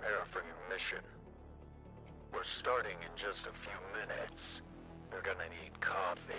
prepare for your mission. We're starting in just a few minutes. You're gonna need coffee.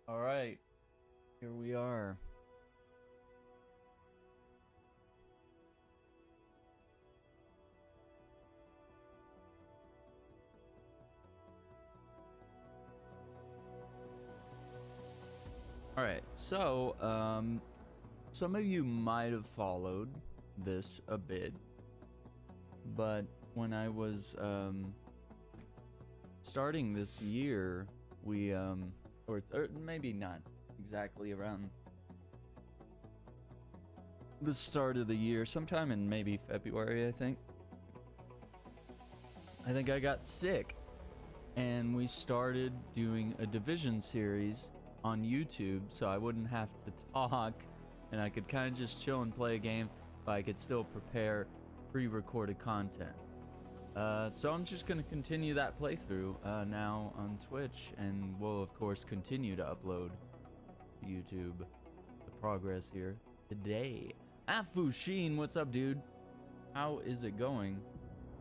All right, here we are. All right, so some of you might have followed this a bit, but when I was starting this year, we or maybe not exactly around the start of the year, sometime in maybe February, I think I got sick, and we started doing a Division series on YouTube, so I wouldn't have to talk, and I could kind of just chill and play a game, but I could still prepare pre-recorded content. So I'm just gonna continue that playthrough now on Twitch, and we'll of course continue to upload to YouTube the progress here today. Afushin, what's up, dude? How is it going?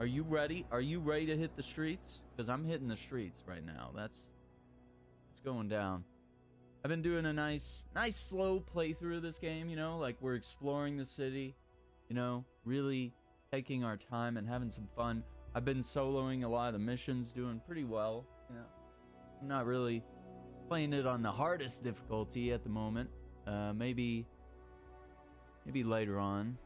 Are you ready? Are you ready to hit the streets? Because I'm hitting the streets right now. That's going down. I've been doing a nice slow playthrough of this game, you know, like we're exploring the city, you know, really taking our time and having some fun. I've been soloing a lot of the missions, doing pretty well, you know. I'm not really playing it on the hardest difficulty at the moment. Maybe later on.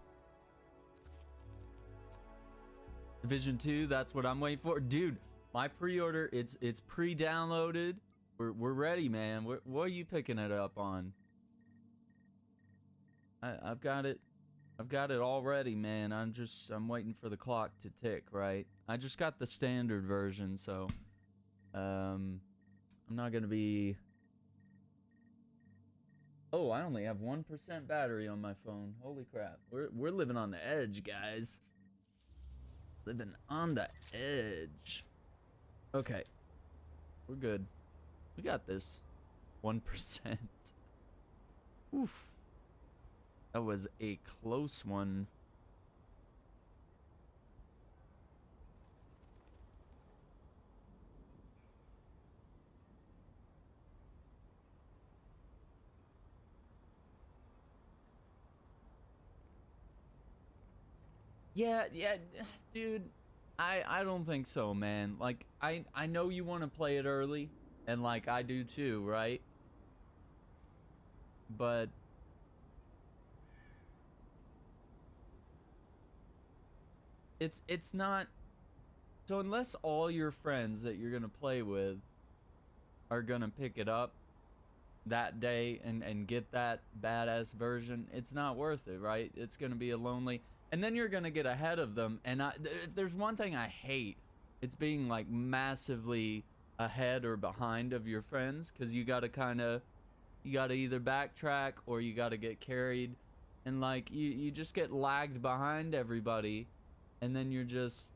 Division 2, that's what I'm waiting for. Dude, my pre-order, it's pre-downloaded. We're ready, man. What are you picking it up on? I've got it all ready, man. I'm waiting for the clock to tick, right? I just got the standard version, so I'm not gonna be. Oh, I only have 1% battery on my phone. Holy crap. We're living on the edge, guys. Living on the edge. Okay. We're good. We got this. 1%. Oof. That was a close one. Yeah, dude. I don't think so, man. Like, I know you want to play it early, and like I do too, right? But it's not. So unless all your friends that you're gonna play with are gonna pick it up that day and get that badass version, it's not worth it, right? It's gonna be a lonely, and then you're gonna get ahead of them. And if there's one thing I hate, it's being like massively ahead or behind of your friends, because you gotta either backtrack or you gotta get carried, and like you just get lagged behind everybody, and then you're just,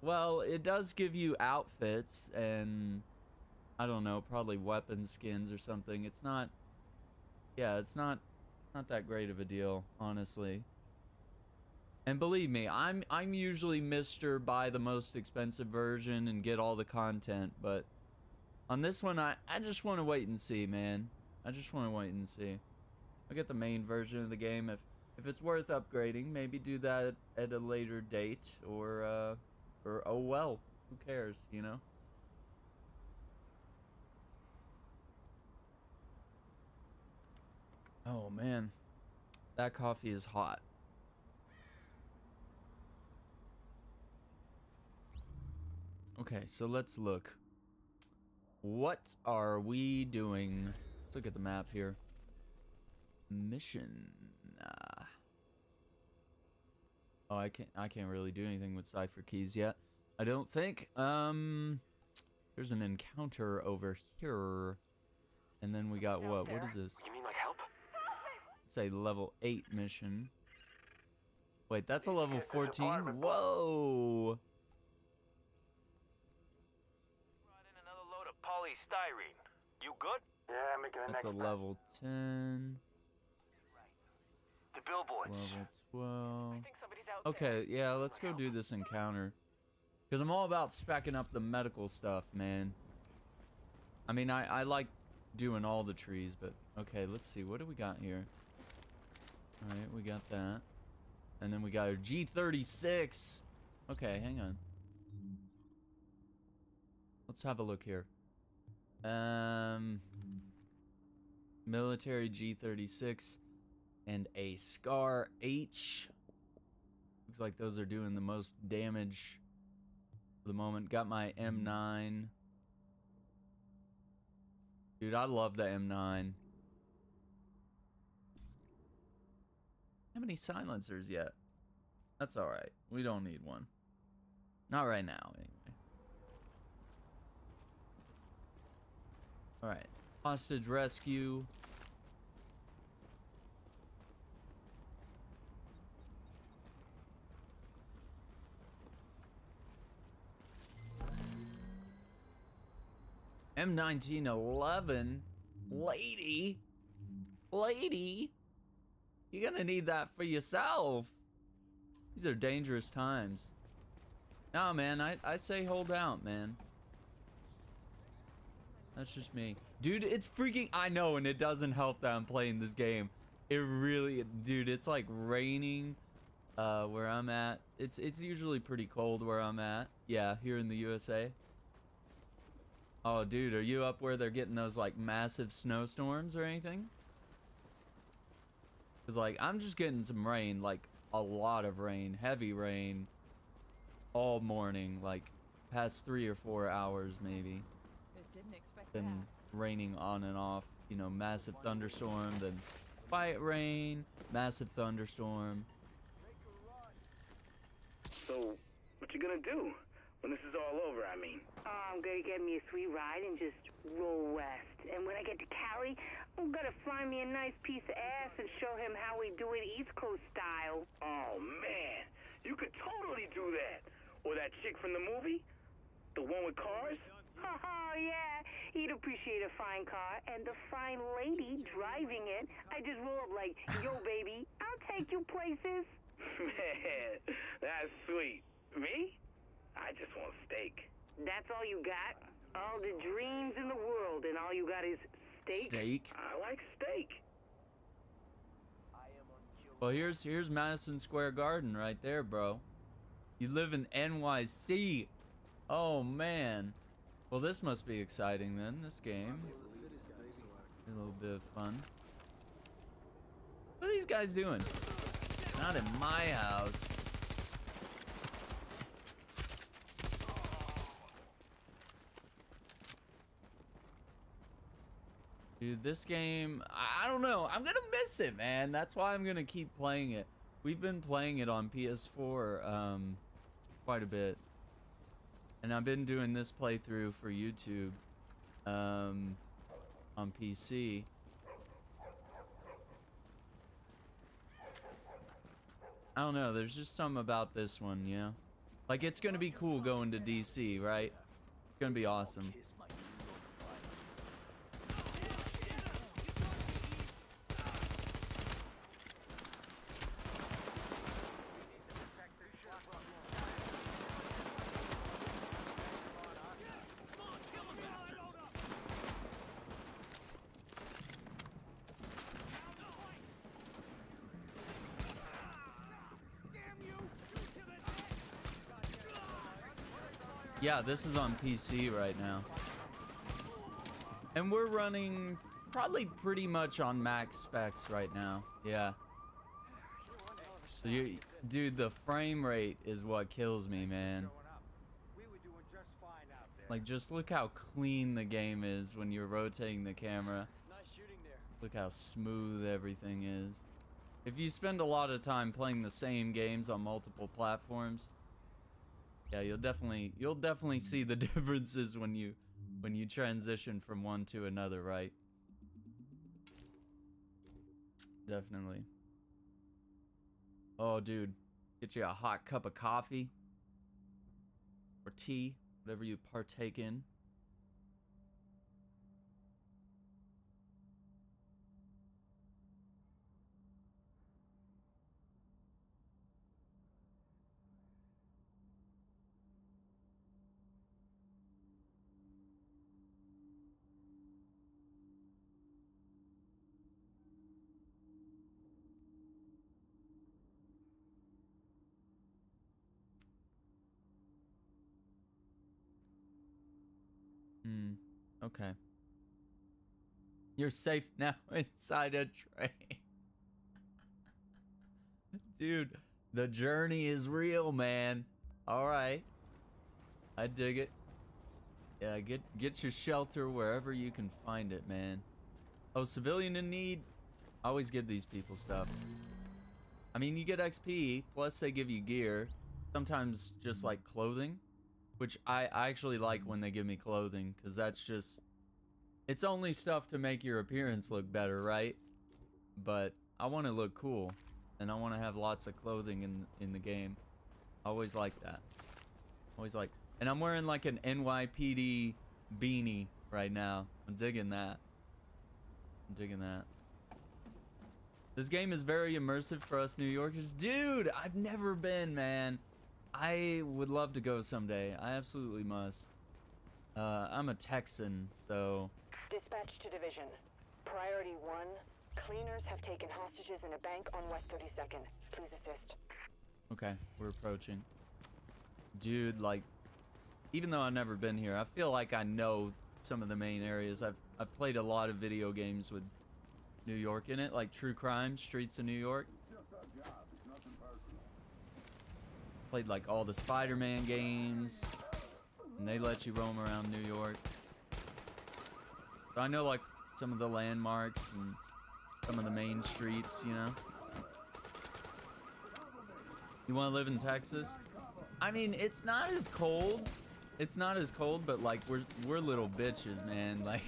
well, it does give you outfits and I don't know, probably weapon skins or something. It's not, yeah, it's not that great of a deal, honestly. And believe me, I'm usually Mr. Buy the most expensive version and get all the content, but on this one I just want to wait and see, man. I just want to wait and see. I'll get the main version of the game. If it's worth upgrading, maybe do that at a later date, or oh well, who cares, you know? Oh man, that coffee is hot. Okay, so let's look. What are we doing? Let's look at the map here. Mission. Oh, I can't really do anything with cipher keys yet, I don't think. There's an encounter over here, and then we got what? What is this? You mean like help? It's a level 8 mission. Wait, that's a level 14? Whoa! Brought in another load of polystyrene. You good? Yeah, making the That's next a level 10. The billboards. Level 12. I think somebody's out Okay, yeah, let's go do this encounter. Because I'm all about speccing up the medical stuff, man. I mean, I like doing all the trees, but... Okay, let's see. What do we got here? Alright, we got that. And then we got a G36. Okay, hang on. Let's have a look here. Military G36 and a Scar H. Looks like those are doing the most damage for the moment. Got my M9. Dude, I love the M9. How many silencers yet? That's alright. We don't need one. Not right now, anyway. Alright. Hostage rescue. M1911? Lady? You're gonna need that for yourself. These are dangerous times. Nah, man, I say hold out, man. That's just me. Dude, it's freaking... I know, and it doesn't help that I'm playing this game. It really... Dude, it's like raining where I'm at. It's usually pretty cold where I'm at. Yeah, here in the USA. Oh, dude, are you up where they're getting those, like, massive snowstorms or anything? Because, like, I'm just getting some rain, like, a lot of rain, heavy rain, all morning, like, past 3 or 4 hours, maybe. Didn't expect Been that. raining on and off, you know, massive thunderstorm, then quiet rain, massive thunderstorm. So, what you gonna do when this is all over, I mean? I'm gonna get me a sweet ride and just roll west. And when I get to Cali, I'm gonna find me a nice piece of ass and show him how we do it East Coast style. Oh, man. You could totally do that. Or that chick from the movie? The one with cars? Oh, yeah. He'd appreciate a fine car and the fine lady driving it. I just roll up like, yo, baby, I'll take you places. Man, that's sweet. Me? I just want steak. That's all you got? All the dreams in the world, and all you got is steak? Steak? I like steak. Well, here's Madison Square Garden right there, bro. You live in NYC. Oh, man. Well, this must be exciting then, this game. A little bit of fun. What are these guys doing? Not in my house. Dude, this game, I don't know. I'm gonna miss it, man. That's why I'm gonna keep playing it. We've been playing it on PS4 quite a bit. And I've been doing this playthrough for YouTube on PC. I don't know, there's just something about this one, you know? Like, it's gonna be cool going to DC, right? It's gonna be awesome. Yeah, this is on PC right now. And we're running probably pretty much on max specs right now. Yeah. So dude, the frame rate is what kills me, man. Like, just look how clean the game is when you're rotating the camera. Look how smooth everything is. If you spend a lot of time playing the same games on multiple platforms, yeah, you'll definitely see the differences when you transition from one to another, right? Definitely. Oh, dude, get you a hot cup of coffee or tea, whatever you partake in. Okay. You're safe now inside a train. Dude, the journey is real, man. All right. I dig it. Yeah, get your shelter wherever you can find it, man. Oh, civilian in need? Always give these people stuff. I mean, you get XP, plus they give you gear. Sometimes just like clothing. Which I actually like when they give me clothing, because that's just... It's only stuff to make your appearance look better, right? But I want to look cool, and I want to have lots of clothing in the game. I always like that. Always like... And I'm wearing like an NYPD beanie right now. I'm digging that. I'm digging that. This game is very immersive for us New Yorkers. Dude, I've never been, man. I would love to go someday. I absolutely must. I'm a Texan, so... Dispatch to division. Priority 1. Cleaners have taken hostages in a bank on West 32nd. Please assist. Okay, we're approaching. Dude, like, even though I've never been here, I feel like I know some of the main areas. I've played a lot of video games with New York in it, like True Crime, Streets of New York. Played like all the Spider-Man games, and they let you roam around New York. So I know like some of the landmarks and some of the main streets, you know. You want to live in Texas? I mean, it's not as cold. It's not as cold, but like we're little bitches, man. Like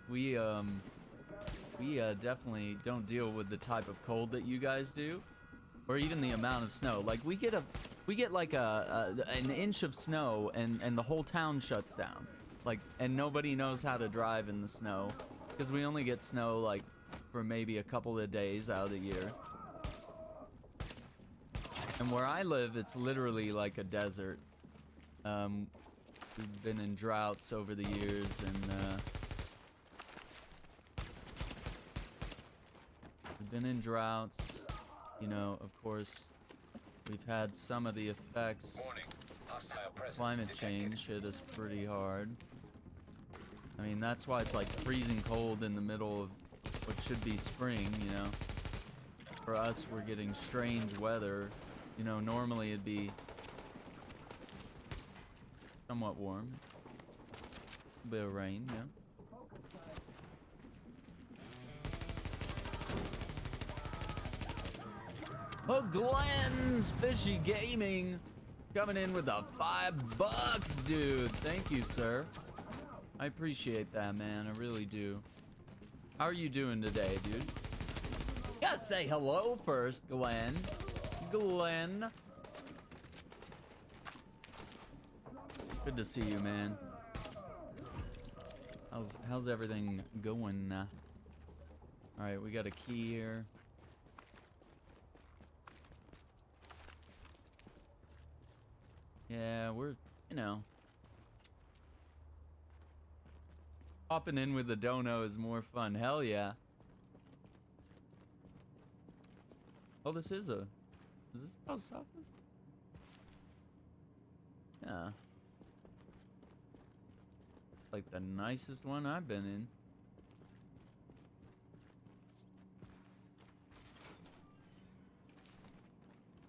we definitely don't deal with the type of cold that you guys do, or even the amount of snow. Like we get like an inch of snow and the whole town shuts down. Like, and nobody knows how to drive in the snow because we only get snow like for maybe a couple of days out of the year. And where I live, it's literally like a desert. We've been in droughts over the years, and we've been in droughts. You know, of course, we've had some of the effects. Climate change hit us pretty hard. I mean, that's why it's like freezing cold in the middle of what should be spring, you know. For us, we're getting strange weather. You know, normally it'd be somewhat warm. A bit of rain, yeah. Oh, Glenn's Fishy Gaming coming in with the $5, dude. Thank you, sir. I appreciate that, man. I really do. How are you doing today, dude? You gotta say hello first, Glenn. Glenn. Good to see you, man. How's everything going? All right, we got a key here. Yeah, we're, you know, hopping in with the dono is more fun. Hell yeah. Oh, is this a post office? Yeah. Like the nicest one I've been in.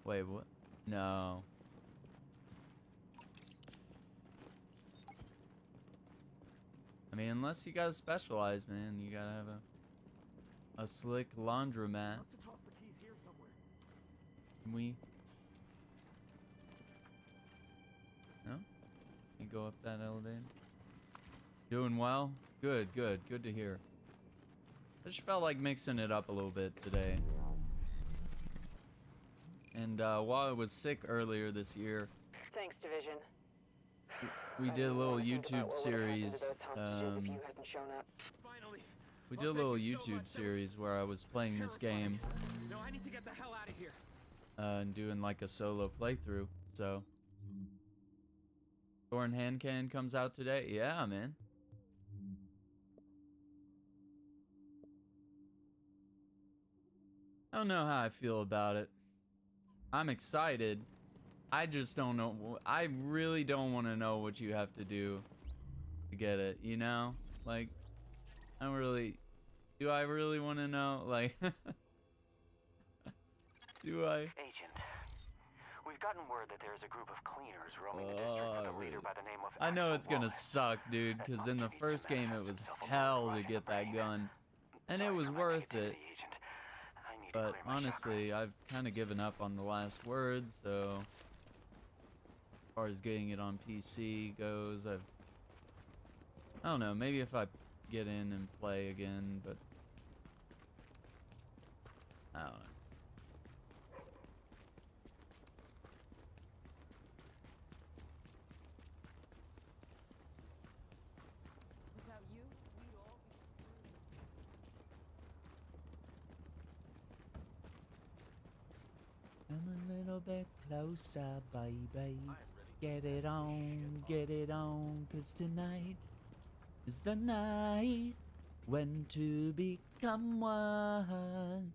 Wait, what? No. I mean, unless you gotta specialize, man, you gotta have a slick laundromat. Can we? No? You go up that elevator? Doing well? Good, good. Good to hear. I just felt like mixing it up a little bit today. And while I was sick earlier this year, Thanks, Division. we did a little YouTube series. We did a little YouTube series where I was playing this game. No, I need to get the hell out of here. And doing like a solo playthrough. So, Thorn Hand Cannon comes out today. Yeah, man. I don't know how I feel about it. I'm excited. I just don't know. I really don't want to know what you have to do to get it, you know? Like, I don't really... Do I really want to know? Like... Do I? Agent, we've gotten word that there's a group of cleaners roaming the district with a leader by the name of... I know it's gonna Wallace. suck, dude, because in the first game it was hell to get that gun. And it was worth it. But honestly, I've kind of given up on the last word, so... As far as getting it on PC goes, I don't know, maybe if I get in and play again, but... I don't know. Come a little bit closer, baby. Get it on, 'cause tonight is the night when to become one.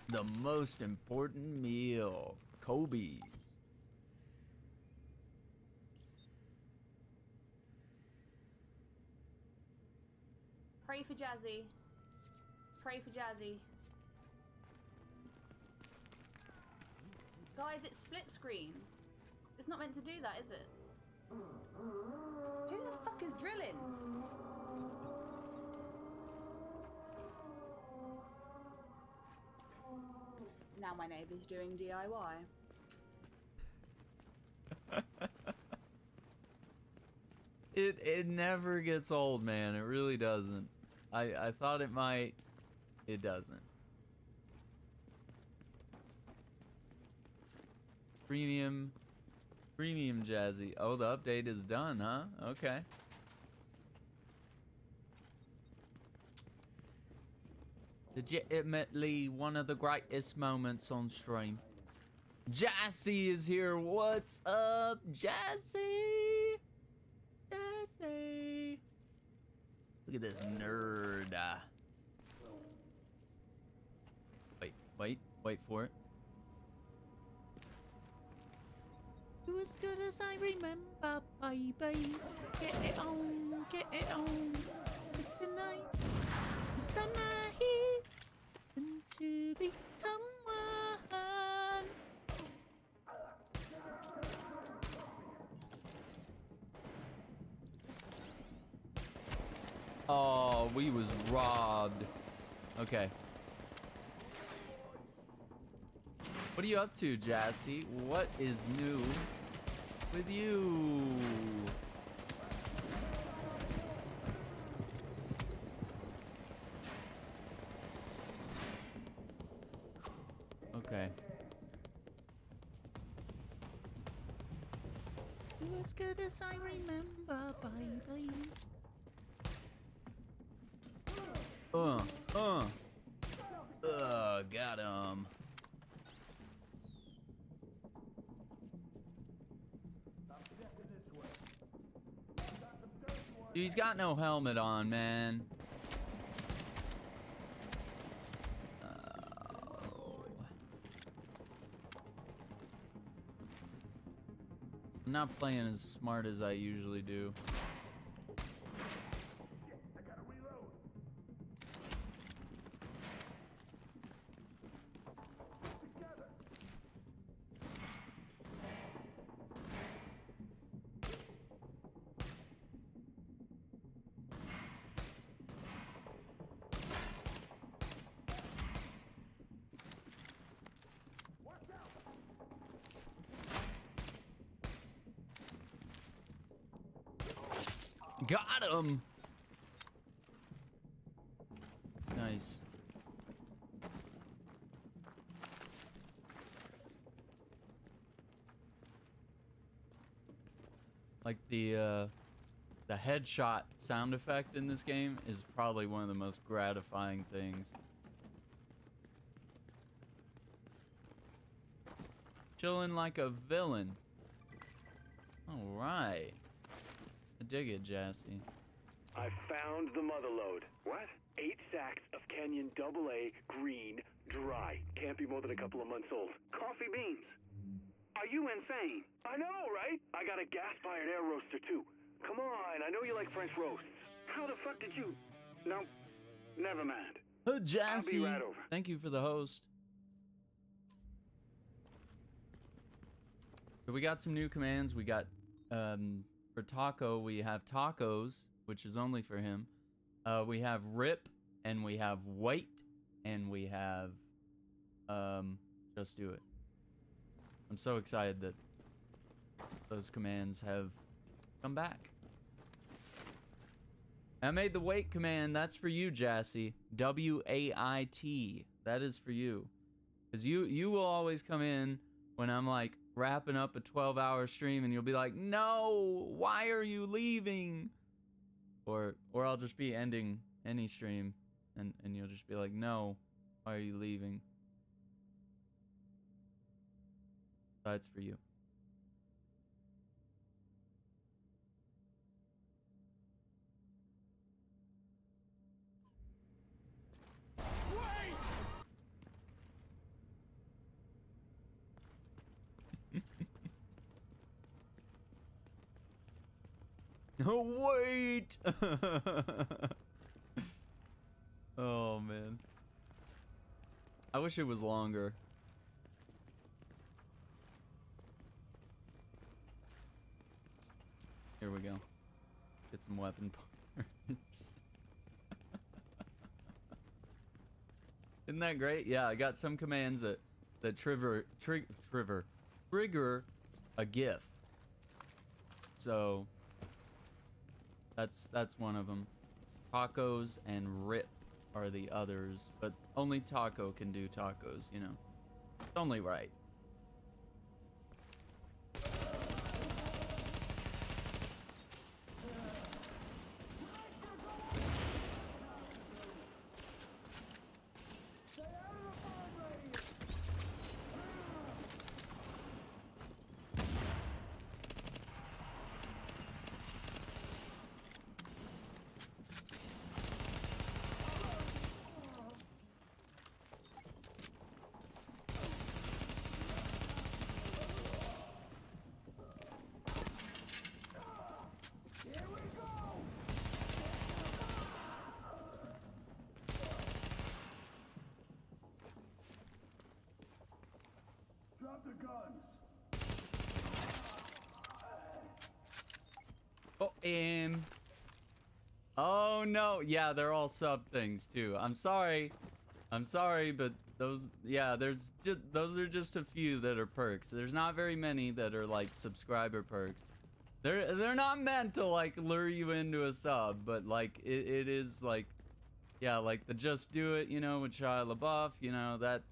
The most important meal, Kobe's. Pray for Jazzy. Pray for Jazzy. Guys, it's split screen. It's not meant to do that, is it? Who the fuck is drilling? Now my neighbour's doing DIY. It never gets old, man. It really doesn't. I thought it might. It doesn't. Premium Jazzy. Oh, the update is done, huh? Okay. Legitimately one of the greatest moments on stream. Jazzy is here. What's up, Jazzy? Jazzy. Look at this nerd. Wait for it. You as good as I remember, baby. Get it on, get it on. It's the night, it's the night, and to become one. Oh, we was robbed. Okay. What are you up to, Jassy? What is new with you? Okay. You as good as I remember, baby. Got him. Dude, he's got no helmet on, man. I'm not playing as smart as I usually do. Got him! Nice. Like the headshot sound effect in this game is probably one of the most gratifying things. Chilling like a villain. All right. I dig it, Jassy. I found the mother load. What? 8 sacks of Kenyan AA green dry. Can't be more than a couple of months old. Coffee beans. Are you insane? I know, right? I got a gas-fired air roaster, too. Come on, I know you like French roasts. How the fuck did you... No, never mind. Jassy, I'll be right over. Thank you for the host. So we got some new commands. We got, for Taco, we have tacos, which is only for him. We have rip, and we have wait, and we have, just do it. I'm so excited that those commands have come back. I made the wait command. That's for you, Jassy. W-A-I-T. That is for you. Because you will always come in when I'm like wrapping up a 12-hour stream and you'll be like, no, why are you leaving? Or I'll just be ending any stream, and you'll just be like, no, why are you leaving? That's for you. Oh, wait! Oh, man. I wish it was longer. Here we go. Get some weapon parts. Isn't that great? Yeah, I got some commands that trigger a GIF. So that's one of them. Tacos and rip are the others, but only taco can do tacos, you know. It's only right. Oh no, yeah, they're all sub things too. I'm sorry, but those, yeah, those are just a few that are perks. There's not very many that are like subscriber perks. They're not meant to like lure you into a sub, but like it is like, yeah, like the just do it, you know, with Shia LaBeouf, you know, that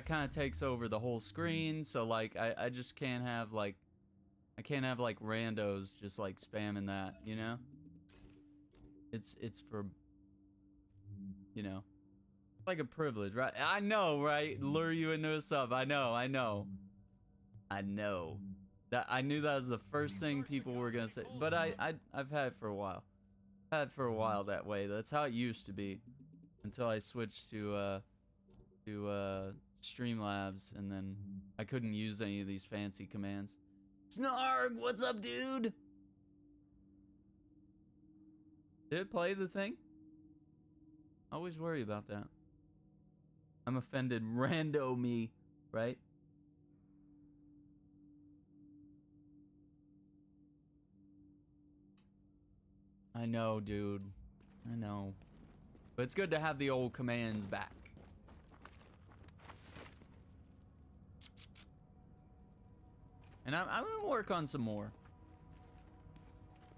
kind of takes over the whole screen. So like I just can't have like, I can't have like randos just like spamming that, you know? It's for, you know, like a privilege, right? I know, right? Lure you into a sub. I know. That I knew that was the first thing people were gonna say, but I've had it for a while. That way. That's how it used to be, until I switched to Streamlabs, and then I couldn't use any of these fancy commands. Snarg, what's up, dude? Did it play the thing? I always worry about that. I'm offended. Rando me, right? I know, dude. I know. But it's good to have the old commands back. And I'm gonna work on some more.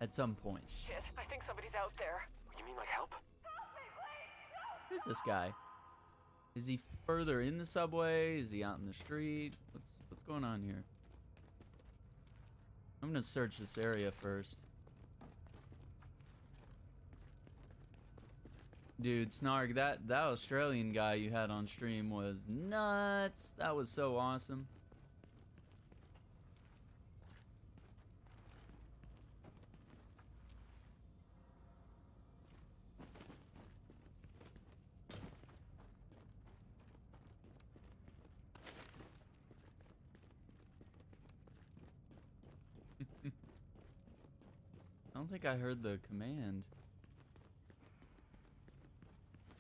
At some point. Shit, I think somebody's out there. You mean like help? Who's this guy? Is he further in the subway? Is he out in the street? What's going on here? I'm gonna search this area first. Dude, Snarg, that Australian guy you had on stream was nuts. That was so awesome. I don't think I heard the command.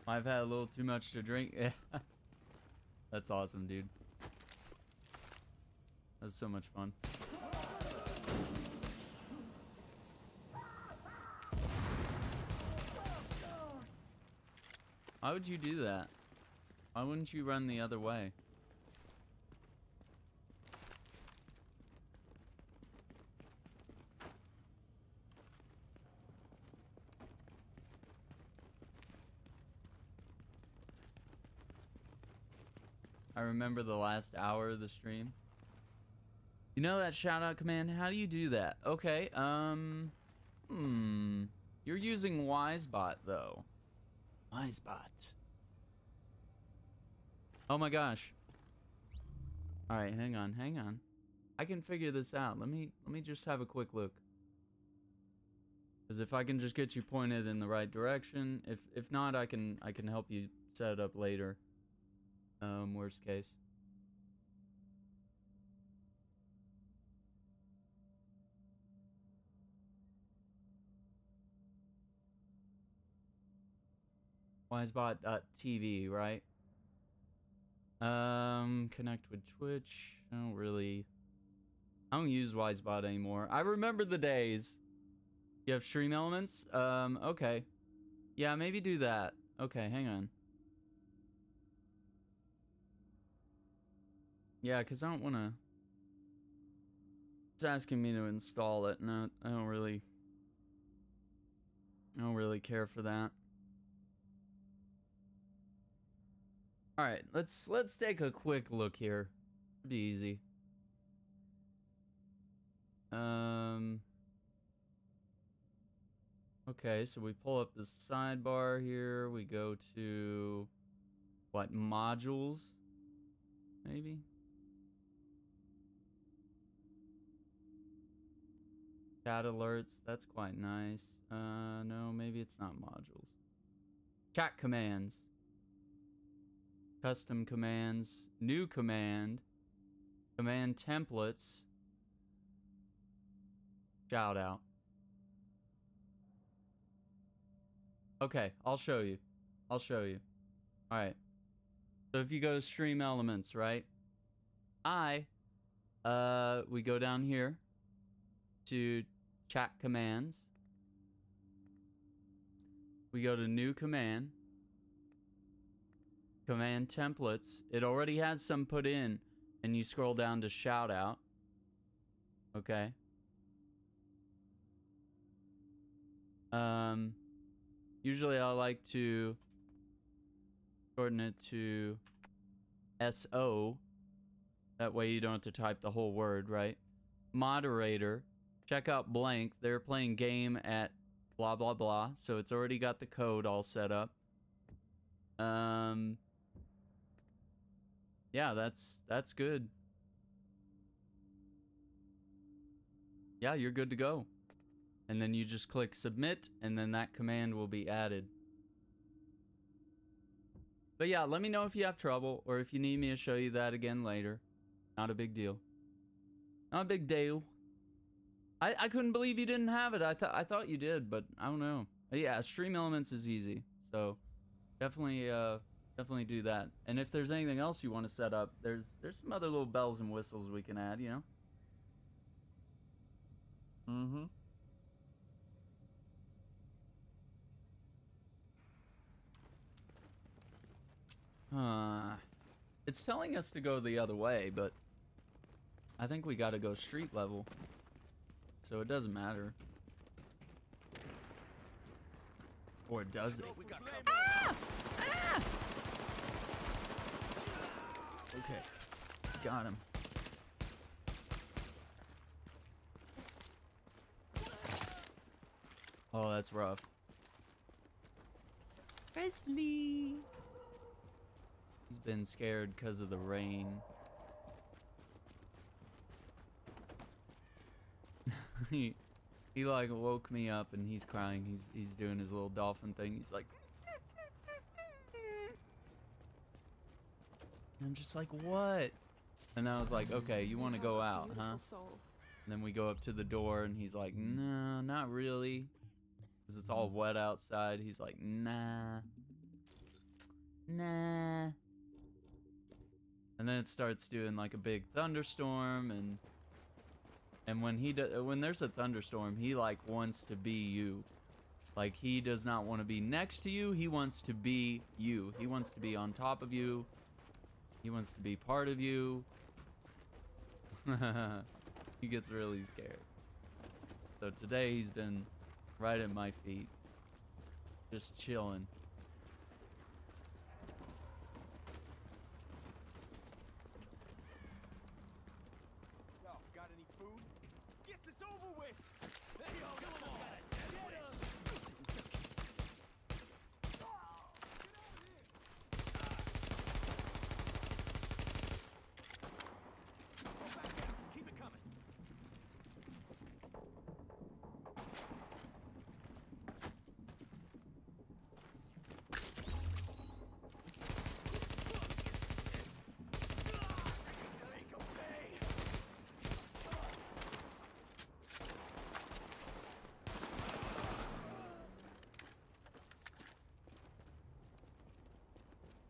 I've had a little too much to drink. That's awesome, dude. That's so much fun. Why would you do that? Why wouldn't you run the other way? I remember the last hour of the stream. You know that shout out command? How do you do that? Okay, you're using WiseBot though. Wisebot. Oh my gosh. All right, hang on. I can figure this out. Let me just have a quick look. Because if I can just get you pointed in the right direction, if not, I can help you set it up later. Worst case. Wisebot.tv, right? Connect with Twitch. I don't use Wisebot anymore. I remember the days. You have stream elements? Okay. Yeah, maybe do that. Okay, hang on. Yeah, because I don't want to... It's asking me to install it. No, I don't really care for that. Alright, let's take a quick look here. It'll be easy. Okay, so we pull up the sidebar here. We go to what, modules? Maybe? Chat alerts, that's quite nice. No, maybe it's not modules. Chat commands. Custom commands. New command. Command templates. Shout out. Okay, I'll show you. Alright. So if you go to stream elements, right? We go down here to chat commands. We go to new command. Command templates. It already has some put in, and you scroll down to shout out. Okay. Usually I like to shorten it to SO. That way you don't have to type the whole word, right? Moderator. Check out blank. They're playing game at blah blah blah. So it's already got the code all set up. Yeah, that's good. Yeah, you're good to go. And then you just click submit, and then that command will be added. But yeah, let me know if you have trouble, or if you need me to show you that again later. Not a big deal. Not a big deal. I couldn't believe you didn't have it. I thought you did, but I don't know. But yeah, stream elements is easy, so definitely do that. And if there's anything else you want to set up, there's some other little bells and whistles we can add, you know. It's telling us to go the other way, but I think we gotta go street level. So it doesn't matter. Or does it? Ah! Ah! Okay. Got him. Oh, that's rough. Presley! He's been scared because of the rain. he like woke me up and he's crying. He's doing his little dolphin thing. He's like, I'm just like, what? And I was like, okay, you want to go out, huh? And then we go up to the door and he's like, no, not really. Because it's all wet outside. He's like, nah. And then it starts doing like a big thunderstorm, and when there's a thunderstorm, he like wants to be you. Like, he does not want to be next to you. He wants to be you. He wants to be on top of you. He wants to be part of you. He gets really scared. So today he's been right at my feet, just chilling.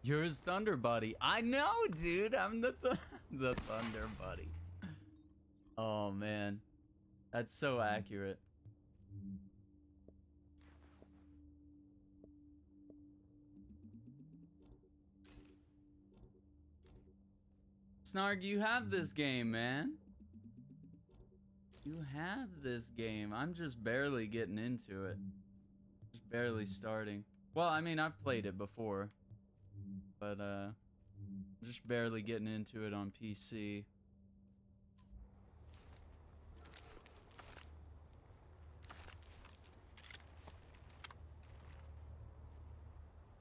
You're his Thunder Buddy. I know, dude. I'm the Thunder Buddy. Oh, man. That's so accurate. Snarg, you have this game, man. You have this game. I'm just barely getting into it. Just barely starting. Well, I mean, I've played it before. But, just barely getting into it on PC.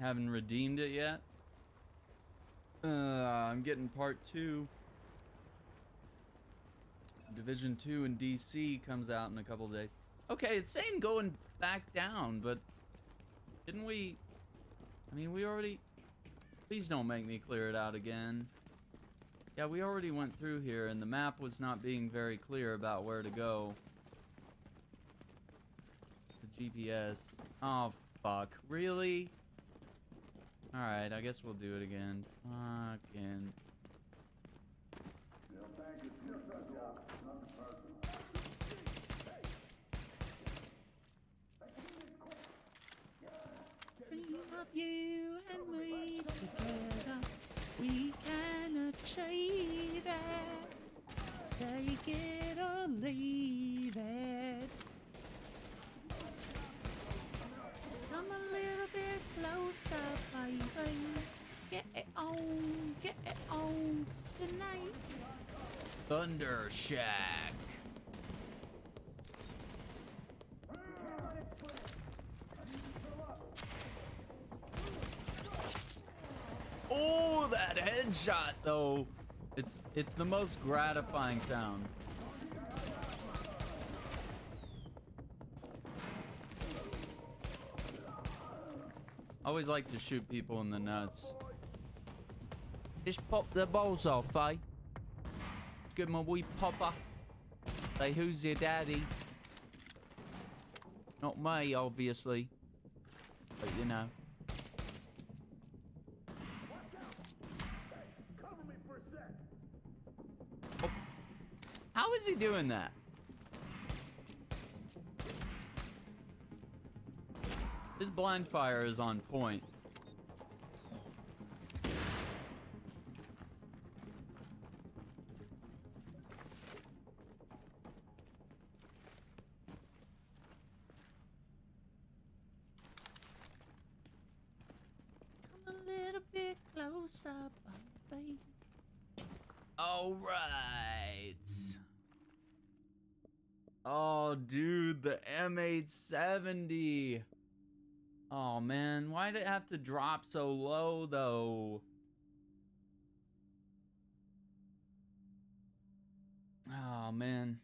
Haven't redeemed it yet. I'm getting part 2. Division 2 in DC comes out in a couple days. Okay, it's saying going back down, but didn't we? I mean, we already. Please don't make me clear it out again. Yeah, we already went through here, and the map was not being very clear about where to go. The GPS. Oh, fuck. Really? Alright, I guess we'll do it again. Fucking. Dream of you and me together. We can achieve it. Take it or leave it. Come a little bit closer, baby. Get it on tonight. Thunder Shack. Oh, that headshot though. It's the most gratifying sound. I always like to shoot people in the nuts. Just pop the balls off, eh? Give him a wee popper. Say, who's your daddy? Not me, obviously. But you know. Oh. How is he doing that? His blind fire is on point. Come a little bit closer, baby. All right. Oh, dude, the M870. Oh man, why did it have to drop so low though? Oh man.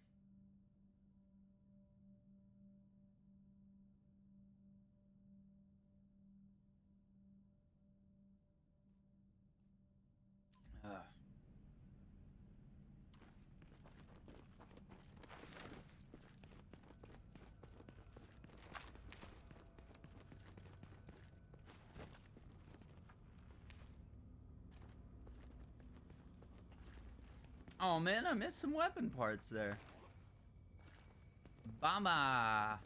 Oh man, I missed some weapon parts there. Bama.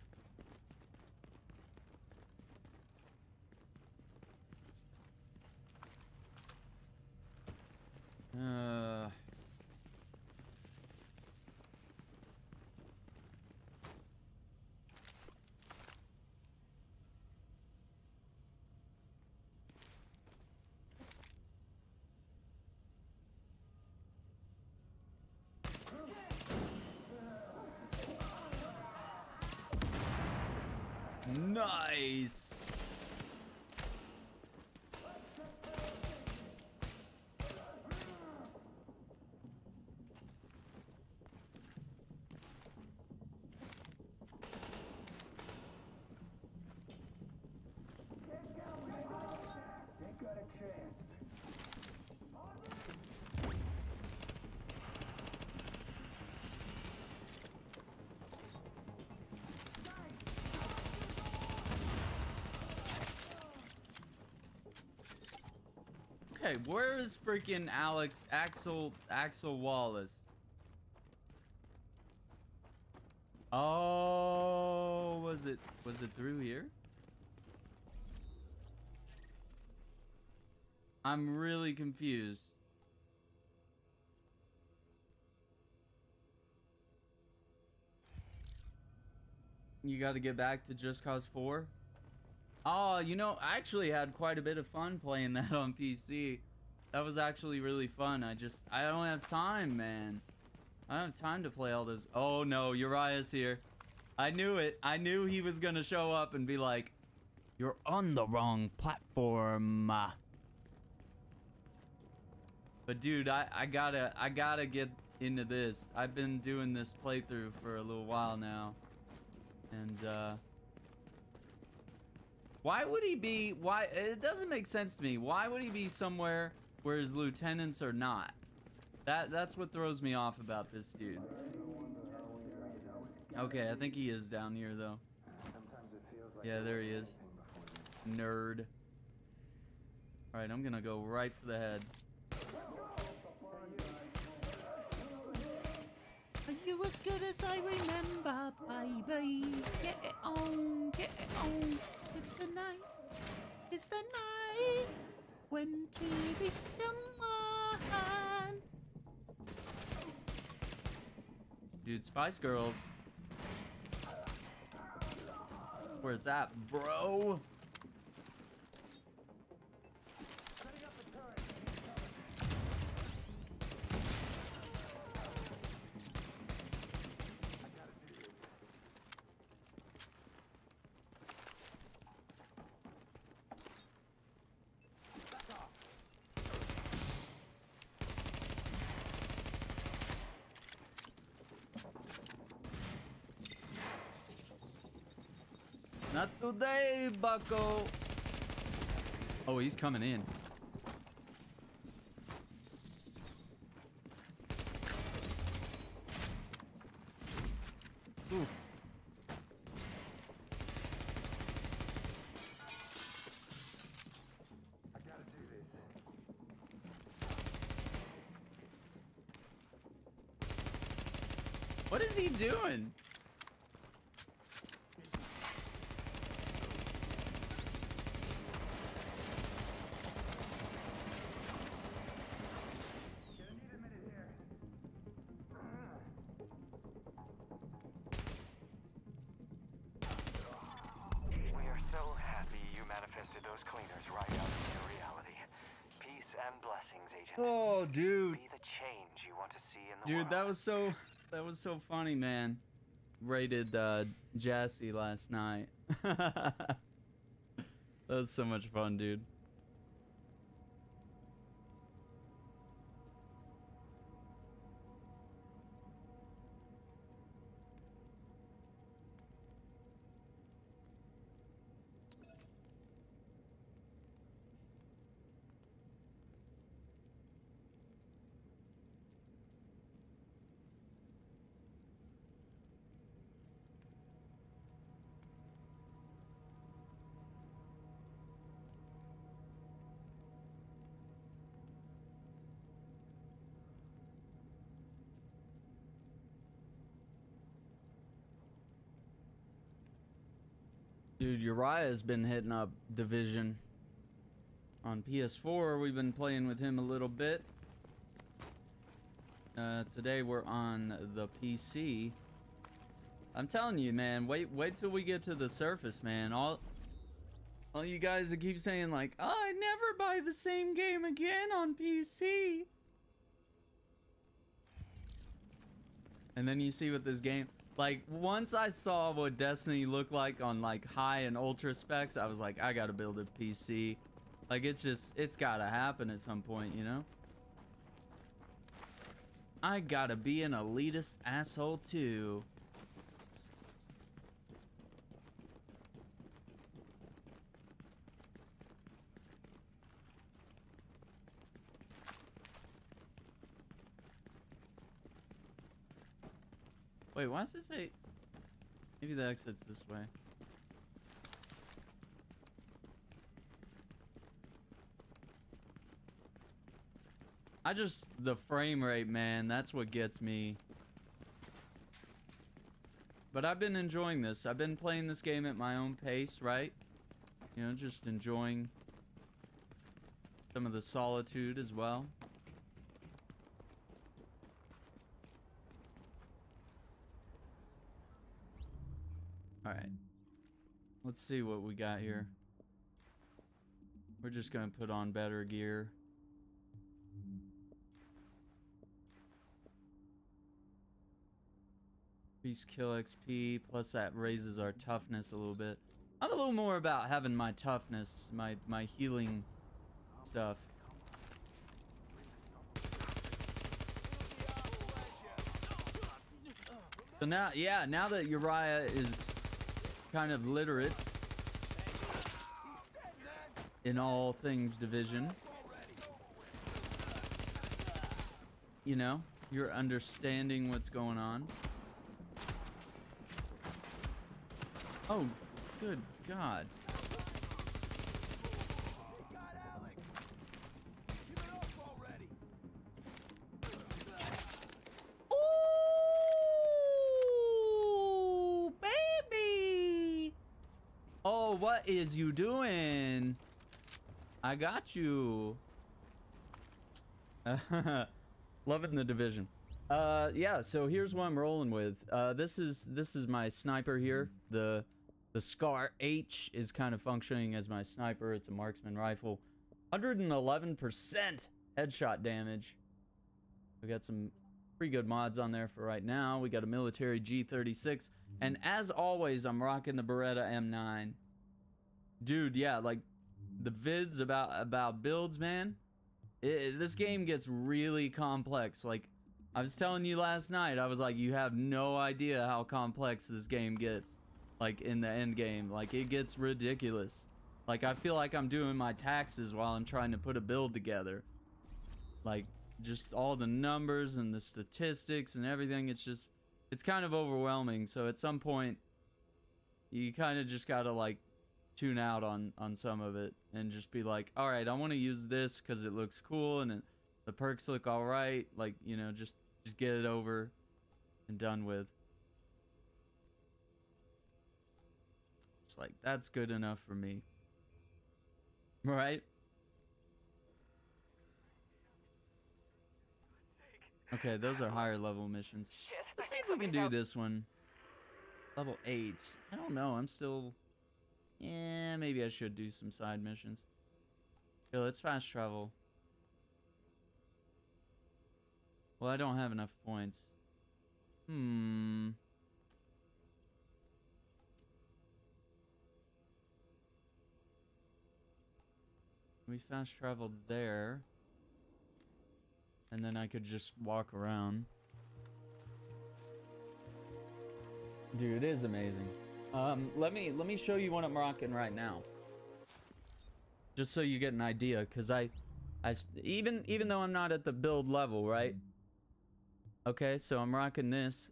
Nice. Okay, where is freaking Axel Wallace? Oh, was it through here? I'm really confused. You got to get back to Just Cause 4? Oh, you know, I actually had quite a bit of fun playing that on PC. That was actually really fun. I don't have time, man. I don't have time to play all this. Oh no, Uriah's here. I knew it. I knew he was gonna show up and be like, "You're on the wrong platform." But dude, I gotta get into this. I've been doing this playthrough for a little while now. And why would he be, it doesn't make sense to me. Why would he be somewhere where his lieutenants are not? That's what throws me off about this dude. Okay, I think he is down here though. Yeah, there he is. Nerd. Alright, I'm gonna go right for the head. Are you as good as I remember, baby? Get it on, get it on. It's the night when two become one. Dude, Spice Girls. Where it's at, bro. Not today, bucko. Oh, he's coming in. Ooh. I gotta do this. What is he doing? Oh, dude. Be the change you want to see in the Dude, world. that was so funny, man. Rated Jassy last night. That was so much fun, dude. Dude, Uriah's been hitting up Division. On PS4, we've been playing with him a little bit. Today we're on the PC. I'm telling you, man, wait till we get to the Surface, man. All you guys that keep saying like, oh, I never buy the same game again on PC. And then you see what this game, like, once I saw what Destiny looked like on like high and ultra specs, I was like, I gotta build a PC. Like, it's gotta happen at some point, you know? I gotta be an elitist asshole too. Wait, why does it say... Maybe the exit's this way. the frame rate, man, that's what gets me. But I've been enjoying this. I've been playing this game at my own pace, right? You know, just enjoying some of the solitude as well. Alright. Let's see what we got here. We're just gonna put on better gear. Increase kill XP, plus that raises our toughness a little bit. I'm a little more about having my toughness, my healing stuff. So now, yeah, now that Uriah is kind of literate in all things Division, you know, you're understanding what's going on. Oh, good God. Ooh, baby. Oh, what is you doing? I got you. Loving the Division. Yeah, so here's what I'm rolling with. This is my sniper here. The Scar H is kind of functioning as my sniper. It's a marksman rifle. 111% headshot damage. We got some pretty good mods on there for right now. We got a military G36. And as always, I'm rocking the Beretta M9. Dude, yeah, like the vids about builds, man. This game gets really complex. Like, I was telling you last night, I was like, you have no idea how complex this game gets. Like, in the end game. Like, it gets ridiculous. Like, I feel like I'm doing my taxes while I'm trying to put a build together. Like, just all the numbers and the statistics and everything. It's just, it's kind of overwhelming. So at some point, you kind of just gotta, like, tune out on some of it. And just be like, alright, I want to use this because it looks cool and the perks look alright. Like, you know, just get it over and done with. It's like, that's good enough for me. Right? Okay, those are higher level missions. Let's see if we can do this one. Level 8. I don't know, I'm still... Yeah, maybe I should do some side missions. Okay, let's fast travel. Well, I don't have enough points. We fast traveled there. And then I could just walk around. Dude, it is amazing. Let me show you what I'm rocking right now. Just so you get an idea, cause even though I'm not at the build level, right? Okay, so I'm rocking this.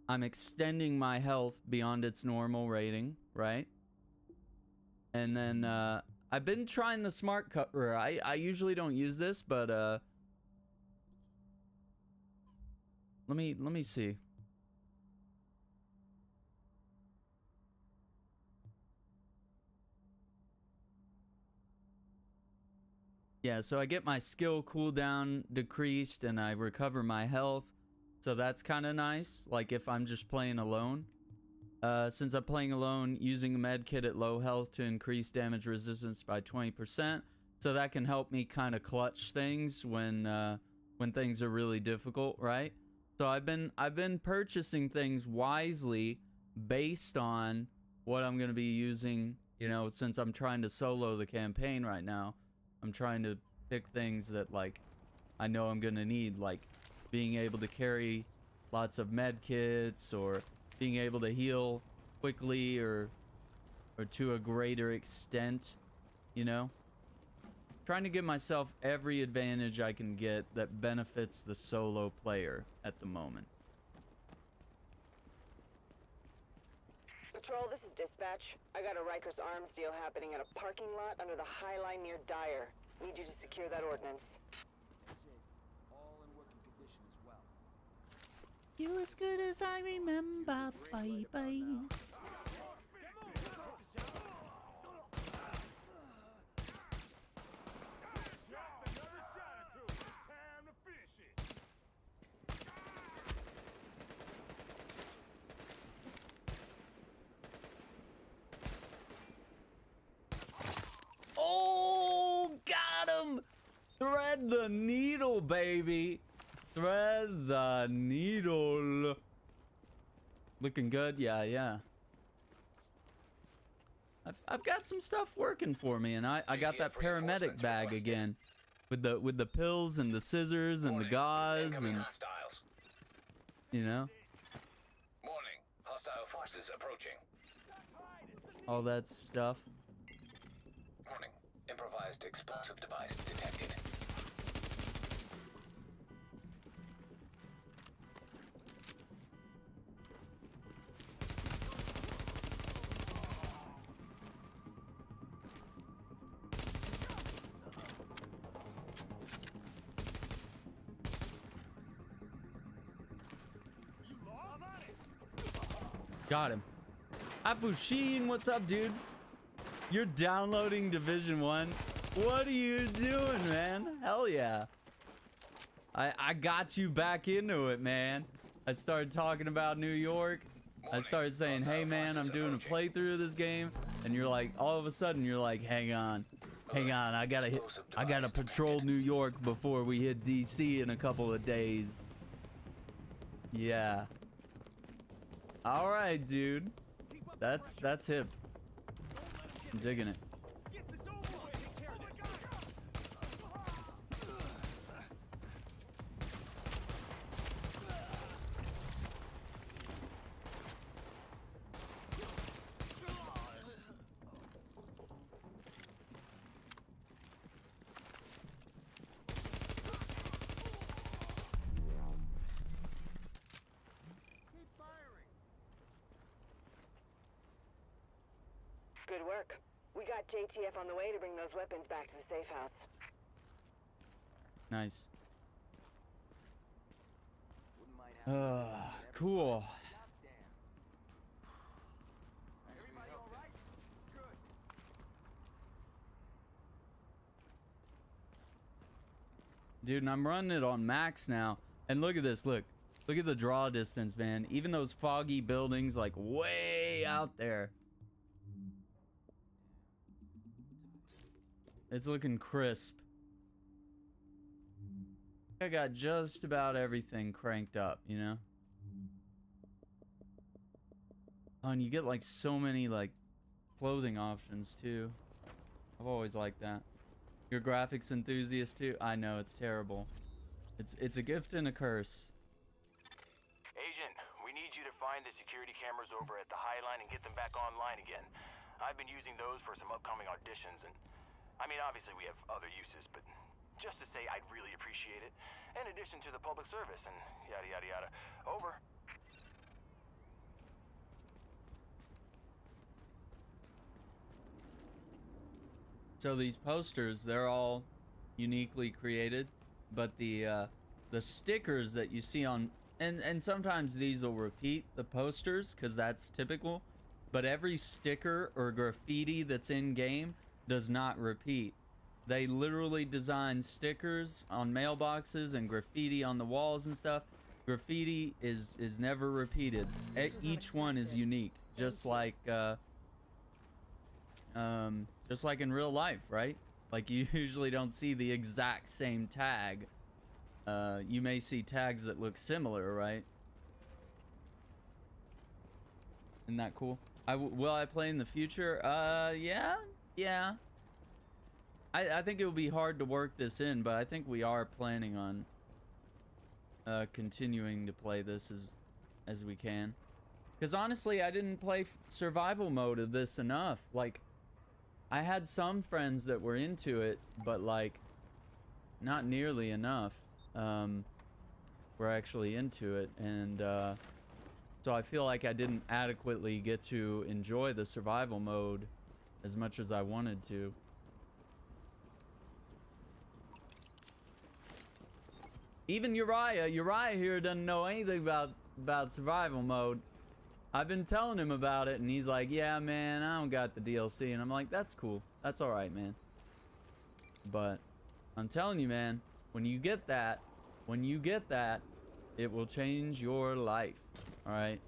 I'm extending my health beyond its normal rating, right? And then I've been trying the smart cover. I usually don't use this, but let me see. Yeah, so I get my skill cooldown decreased and I recover my health. So that's kind of nice, like if I'm just playing alone. Since I'm playing alone, using a med kit at low health to increase damage resistance by 20%. So that can help me kind of clutch things when things are really difficult, right? So I've been purchasing things wisely based on what I'm going to be using, you know, since I'm trying to solo the campaign right now. I'm trying to pick things that, like, I know I'm gonna need, like being able to carry lots of med kits, or being able to heal quickly, or to a greater extent, you know? Trying to give myself every advantage I can get that benefits the solo player at the moment. Patrol, this is dispatch. I got a Rikers Arms deal happening at a parking lot under the High Line near Dyer. Need you to secure that ordnance. All in working condition as well. You as good as I remember, baby. Oh, got him! Thread the needle, baby. Thread the needle. Looking good? Yeah, yeah. I've got some stuff working for me, and I got that paramedic bag again. With the pills and the scissors and the gauze and hostiles. you know, Warning. Hostile forces approaching. all that stuff. Warning. Improvised explosive device detected. Got him. Afushin, what's up, dude? You're downloading Division 1? What are you doing, man? Hell yeah. I got you back into it, man. I started talking about New York. I started saying, hey, man, I'm doing a playthrough of this game. And you're like, all of a sudden, you're like, hang on. I gotta patrol New York before we hit DC in a couple of days. Yeah. All right, dude. That's hip. I'm digging it. Good work. We got JTF on the way to bring those weapons back to the safe house. Nice. Cool. Dude, and I'm running it on max now. And look at this, look. Look at the draw distance, man. Even those foggy buildings, like, way out there. It's looking crisp. I got just about everything cranked up, you know? Oh, and you get, like, so many, like, clothing options, too. I've always liked that. You're a graphics enthusiast, too? I know, it's terrible. It's a gift and a curse. Agent, we need you to find the security cameras over at the High Line and get them back online again. I've been using those for some upcoming auditions, and I mean, obviously we have other uses, but just to say I'd really appreciate it. In addition to the public service and yada yada yada. Over. So these posters, they're all uniquely created, but the stickers that you see on, and sometimes these will repeat the posters because that's typical, but every sticker or graffiti that's in game does not repeat. They literally design stickers on mailboxes and graffiti on the walls and stuff. Graffiti is never repeated. Each one is unique, just like in real life, right? Like, you usually don't see the exact same tag. You may see tags that look similar, right? Isn't that cool? Will I play in the future? Yeah. I think it will be hard to work this in, but I think we are planning on continuing to play this as we can. Because honestly, I didn't play survival mode of this enough. Like, I had some friends that were into it, but like, not nearly enough were actually into it, and so I feel like I didn't adequately get to enjoy the survival mode as much as I wanted to. Even Uriah here doesn't know anything about survival mode. I've been telling him about it, and he's like, yeah, man, I don't got the DLC. And I'm like, that's cool. That's all right, man. But I'm telling you, man, when you get that, it will change your life. All right?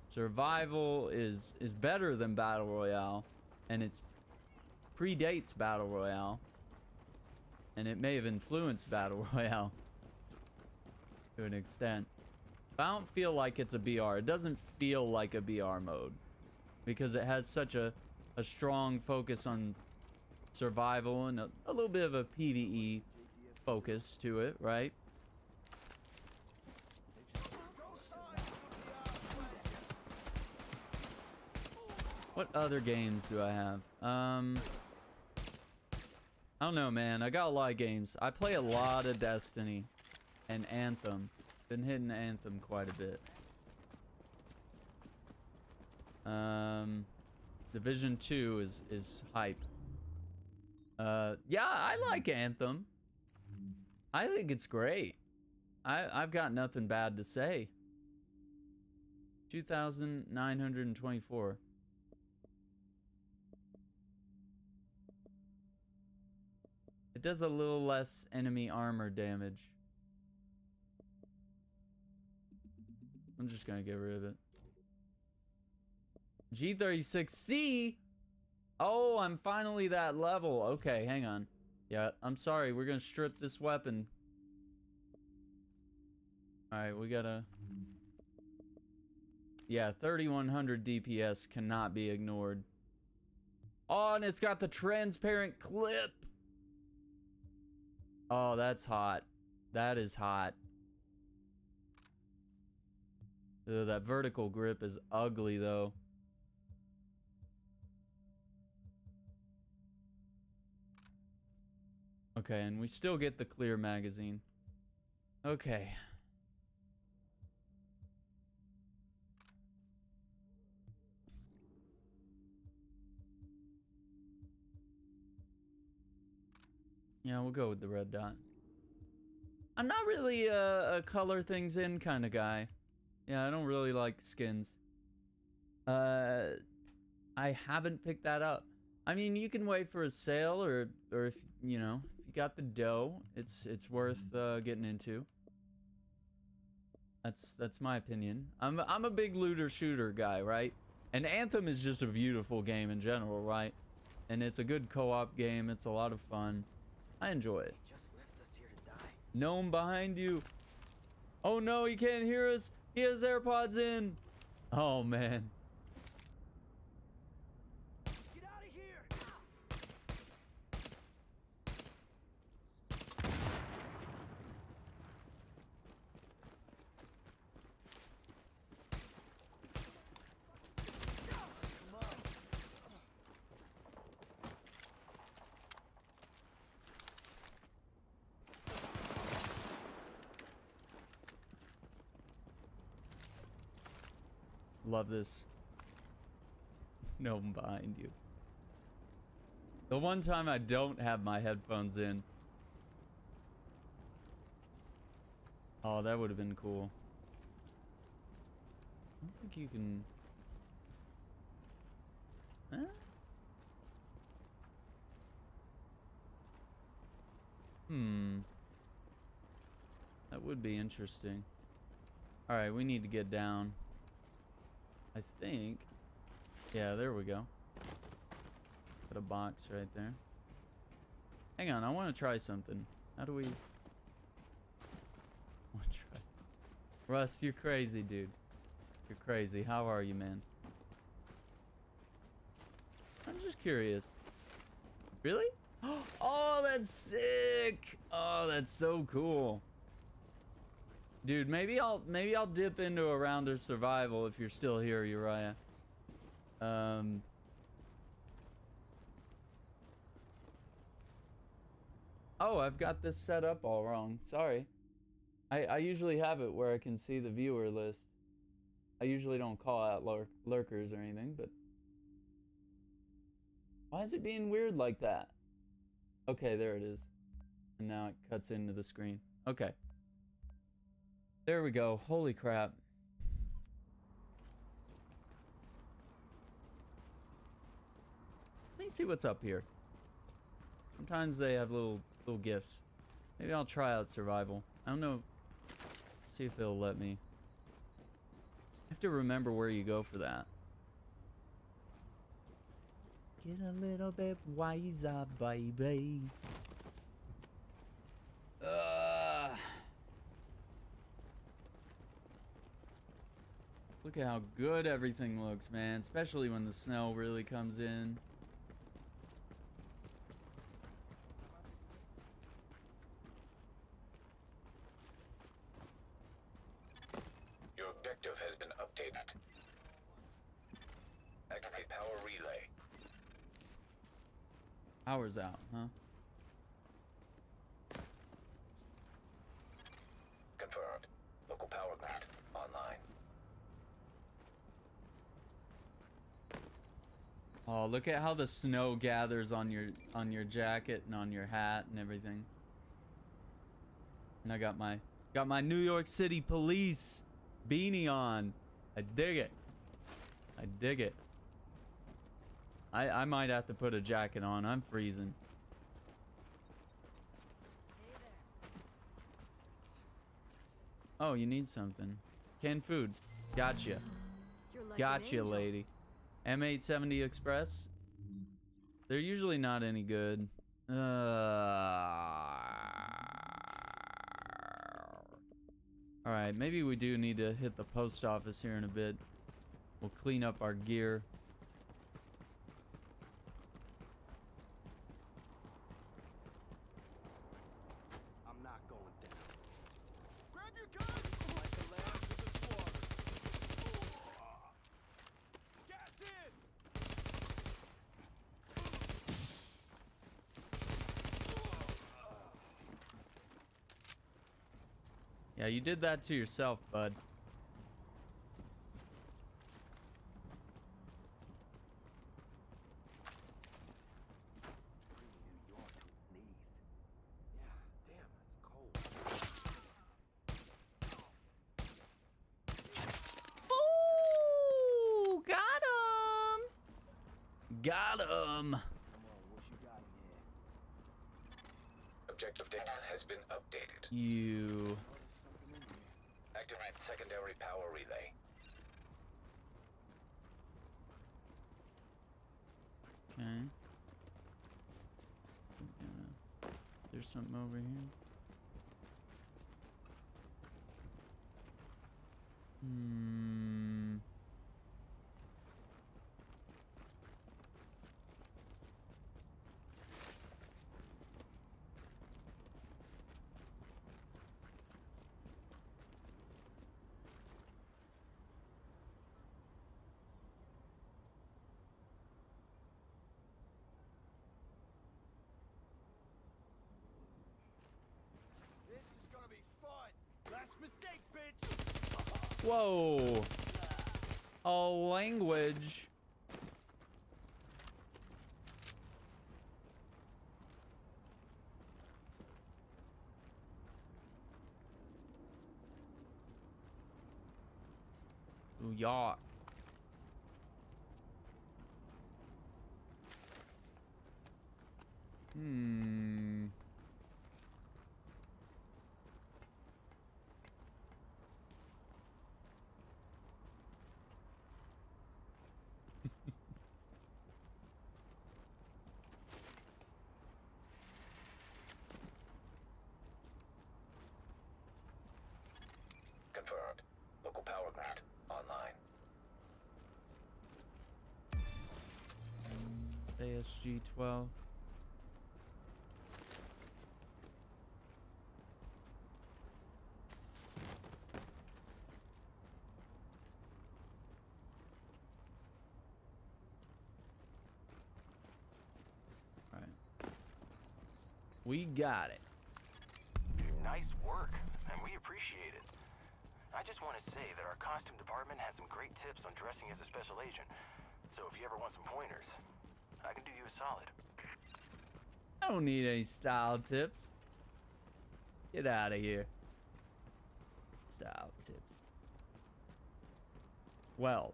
Survival is better than Battle Royale, and it predates Battle Royale, and it may have influenced Battle Royale to an extent. I don't feel like it's a BR. It doesn't feel like a BR mode because it has such a strong focus on survival and a little bit of a PvE focus to it, right? What other games do I have? I don't know, man. I got a lot of games. I play a lot of Destiny and Anthem. Been hitting Anthem quite a bit. Division 2 is hype. Yeah, I like Anthem. I think it's great. I've got nothing bad to say. 2,924. It does a little less enemy armor damage. I'm just gonna get rid of it. G36C? Oh, I'm finally that level. Okay, hang on. Yeah, I'm sorry. We're gonna strip this weapon. Alright, we gotta... Yeah, 3100 DPS cannot be ignored. Oh, and it's got the transparent clip. Oh, that's hot. That is hot. Ugh, that vertical grip is ugly, though. Okay, and we still get the clear magazine. Okay. Yeah, we'll go with the red dot. I'm not really a color things in kind of guy. Yeah, I don't really like skins. I haven't picked that up. I mean, you can wait for a sale, or if you know, if you got the dough, it's worth getting into. That's my opinion. I'm a big looter shooter guy, right? And Anthem is just a beautiful game in general, right? And it's a good co-op game. It's a lot of fun. I enjoy it. Gnome behind you. Oh no, he can't hear us. He has AirPods in. Oh man. Get out of here! Love this. No one behind you. The one time I don't have my headphones in. Oh, that would have been cool. I don't think you can... Huh? That would be interesting. Alright, we need to get down. I think... Yeah, there we go. Got a box right there. Hang on, I want to try something. How do we... want to try... Russ, you're crazy, dude. You're crazy. How are you, man? I'm just curious. Really? Oh, that's sick! Oh, that's so cool. Dude, maybe I'll dip into a round of survival if you're still here, Uriah. Oh, I've got this set up all wrong. Sorry. I usually have it where I can see the viewer list. I usually don't call out lurkers or anything, but... Why is it being weird like that? Okay, there it is. And now it cuts into the screen. Okay. There we go. Holy crap. Let me see what's up here. Sometimes they have little gifts. Maybe I'll try out survival. I don't know. See if it'll let me. I have to remember where you go for that. Get a little bit wiser, baby. Look at how good everything looks, man. Especially when the snow really comes in. Your objective has been updated. Activate power relay. Power's out, huh? Confirmed. Local power grid online. Oh, look at how the snow gathers on your jacket and on your hat and everything. And I got my New York City police beanie on. I dig it. I dig it. I might have to put a jacket on. I'm freezing. Oh, you need something. Canned food. Gotcha. Gotcha, lady. M870 Express. They're usually not any good. Alright, maybe we do need to hit the post office here in a bit. We'll clean up our gear. I'm not going down. Grab your gun! Like the lamb to the slaughter. Gas in! Yeah, you did that to yourself, bud. Ooh, got him! Got him! Objective data has been updated. You. Activate secondary power relay. Okay. There's something over here. Hmm. This is gonna be fun! Last mistake, bitch! Whoa. Oh, language. Ooh, yacht. Hmm. Confirmed. Local power grid online. ASG 12. All right. We got it. Nice work, and we appreciate it. I just want to say that our costume department has some great tips on dressing as a special agent. So if you ever want some pointers, I can do you a solid. I don't need any style tips. Get out of here. What's the out tips? 12.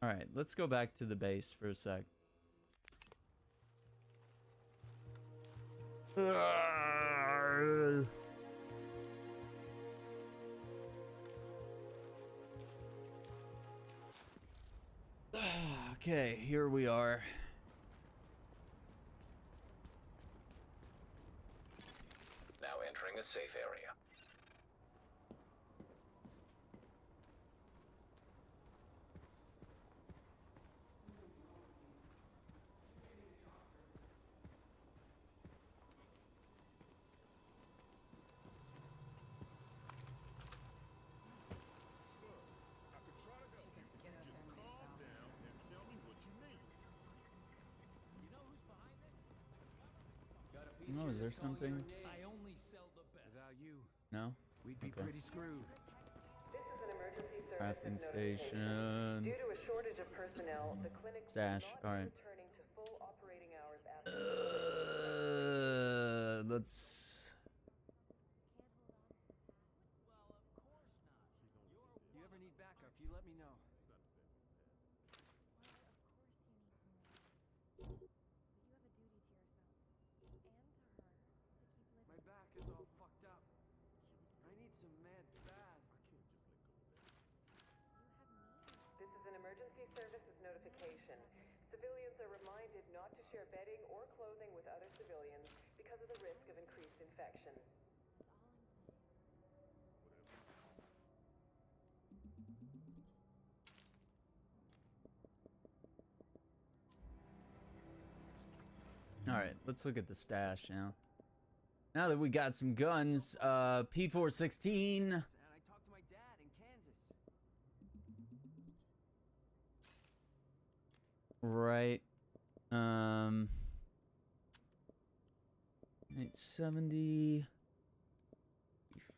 All right, let's go back to the base for a sec. Okay, here we are. Now entering a safe area. Oh, is there something? I only sell the best. Without you, No? we'd be Okay. pretty screwed. This is an emergency Crafting services notification. station. Due to a shortage of personnel, the clinic Stash. will not All right. be returning to full operating hours after Let's. You ever need backup, you let me know. My back is all fucked up. I need some meds bad. This is an emergency services notification. Civilians are reminded not to share bedding or clothing with other civilians because of the risk of increased infection. All right, let's look at the stash now. Now that we got some guns, P416. And I talked to my dad in Kansas. Right. 870.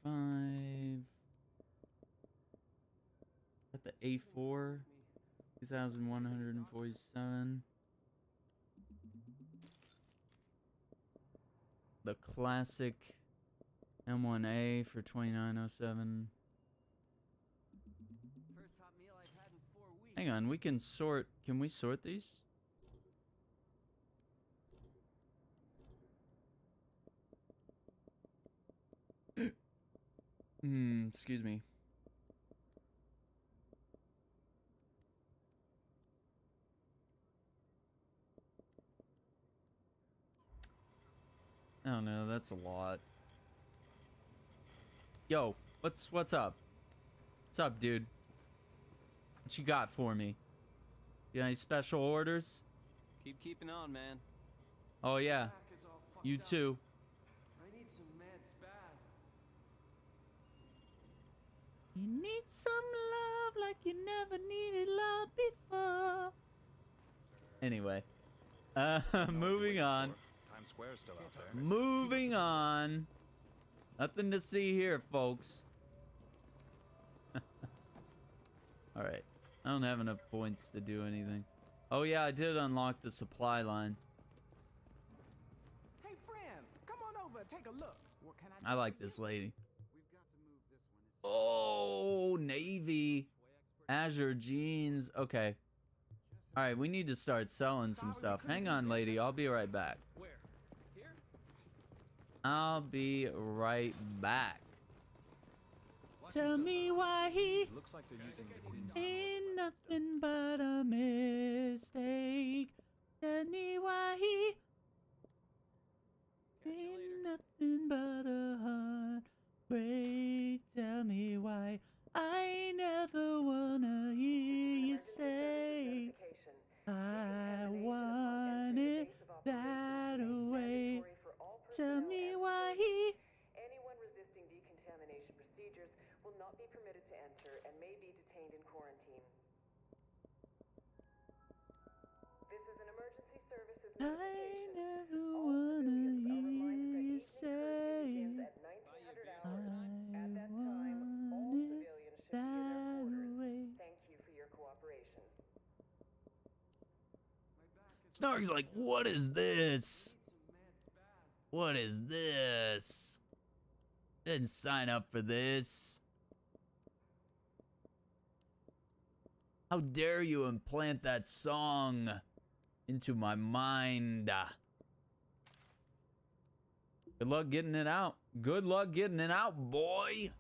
5. At the A4. 2,147. The classic M1A for 2907. First hot meal I've had in 4 weeks. Hang on, we can sort. Can we sort these? Excuse me. Oh no, that's a lot. Yo, what's up? What's up, dude? What you got for me? You got any special orders? Keep keeping on, man. Oh yeah, Back is all fucked you up. too. I need some meds bad. You need some love like you never needed love before. Anyway, moving on. Times Square's still out there. Moving on. Nothing to see here, folks. All right. I don't have enough points to do anything. Oh yeah, I did unlock the supply line. Hey, friend, come on over, take a look. What can I like this lady. We've got to move this one. Oh, navy. Azure jeans. Okay. All right, we need to start selling some stuff. Hang on, lady. I'll be right back. Where? Here? I'll be right back. Tell me why he Looks like they're using the Queen's. ain't nothing but a mistake. Tell me why he ain't nothing but a heartbreak. Tell me why I never wanna hear you say I want it that way. Tell me why he Anyone resisting decontamination procedures will not be permitted to enter and may be detained in quarantine. This is an emergency services I notification. never All wanna civilians are hear reminded that you evening curfew begins say at 1900 I hours. At that time, all want it civilians should be in their that quarters. way. Thank you for your cooperation. Snark's like, what is this? What is this? Didn't sign up for this. How dare you implant that song into my mind? Good luck getting it out. Good luck getting it out, boy.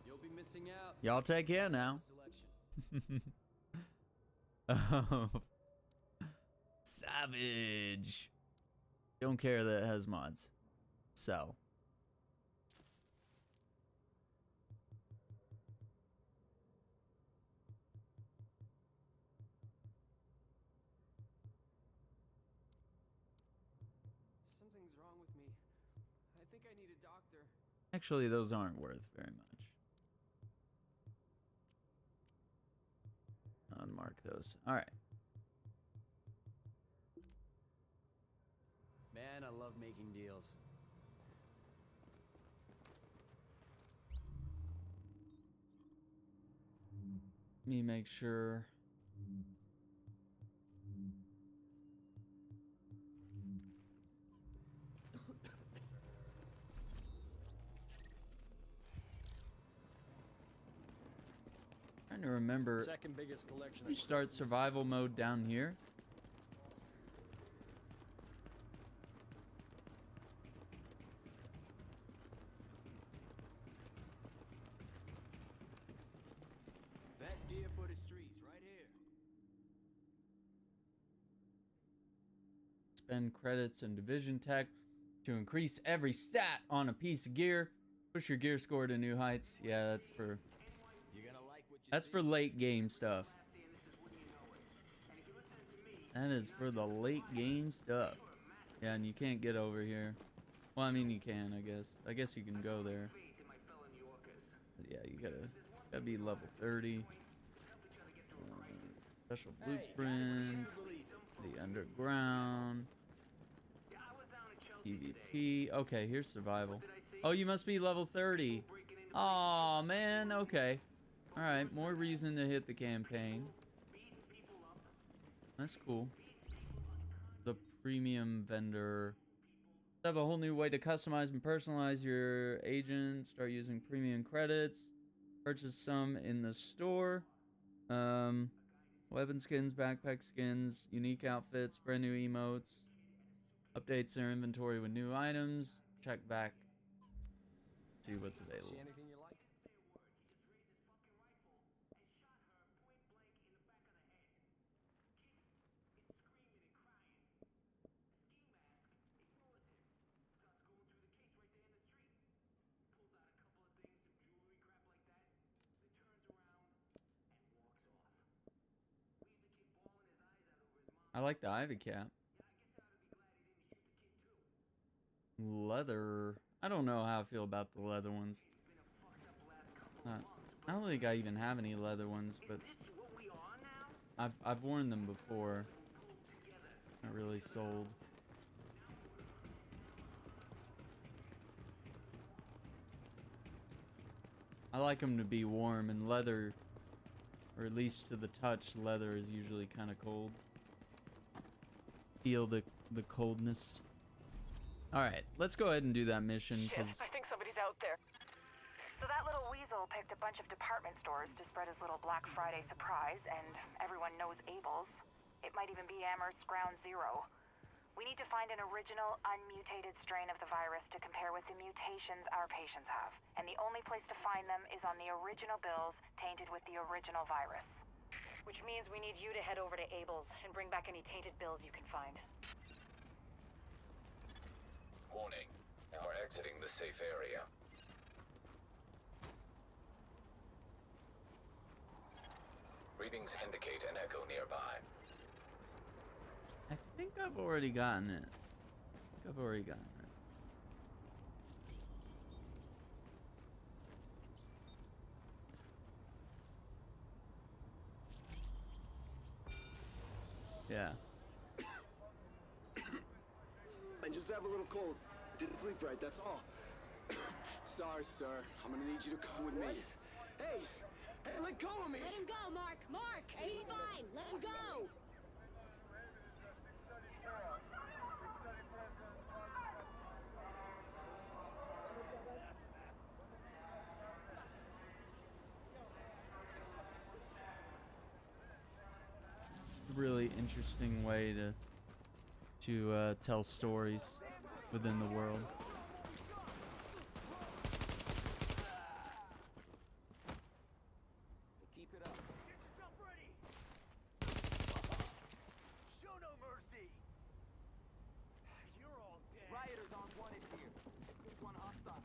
You'll be missing out. Y'all take care now. Savage. Don't care that it has mods. So. Something's wrong with me. I think I need a doctor. Actually, those aren't worth very much. Unmark those. All right. Man, I love making deals. Let me make sure. Trying to remember. Second biggest collection. You start survival mode down here. Best gear for the streets, right here. Spend credits and division tech to increase every stat on a piece of gear. Push your gear score to new heights. Yeah, that's for late game stuff. That is for the late game stuff. Yeah, and you can't get over here. Well, I mean you can, I guess. I guess you can go there. But yeah, you gotta be level 30. Special blueprints. The underground. PvP. Okay, here's survival. Oh, you must be level 30. Aw, man. Okay. Alright, more reason to hit the campaign. That's cool. The premium vendor. Have a whole new way to customize and personalize your agent. Start using premium credits. Purchase some in the store. Weapon skins, backpack skins, unique outfits, brand new emotes. Updates their inventory with new items. Check back. See what's available. See anything you like? I like the ivy cap. Leather. I don't know how I feel about the leather ones. I don't think I even have any leather ones, but I've worn them before. Not really sold. I like them to be warm, and leather, or at least to the touch, leather is usually kind of cold. Feel the coldness. Alright, let's go ahead and do that mission, because I think somebody's out there. So that little weasel picked a bunch of department stores to spread his little Black Friday surprise, and everyone knows Abel's. It might even be Amherst's Ground Zero. We need to find an original, unmutated strain of the virus to compare with the mutations our patients have. And the only place to find them is on the original bills tainted with the original virus. Which means we need you to head over to Abel's and bring back any tainted bills you can find. Warning. Now we're exiting the safe area. Readings indicate an echo nearby. I think I've already gotten it. I've already gotten it. Yeah. I just have a little cold. Didn't sleep right, that's all. Sorry, sir. I'm gonna need you to come with me. Hey, Hey, let go of me! Let him go, Mark! Mark! He's fine! Let him go! Really interesting way to tell stories within the world. Keep it up. Get yourself ready! Show no mercy! You're all dead. Rioters on wanted here. This one hostile.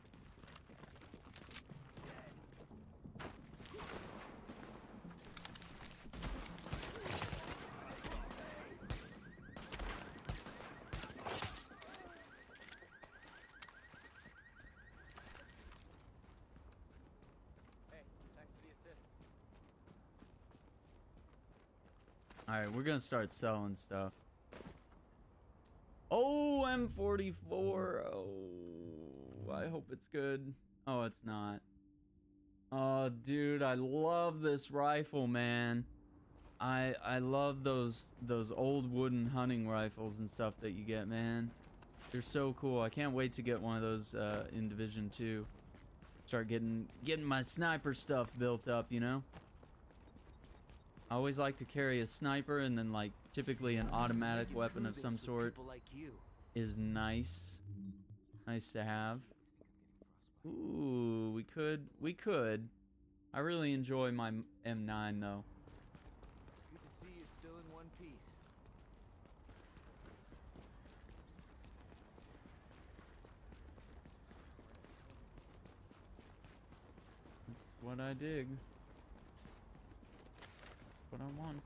Alright, we're gonna start selling stuff. Oh, M44. Oh, I hope it's good. Oh, it's not. Oh, dude, I love this rifle, man. I love those old wooden hunting rifles and stuff that you get, man. They're so cool. I can't wait to get one of those in Division 2. Start getting my sniper stuff built up, you know? I always like to carry a sniper, and then like typically an automatic weapon of some sort is nice. Nice to have. Ooh, we could. I really enjoy my M9 though. Good to see you're still in one piece. That's what I dig. What I want.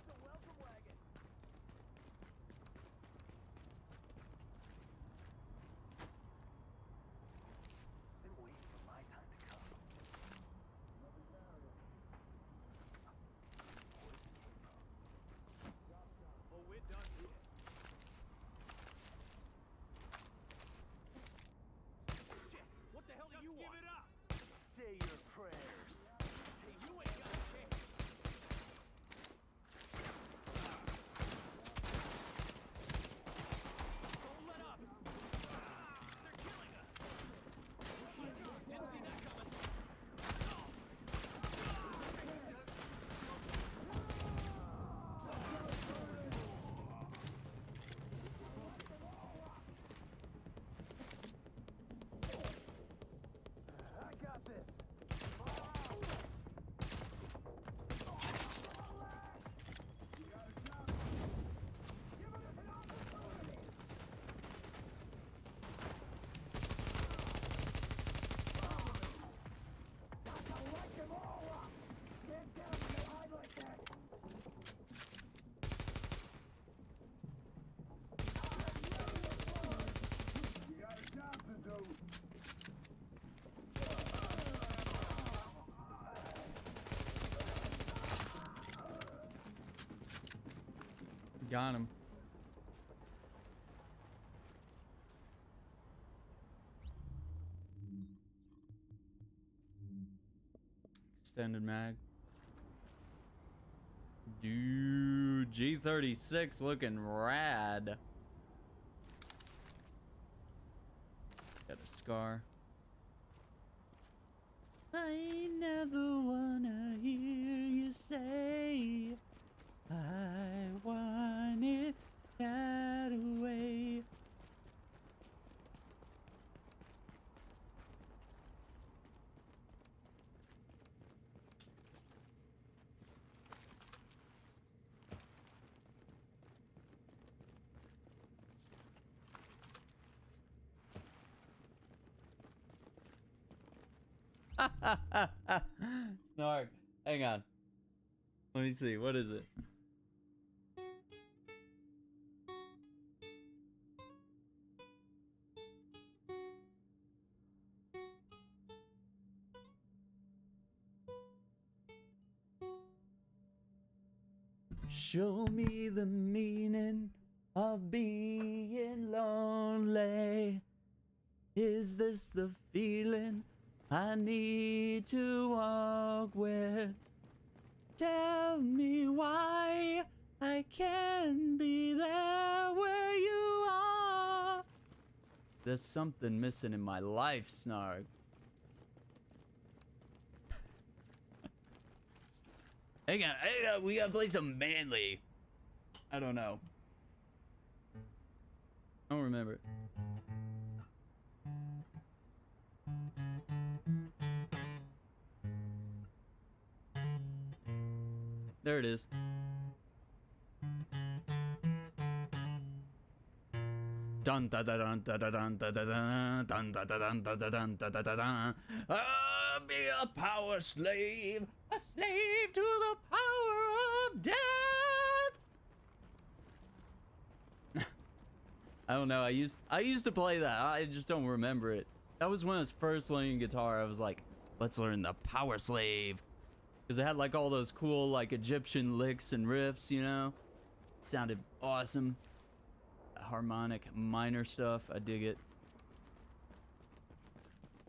The welcome wagon. Been waiting for my time to come. Oh, we're done here. Shit! What the hell do you want? Give it up! Say your prayers. Hey, you ain't got a chance. Don't let up! They're killing us! Didn't see that coming. I got this. Got him. Extended mag. Dude, G36 looking rad. Got a scar. I never wanna hear you say I want it that way. Snark. Hang on. Let me see. What is it? Show me the meaning of being lonely. Is this the feeling I need to walk with? Tell me why I can't be there where you are. There's something missing in my life, Snark. Hang on, we gotta play some Manly. I don't know. I don't remember it. There it is. Dun da da dun da da dun da da dun dun da da dun da da dun da da da dun. I'll be a power slave, a slave to the power of death. I don't know. I used to play that. I just don't remember it. That was when I was first learning guitar. I was like, let's learn the power slave. Because it had like all those cool like Egyptian licks and riffs, you know? Sounded awesome. Harmonic minor stuff. I dig it.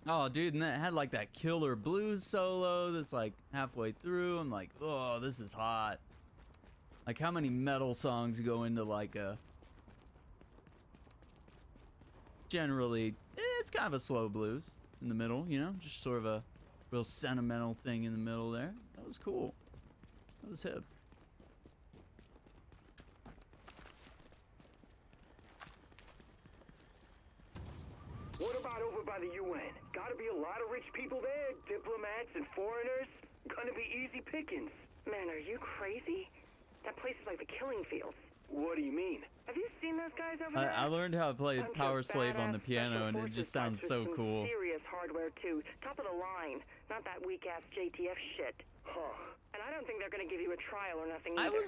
Oh, dude, and that had like that killer blues solo that's like halfway through. I'm like, oh, this is hot. Like how many metal songs go into like a... Generally, it's kind of a slow blues in the middle, you know? Just sort of a real sentimental thing in the middle there. That was cool. That was hip. What about over by the UN? Gotta be a lot of rich people there, diplomats and foreigners. Gonna be easy pickings. Man, are you crazy? That place is like the killing fields. What do you mean? Have you seen those guys over there? I learned how to play Power Slave on the piano, and it just sounds so cool. Serious hardware too, top of the line, not that weak ass JTF shit. Huh. And I don't think they're gonna give you a trial or nothing either.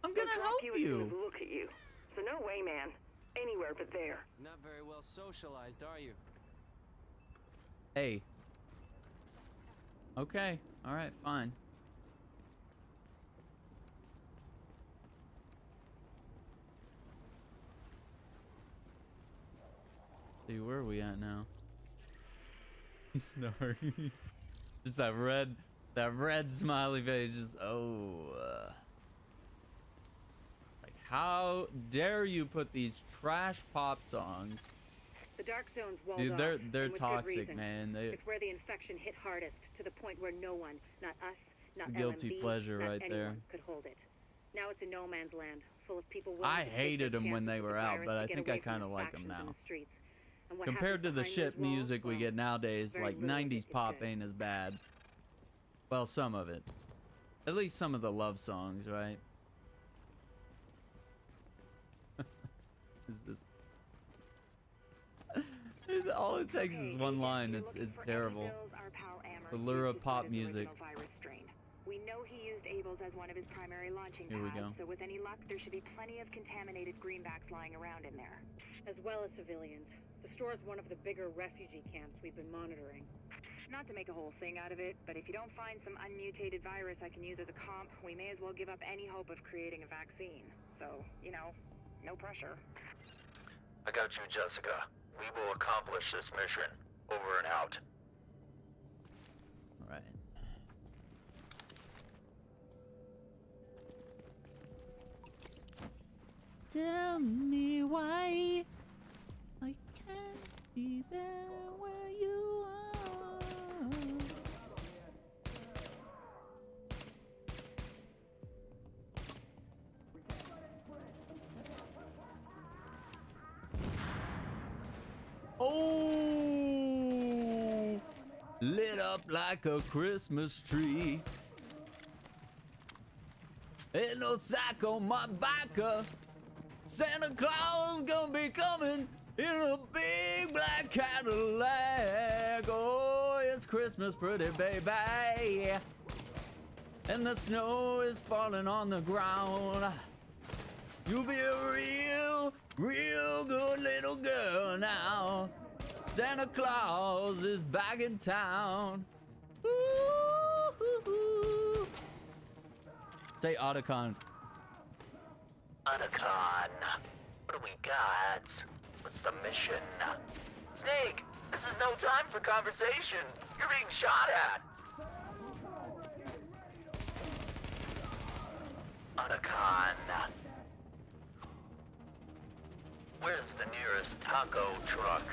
I'm gonna help you. you. Look at you. So no way, man. Anywhere but there. Not very well socialized, are you? Hey. Okay. All right. Fine. See, where are we at now? Sorry. Just that red smiley face. Just like, how dare you put these trash pop songs? The dark zone's walled Dude, off, they're and with good toxic, reason. man. It's where the infection hit hardest, to the point where no one, not us, not the guilty LMB, pleasure not right anyone there. could hold it. Now it's a no man's land, full of people. I hated them when they were out, but I think I kind of like them now. Compared to the shit music we get nowadays, like 90s pop ain't as bad. Well, some of it. At least some of the love songs, right? Is this... All it takes is one line. It's terrible. The lure of pop music. We know he used Abel's as one of his primary launching Here we pads, go. so with any luck, there should be plenty of contaminated greenbacks lying around in there. As well as civilians. The store's one of the bigger refugee camps we've been monitoring. Not to make a whole thing out of it, but if you don't find some unmutated virus I can use as a comp, we may as well give up any hope of creating a vaccine. So, you know, no pressure. I got you, Jessica. We will accomplish this mission. Over and out. All right. Tell me why I can't be there where you are. Oh, lit up like a Christmas tree. Ain't no sack on my backer. Santa Claus gonna be coming in a big black Cadillac. Oh, it's Christmas, pretty baby. And the snow is falling on the ground. You'll be a real, real good little girl now. Santa Claus is back in town. Ooh-hoo-hoo. Say Otacon. Otacon. What do we got? What's the mission? Snake, this is no time for conversation. You're being shot at. Otacon. Where's the nearest taco truck?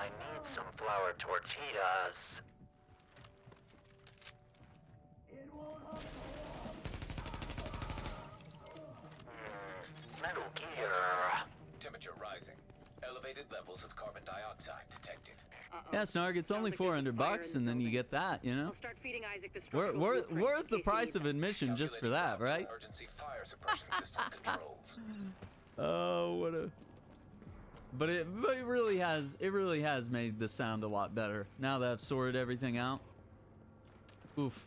I need some flour tortillas. Metal Gear. Temperature rising. Elevated levels of carbon dioxide detected. Yeah, Snarg, it's only $400, and then you get that, you know? I'll start feeding Isaac the structural blueprints Worth in the case you price need of them. admission just for that, right? Emergency fire suppression system controls. Oh, what a... But it really has made the sound a lot better now that I've sorted everything out. Oof.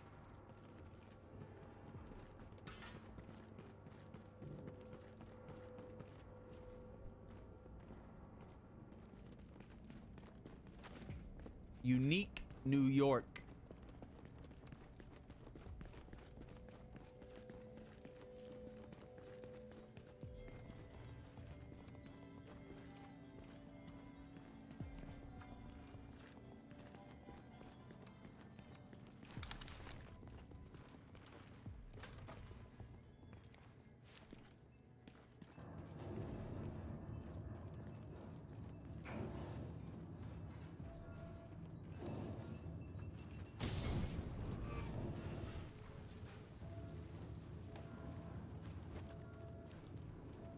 Unique New York.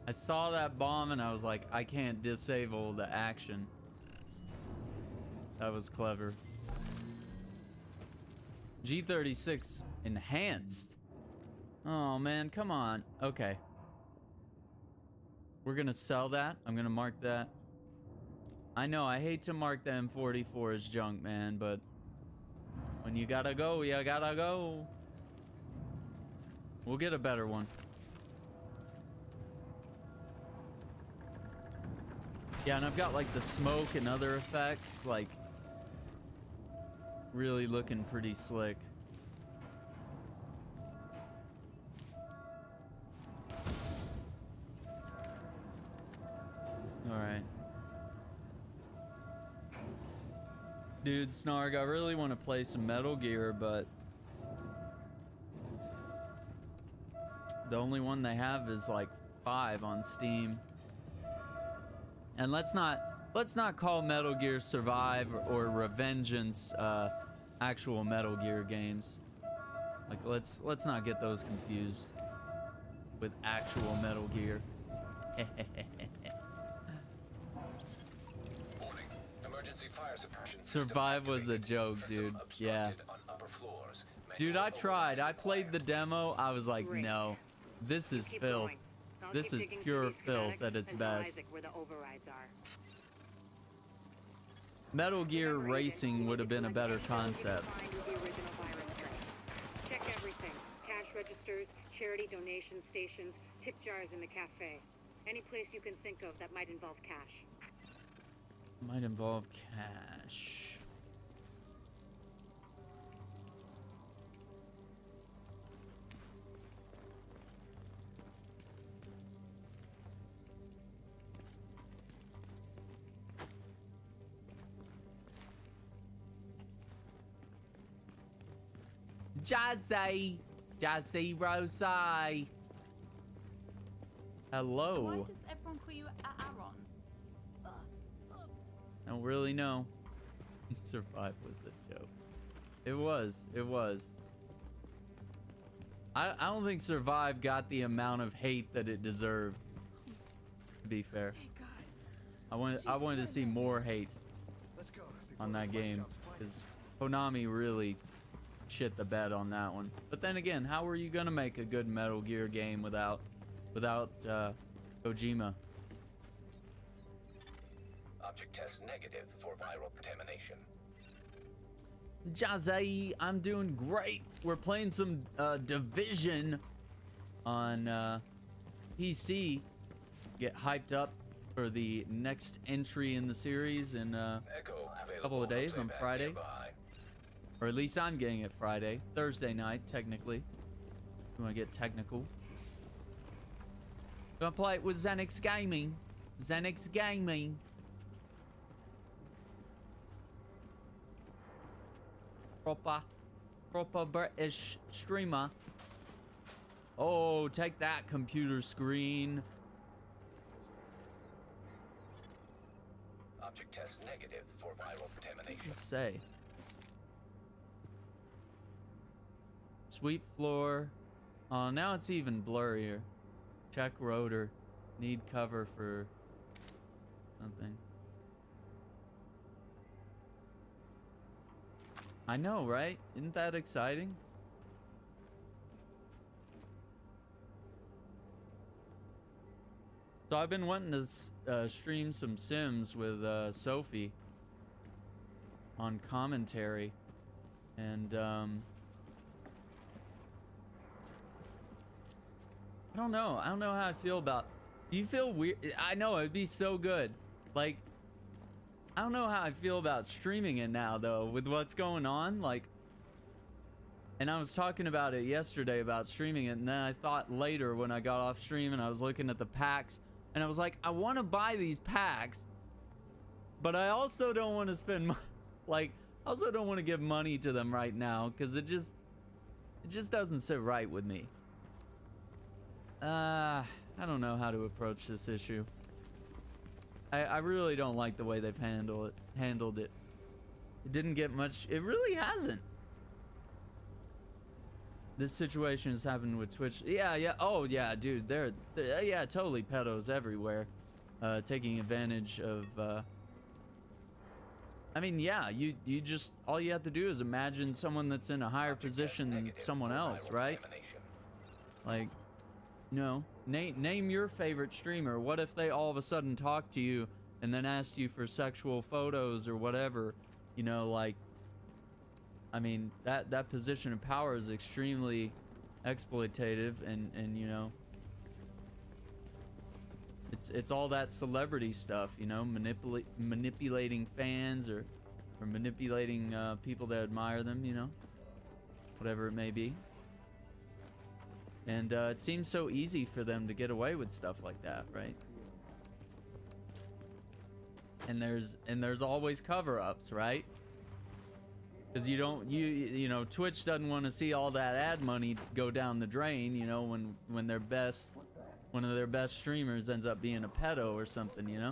I saw that bomb and I was like, I can't disable the action. That was clever. G36 enhanced. Oh man, come on. Okay. We're gonna sell that. I'm gonna mark that. I know, I hate to mark the M44 as junk, man, but when you gotta go, you gotta go. We'll get a better one. Yeah, and I've got like the smoke and other effects, like really looking pretty slick. All right. Dude, Snarg, I really want to play some Metal Gear, but the only one they have is like 5 on Steam. And let's not call Metal Gear Survive or Revengeance actual Metal Gear games. Like let's not get those confused with actual Metal Gear. Warning. Emergency fire suppression Survive was a joke, dude. Yeah. Dude, I tried. I played the demo. I was like, no, this is filth. This is pure filth at its best. Metal Gear Racing would have been a better concept. Check everything. Cash registers, charity donation stations, tip jars in the cafe. Any place you can think of that might involve cash. Might involve cash. Jazzy Rose. Hello. Why does everyone call you Aaron? I don't really know. Survive was a joke. It was. I don't think Survive got the amount of hate that it deserved. To be fair. I wanted to see more hate on that game because Konami really shit the bed on that one. But then again, how are you gonna make a good Metal Gear game without Kojima? Object test negative for viral contamination. Jazzy, I'm doing great. We're playing some Division on PC. Get hyped up for the next entry in the series in a couple of days on Friday. Or at least I'm getting it Friday. Thursday night, technically. If you want to get technical. Gonna play it with Xenix Gaming. Xenix Gaming. Proper British streamer. Oh, take that, computer screen. Object test negative for viral contamination. What does it say? Sweep floor. Oh, now it's even blurrier. Check rotor. Need cover for something. I know, right? Isn't that exciting? So I've been wanting to stream some Sims with Sophie on commentary, and I don't know. I don't know how I feel about. Do you feel weird? I know it'd be so good. Like, I don't know how I feel about streaming it now though, with what's going on. Like, and I was talking about it yesterday about streaming it, and then I thought later when I got off stream and I was looking at the packs, and I was like, I want to buy these packs, but I also don't want to spend like, I also don't want to give money to them right now because it just doesn't sit right with me. I don't know how to approach this issue. I really don't like the way they've handled it. It didn't get much. It really hasn't. This situation has happened with Twitch. Yeah. Oh yeah, dude. They're yeah, totally pedos everywhere, taking advantage of. I mean, yeah. You just all you have to do is imagine someone that's in a higher position than someone else, right? Like, no. Name your favorite streamer. What if they all of a sudden talk to you and then asked you for sexual photos or whatever? You know, like, I mean, that position of power is extremely exploitative, and you know, it's all that celebrity stuff, you know, manipulating fans or manipulating people that admire them, you know, whatever it may be. And it seems so easy for them to get away with stuff like that, right? And there's always cover-ups, right? Because you know, Twitch doesn't want to see all that ad money go down the drain, you know, when one of their best streamers ends up being a pedo or something, you know?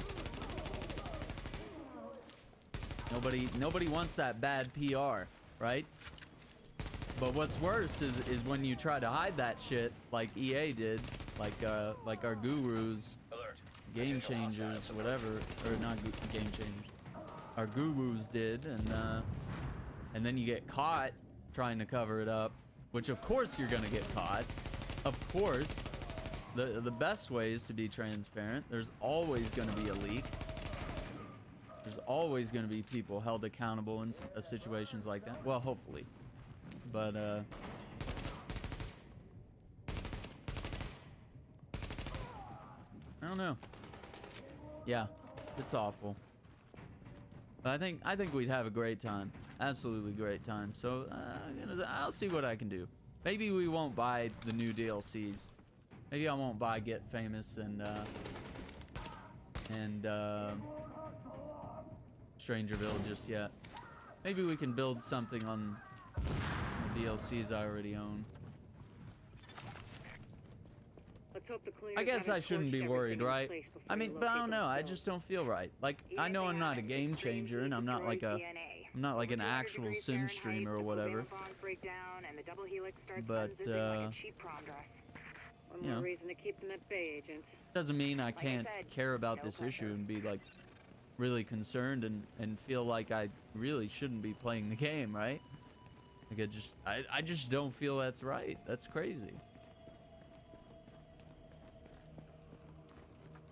Nobody wants that bad PR, right? But what's worse is when you try to hide that shit like EA did, like our gurus, game changers, whatever, or not game changers, our gurus did, and then you get caught trying to cover it up, which of course you're gonna get caught. Of course, the best way is to be transparent. There's always gonna be a leak. There's always gonna be people held accountable in situations like that. Well, hopefully. But I don't know. Yeah, it's awful. But I think we'd have a great time. Absolutely great time. So I'll see what I can do. Maybe we won't buy the new DLCs. Maybe I won't buy Get Famous and Strangerville just yet. Maybe we can build something on the DLCs I already own. Let's hope the cleaners I guess haven't I shouldn't be torched worried, everything in right? place before I mean, you but I locate don't know. I themselves. just don't feel right. Like, I know I'm not a game changer, and I'm not like an actual sim streamer or whatever. But One more reason to keep them at bay, Agent. doesn't mean I can't care about this issue and be like really concerned and feel like I really shouldn't be playing the game, right? Like I just don't feel that's right. That's crazy.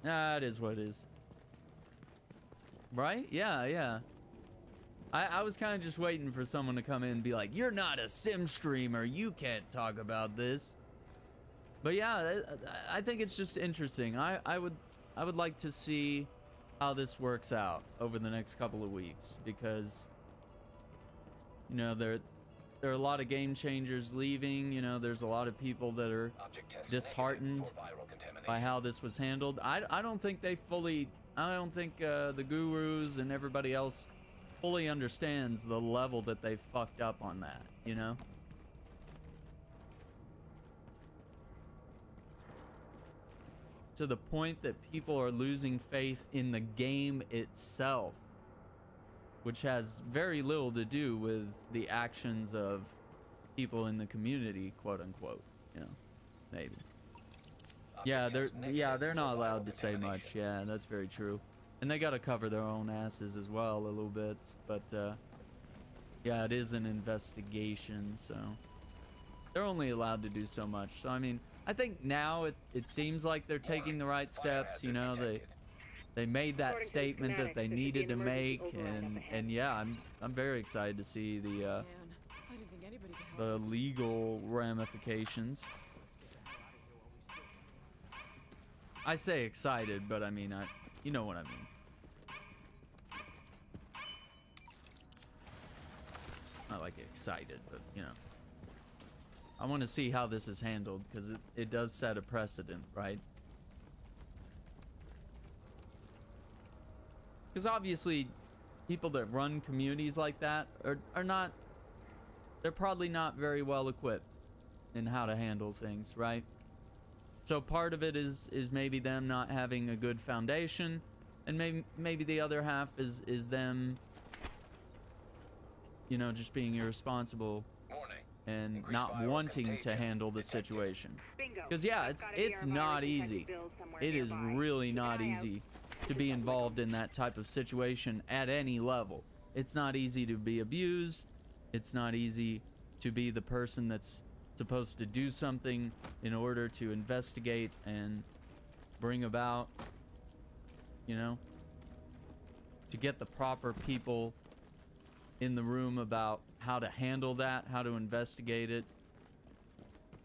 Nah, it is what it is. Right? Yeah. I was kind of just waiting for someone to come in and be like, you're not a sim streamer, you can't talk about this. But yeah, I think it's just interesting. I would like to see how this works out over the next couple of weeks, because you know there are a lot of game changers leaving. You know, there's a lot of people that are disheartened by how this was handled. I don't think they fully, I don't think the gurus and everybody else fully understands the level that they fucked up on that, you know? To the point that people are losing faith in the game itself, which has very little to do with the actions of people in the community, quote unquote, you know, maybe. Yeah, they're not allowed to say much. Yeah, that's very true. And they got to cover their own asses as well a little bit, but yeah, it is an investigation, so they're only allowed to do so much. So I mean, I think now it seems like they're taking the right steps, you know. They made that statement that they needed to make, and yeah, I'm very excited to see the legal ramifications. I say excited, but I mean, you know what I mean. Not like excited, but you know. I want to see how this is handled, because it does set a precedent, right? Because obviously, people that run communities like that are not, they're probably not very well equipped in how to handle things, right? So part of it is maybe them not having a good foundation, and maybe the other half is them, you know, just being irresponsible and not wanting to handle the situation. Because yeah, it's not easy. It is really not easy to be involved in that type of situation at any level. It's not easy to be abused. It's not easy to be the person that's supposed to do something in order to investigate and bring about, you know, to get the proper people in the room about how to handle that, how to investigate it,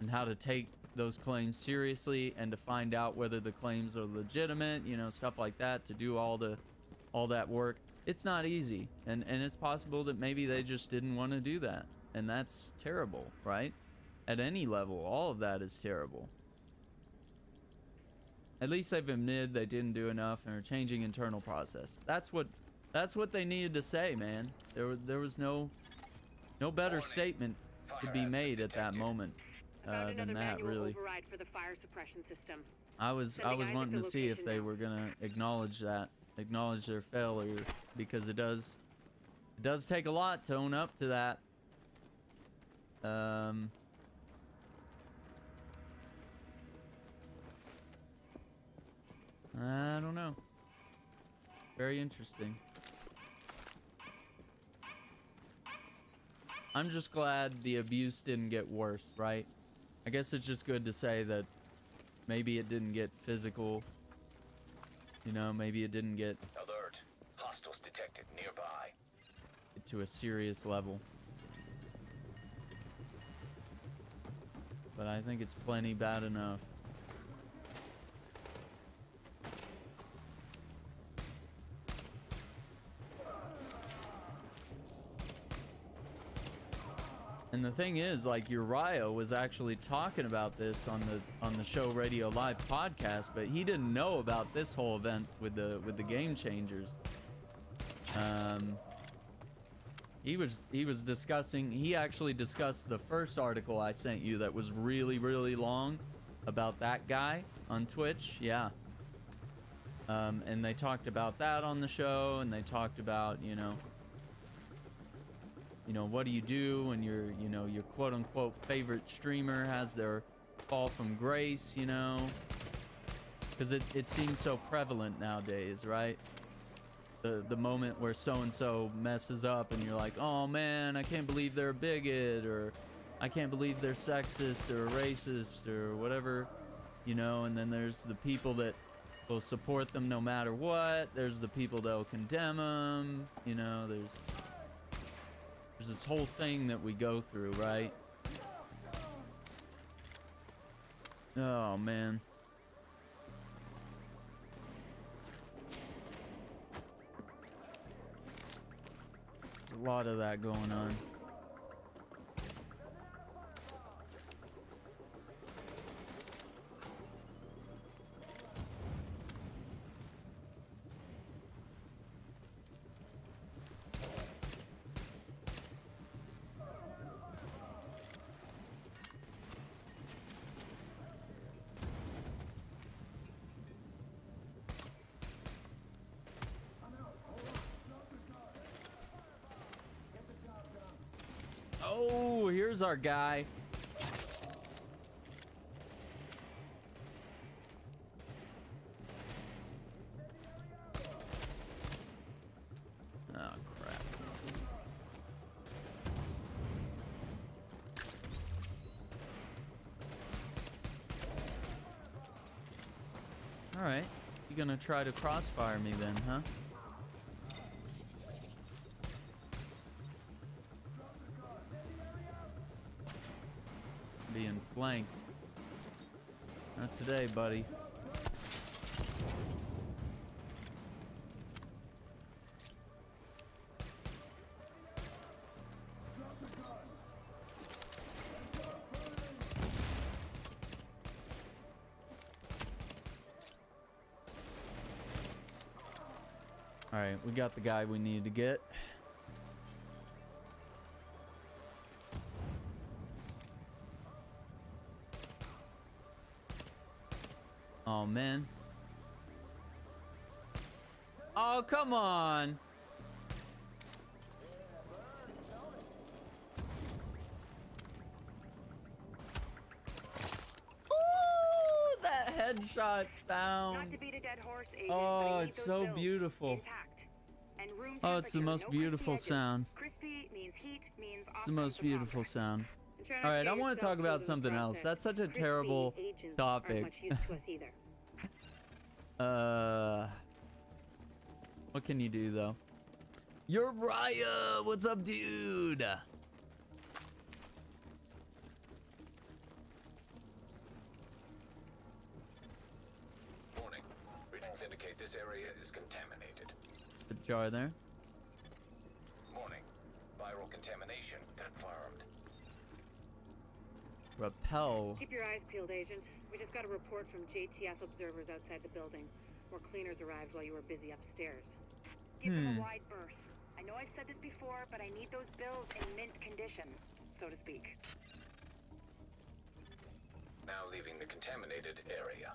and how to take those claims seriously, and to find out whether the claims are legitimate, you know, stuff like that, to do all that work. It's not easy, and it's possible that maybe they just didn't want to do that, and that's terrible, right? At any level, all of that is terrible. At least they've admitted they didn't do enough and are changing internal process. That's what they needed to say, man. There was no better statement to be made at that moment than that, really. For the fire suppression system. I was wanting to see if they were gonna acknowledge their failure, because it does take a lot to own up to that. I don't know. Very interesting. I'm just glad the abuse didn't get worse, right? I guess it's just good to say that maybe it didn't get physical. You know, maybe it didn't get Alert. Hostiles detected nearby. to a serious level. But I think it's plenty bad enough. And the thing is, like, Uriah was actually talking about this on the Show Radio Live podcast, but he didn't know about this whole event with the game changers. He was discussing. He actually discussed the first article I sent you that was really, really long about that guy on Twitch. Yeah. And they talked about that on the show, and they talked about, you know, what do you do when your quote unquote favorite streamer has their fall from grace, you know? Because it seems so prevalent nowadays, right? The moment where so-and-so messes up and you're like, oh man, I can't believe they're a bigot, or I can't believe they're sexist or racist or whatever, you know? And then there's the people that will support them no matter what. There's the people that will condemn them, you know? There's this whole thing that we go through, right? Oh, man. There's a lot of that going on. here's our guy. Oh, crap. All right. You gonna try to crossfire me then, huh? Being flanked. Not today, buddy. All right, we got the guy we need to get. Oh, man. Oh, come on. Ooh, that headshot sound. Not to beat a dead horse, Agent, Oh, but I need it's those so bills beautiful. intact. And room Oh, it's the temperature, most no beautiful crispy edges. sound. Crispy means heat, means It's the most beautiful sound. And try not All to right, get I want to yourself talk about killed in the something else. process. That's such a Crispy terrible agents topic. aren't much use to us either. What can you do though? Uriah, what's up, dude? Warning. Readings indicate this area is contaminated. The jar there. Warning. Viral contamination confirmed. Repel. Keep your eyes peeled, Agent. We just got a report from JTF observers outside the building. More cleaners arrived while you were busy upstairs. Give them a wide berth. I know I've said this before, but I need those bills in mint condition, so to speak. Now leaving the contaminated area.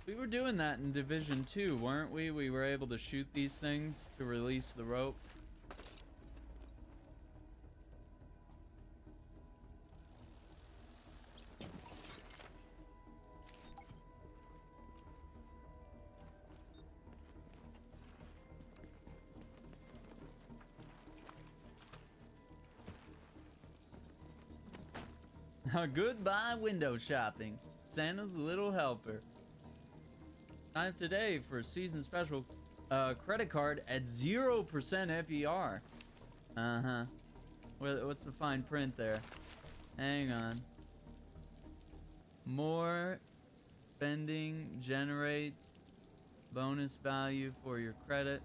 We were doing that in Division 2, weren't we? We were able to shoot these things to release the rope. Goodbye window shopping. Santa's little helper. Time today for a season special credit card at 0% FER. Uh-huh. What's the fine print there? Hang on. More spending generates bonus value for your credit.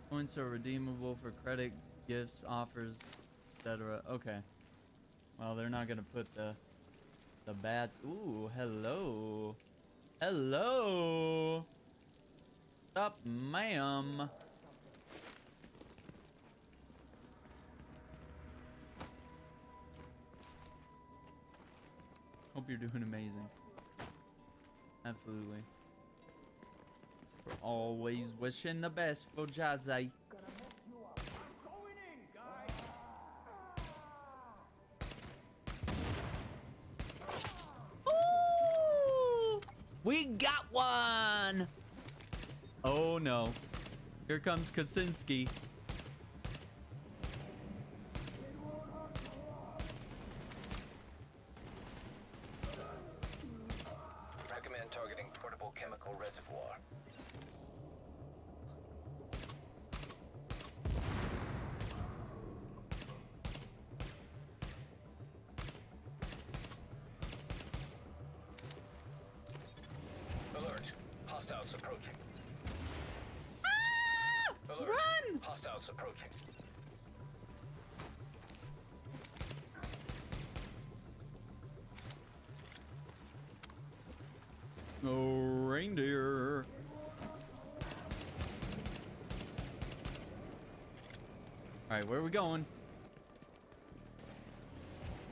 Points are redeemable for credit, gifts, offers, etc. Okay. Well, they're not gonna put the bats. Ooh, hello. Hello. Up, ma'am. Hope you're doing amazing. Absolutely. We're always wishing the best for Jazzy. Ooh, we got one. Oh no. Here comes Kaczynski. Recommend targeting portable chemical reservoir. Alert. Hostiles approaching. Alert. Run! Hostiles approaching. Oh, reindeer. Alright, where are we going?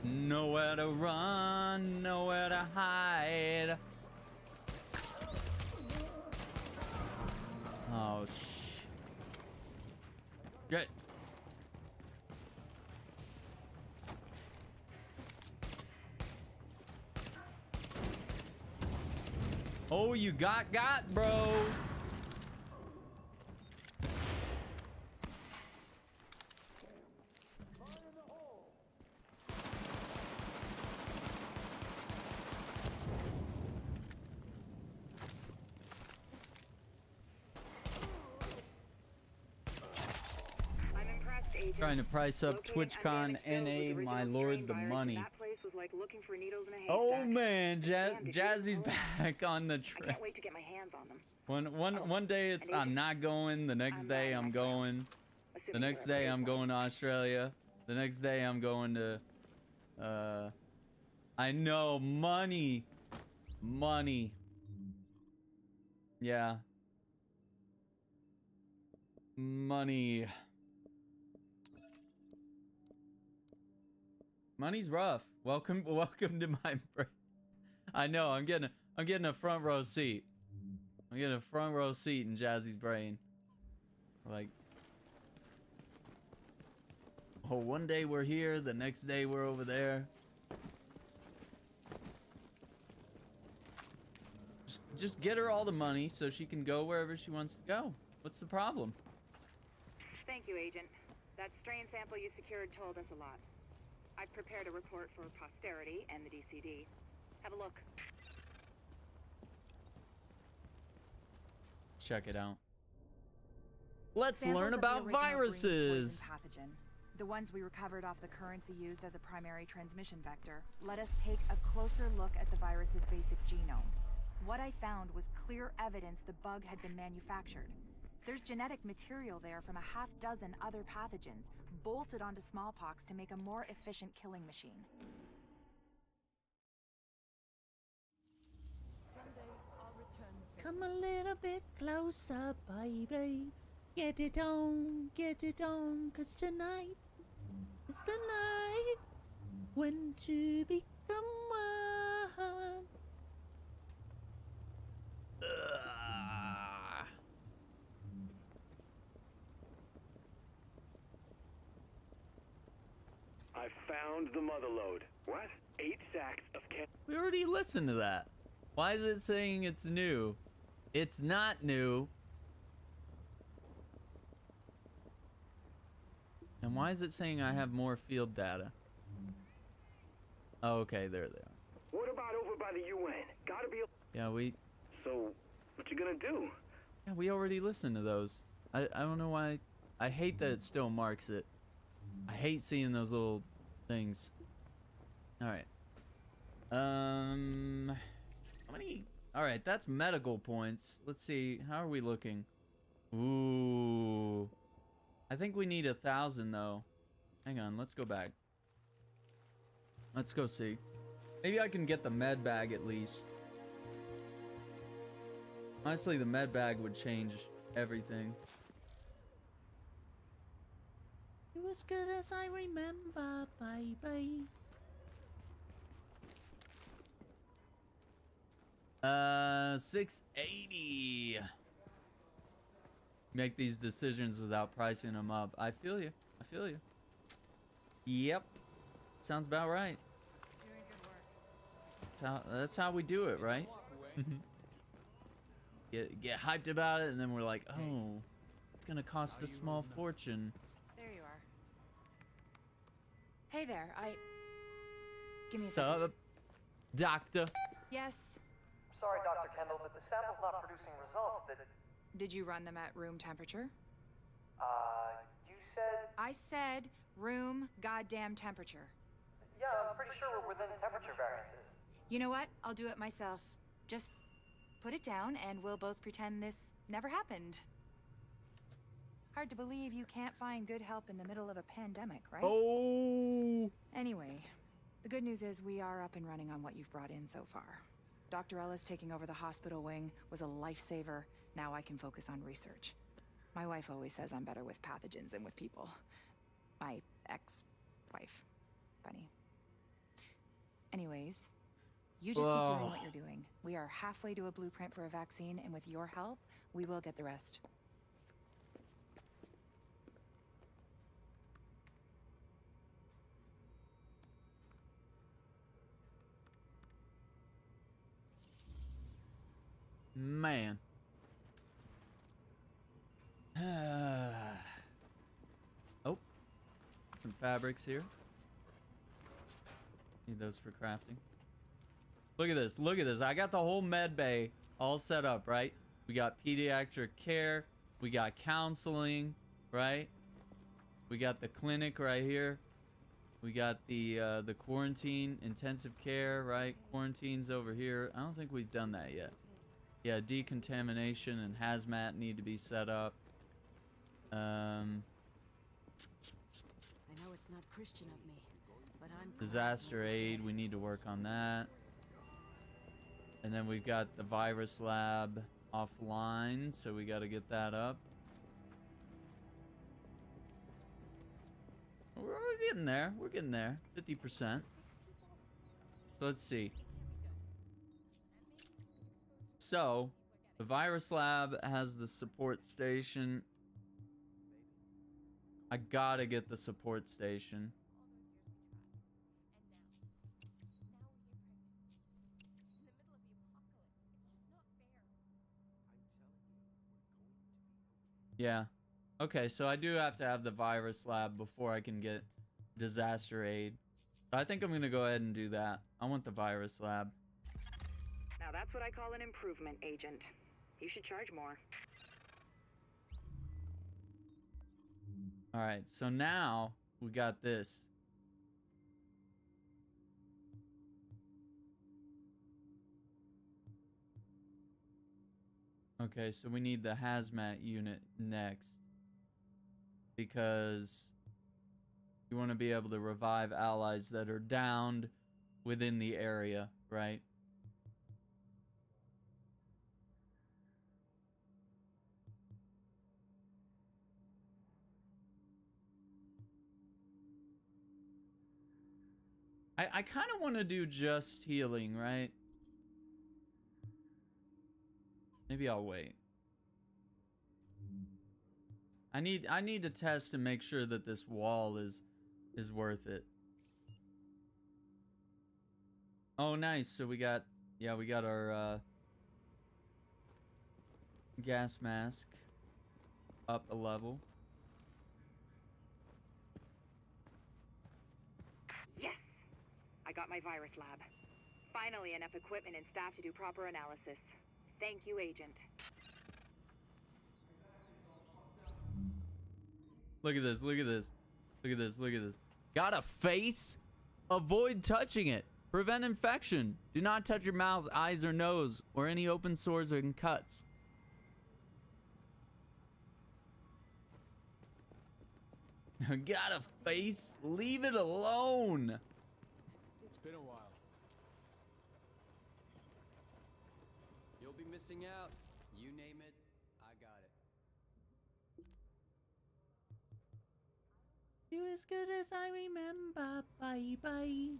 Nowhere to run, nowhere to hide. Oh, shit. Oh, you got, bro. Trying to price up TwitchCon NA, my lord, the money. Oh man, Jazzy's back on the trip. I can't wait to get my hands on them. One day it's I'm not going. The next day I'm going. The next day I'm going to Australia. The next day I'm going to. I know, money. Yeah. Money. Money's rough. Welcome to my brain. I know. I'm getting a front row seat. I'm getting a front row seat in Jazzy's brain. Like, oh, one day we're here, the next day we're over there. Just get her all the money so she can go wherever she wants to go. What's the problem? Thank you, Agent. That strain sample you secured told us a lot. I've prepared a report for posterity and the DCD. Have a look. Check it out. Let's Samples learn of the about original viruses. green poison pathogen, the ones we recovered off the currency used as a primary transmission vector, let us take a closer look at the virus's basic genome. What I found was clear evidence the bug had been manufactured. There's genetic material there from a half dozen other pathogens, bolted onto smallpox to make a more efficient killing machine. Come a little bit closer, baby. Get it on, 'cause tonight is the night when to become one. Ugh. I found the mother load. What? 8 sacks of We already listened to that. Why is it saying it's new? It's not new. And why is it saying I have more field data? Oh, okay, there they are. What about over by the UN? Gotta be. Yeah, So, what you gonna do? Yeah, we already listened to those. I don't know why. I hate that it still marks it. I hate seeing those little things. All right. How many? All right, that's medical points. Let's see. How are we looking? Ooh. I think we need 1,000 though. Hang on, let's go back. Let's go see. Maybe I can get the med bag at least. Honestly, the med bag would change everything. It was good as I remember, baby. 680. Make these decisions without pricing them up. I feel you. Yep. Sounds about right. That's how we do it, right? Get hyped about it, and then we're like, oh, it's gonna cost a small fortune. There you are. Hey there, Give me a Sup, second. doctor? Yes. Sorry, Dr. Kendall, but the sample's not producing results that... Did you run them at room temperature? You said... I said room goddamn temperature. Yeah, I'm pretty sure we're within temperature variances. You know what? I'll do it myself. Just put it down and we'll both pretend this never happened. Hard to believe you can't find good help in the middle of a pandemic, right? Oh. Anyway, the good news is we are up and running on what you've brought in so far. Dr. Ellis taking over the hospital wing was a lifesaver. Now I can focus on research. My wife always says I'm better with pathogens than with people. My ex-wife, Bunny. Anyways, you just keep doing what you're doing. We are halfway to a blueprint for a vaccine, and with your help, we will get the rest. Man. Oh. Some fabrics here. Need those for crafting. Look at this. Look at this. I got the whole med bay all set up, right? We got pediatric care. We got counseling, right? We got the clinic right here. We got the quarantine, intensive care, right? Quarantine's over here. I don't think we've done that yet. Yeah, decontamination and hazmat need to be set up. I know it's not Christian of me, but I'm Disaster aid, we need to work on that. And then we've got the virus lab offline, so we got to get that up. We're getting there. We're getting there. 50%. So let's see. So, the virus lab has the support station. I gotta get the support station. Yeah. Okay, so I do have to have the virus lab before I can get disaster aid. So I think I'm gonna go ahead and do that. I want the virus lab. Now that's what I call an improvement, Agent. You should charge more. Alright, so now we got this. Okay, so we need the hazmat unit next. Because you want to be able to revive allies that are downed within the area, right? I kind of want to do just healing, right? Maybe I'll wait. I need to test and make sure that this wall is worth it. Oh, nice. So we got our gas mask up a level. Yes! I got my virus lab. Finally enough equipment and staff to do proper analysis. Thank you, Agent. Look at this, look at this. Look at this, look at this. Got a face? Avoid touching it. Prevent infection. Do not touch your mouth, eyes, or nose, or any open sores and cuts. Got a face? Leave it alone. It's been a while. You'll be missing out. You name it, I got it. You as good as I remember. Bye bye.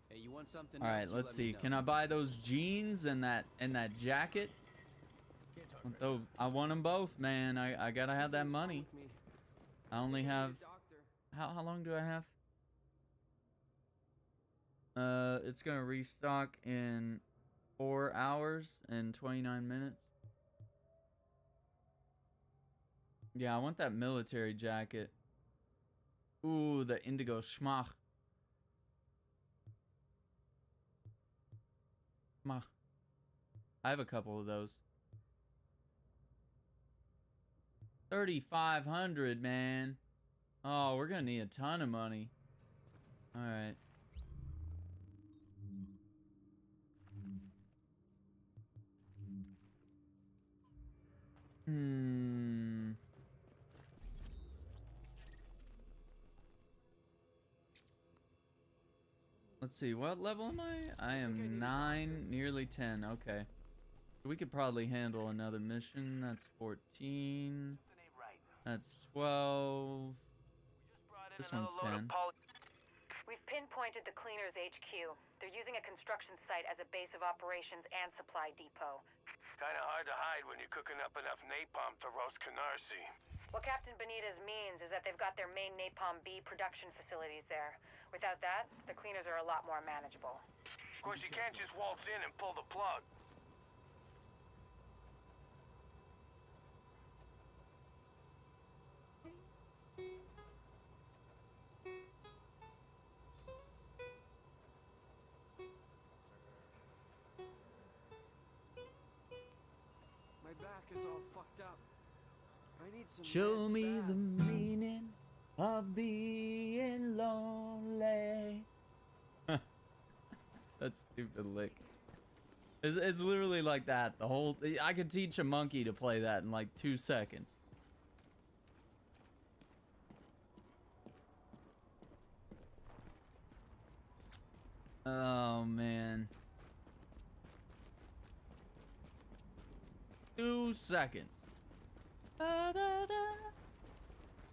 Hey, you want something? All right, let's see. Can I buy those jeans and that jacket? I want them both, man. I gotta have that money. I only have. How long do I have? It's gonna restock in 4 hours and 29 minutes. Yeah, I want that military jacket. Ooh, the indigo schmach. Schmach. I have a couple of those. 3,500, man. Oh, we're gonna need a ton of money. All right. Let's see, what level am I? I am 9, nearly 10. Okay. We could probably handle another mission. That's 14. That's 12. This one's 10. We've pinpointed the Cleaners HQ. They're using a construction site as a base of operations and supply depot. Kinda hard to hide when you're cooking up enough napalm to roast Canarsie. What Captain Benitez means is that they've got their main Napalm B production facilities there. Without that, the Cleaners are a lot more manageable. Of course, you can't just waltz in and pull the plug. My back is all fucked up. I need some Show meds me bad. the meaning of being lonely. That's stupid lick. It's literally like that. The whole I could teach a monkey to play that in like 2 seconds. Oh man. 2 seconds. Ba-da-da,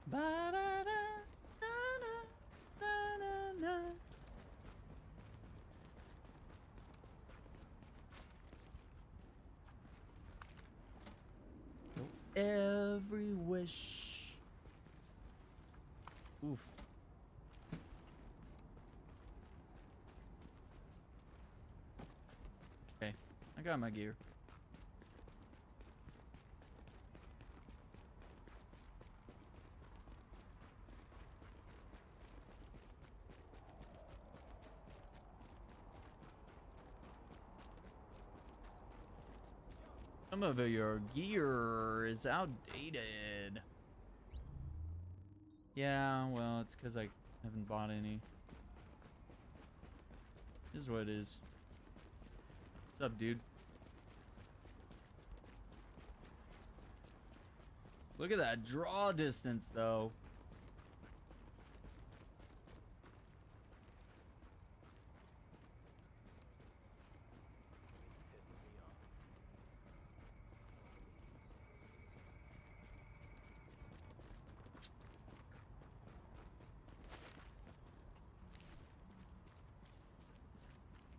ba-da-da, da-da, da-da-da. Every wish. Oof. Okay, I got my gear. Some of your gear is outdated. Yeah, well, it's because I haven't bought any. This is what it is. What's up, dude? Look at that draw distance, though.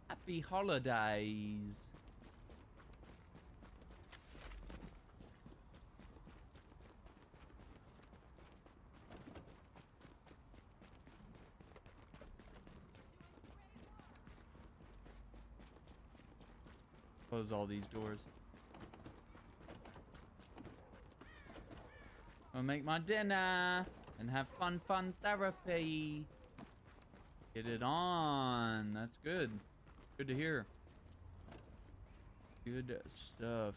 Happy holidays. Close all these doors. I'll make my dinner and have fun therapy. Get it on. That's good. Good to hear. Good stuff.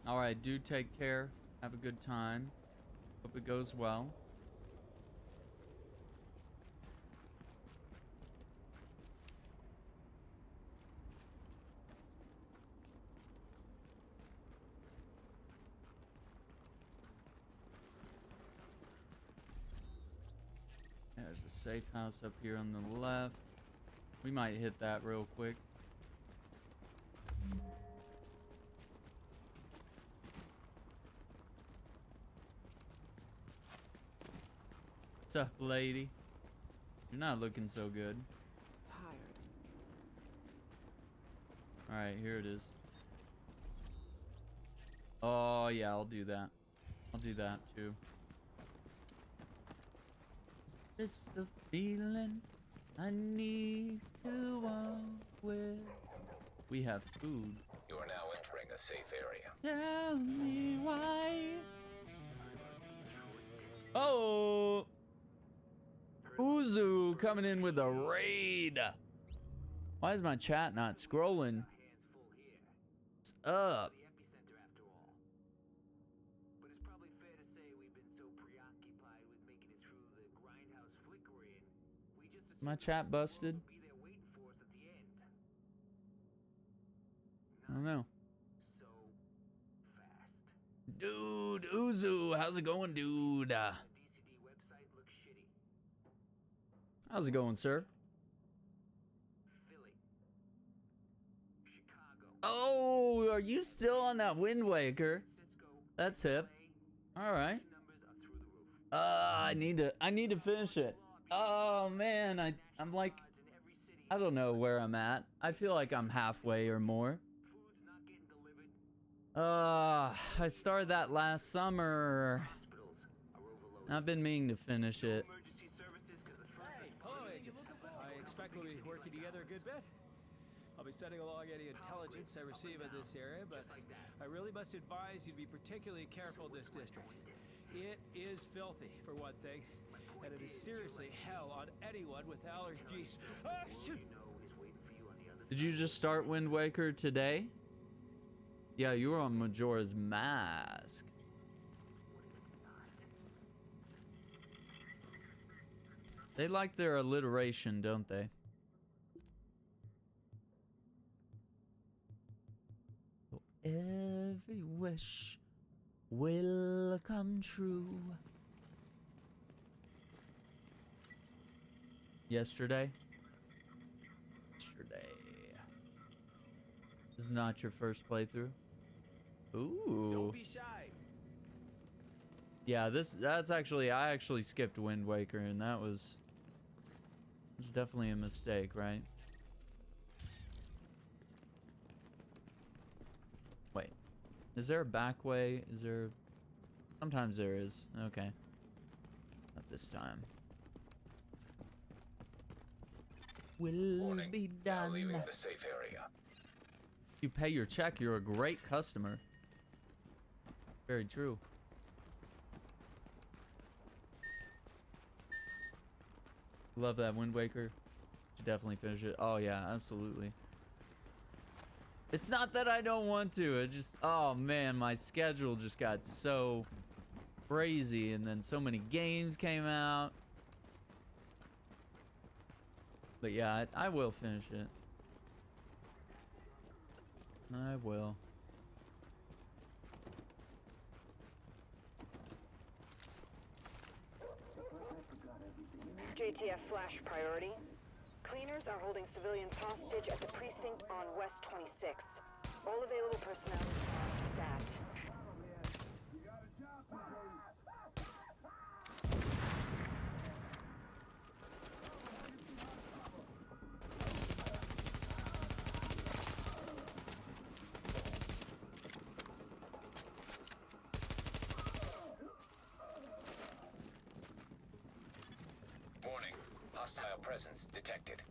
Alright, do take care. Have a good time. Hope it goes well. There's a safe house up here on the left. We might hit that real quick. What's up, lady? You're not looking so good. Tired. Alright, here it is. Oh, yeah, I'll do that. I'll do that, too. Is this the feeling I need to walk with? We have food. You are now entering a safe area. Tell me why. Oh! Uzu coming in with a raid. Why is my chat not scrolling? What's up? My chat busted? I don't know. Dude, Uzu, how's it going, dude? How's it going, sir? Oh, are you still on that Wind Waker? That's hip. All right. I need to finish it. Oh man, I'm like, I don't know where I'm at. I feel like I'm halfway or more. I started that last summer. I've been meaning to finish it. Hey, hello, Agent. I expect we'll be working together a good bit. I'll be sending along any intelligence I receive in this area, but I really must advise you to be particularly careful in this district. It is filthy, for one thing, and it is seriously hell on anyone with allergies. Ah, shoot! Did you just start Wind Waker today? Yeah, you were on Majora's Mask. They like their alliteration, don't they? Every wish will come true. Yesterday? This is not your first playthrough? Ooh. Don't be shy. Yeah, that's actually, I actually skipped Wind Waker, and that was definitely a mistake, right? Wait, is there a back way? Is there? Sometimes there is. Okay, not this time. Will Warning. be Now done. leaving the safe area. You pay your check, you're a great customer. Very true. Love that Wind Waker. Should definitely finish it. Oh yeah, absolutely. It's not that I don't want to. It just, oh man, my schedule just got so crazy, and then so many games came out. But yeah, I will finish it. I will. JTF flash priority. Cleaners are holding civilians hostage at the precinct on West 26th. All available personnel are staffed. Warning. Hostile presence detected.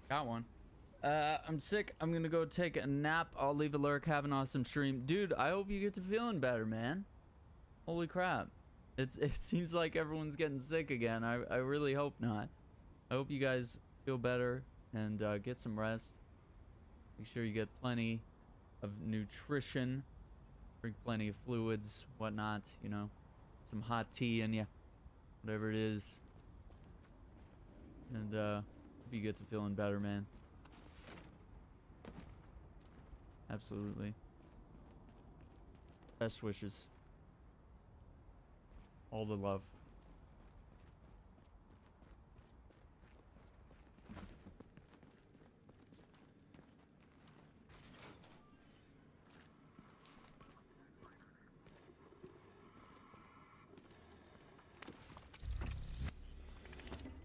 Got one. I'm sick. I'm gonna go take a nap. I'll leave a lurk. Have an awesome stream. Dude, I hope you get to feeling better, man. Holy crap. It seems like everyone's getting sick again. I really hope not. I hope you guys feel better and get some rest. Make sure you get plenty of nutrition. Drink plenty of fluids, whatnot, you know. Some hot tea in you. Whatever it is. And hope you get to feeling better, man. Absolutely. Best wishes. All the love.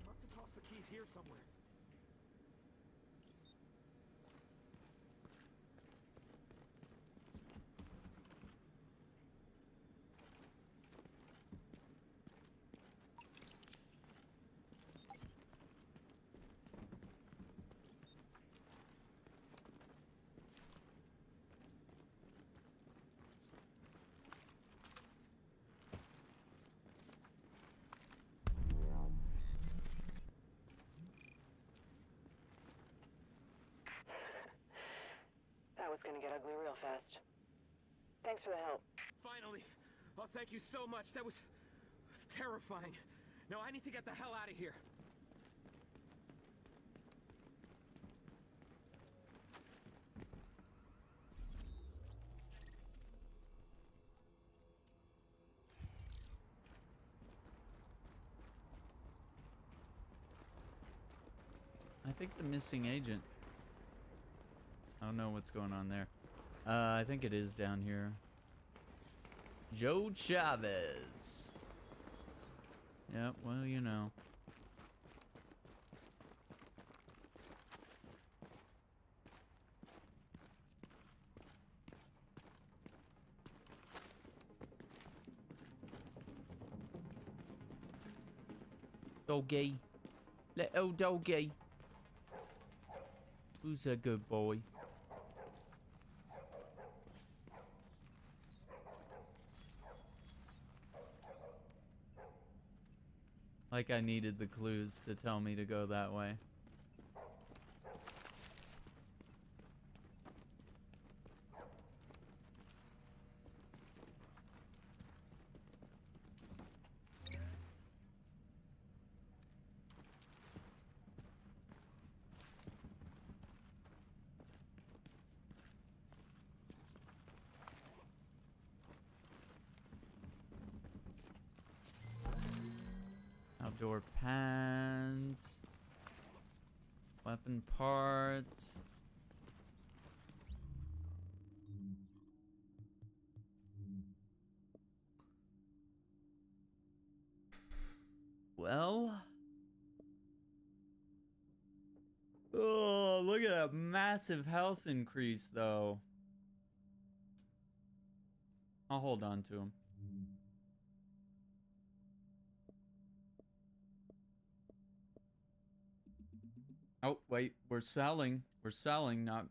Must have tossed the keys here somewhere. ugly real fast. Thanks for the help. Finally! Oh, thank you so much. That was terrifying. Now I need to get the hell out of here. I think the missing agent. I don't know what's going on there. I think it is down here. Joe Chavez. Yep, well, you know. Doggy. Little doggy. Who's a good boy? Like I needed the clues to tell me to go that way. Outdoor pans, weapon parts. Well, oh, look at that massive health increase, though. I'll hold on to him. Oh, wait, we're selling. We're selling, not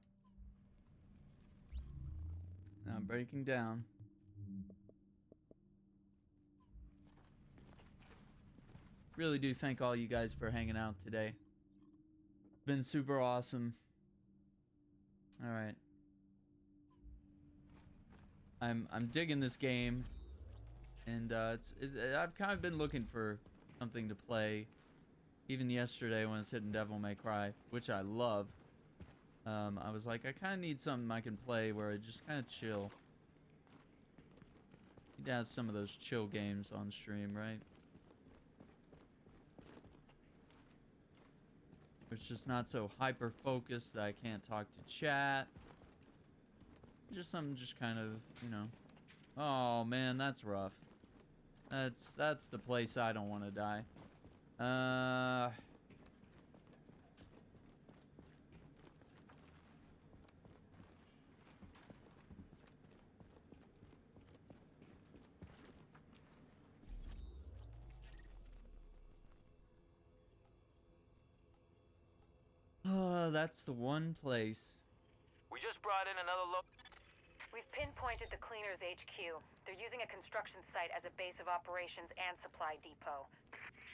breaking down. Really do thank all you guys for hanging out today. Been super awesome. All right. I'm digging this game, and I've kind of been looking for something to play. Even yesterday when I was hitting Devil May Cry, which I love, I was like, I kind of need something I can play where I just kind of chill. Need to have some of those chill games on stream, right? It's just not so hyper focused that I can't talk to chat. Just something just kind of, you know. Oh man, that's rough. That's the place I don't want to die. Oh, that's the one place. We just brought in another look. We've pinpointed the Cleaners HQ. They're using a construction site as a base of operations and supply depot.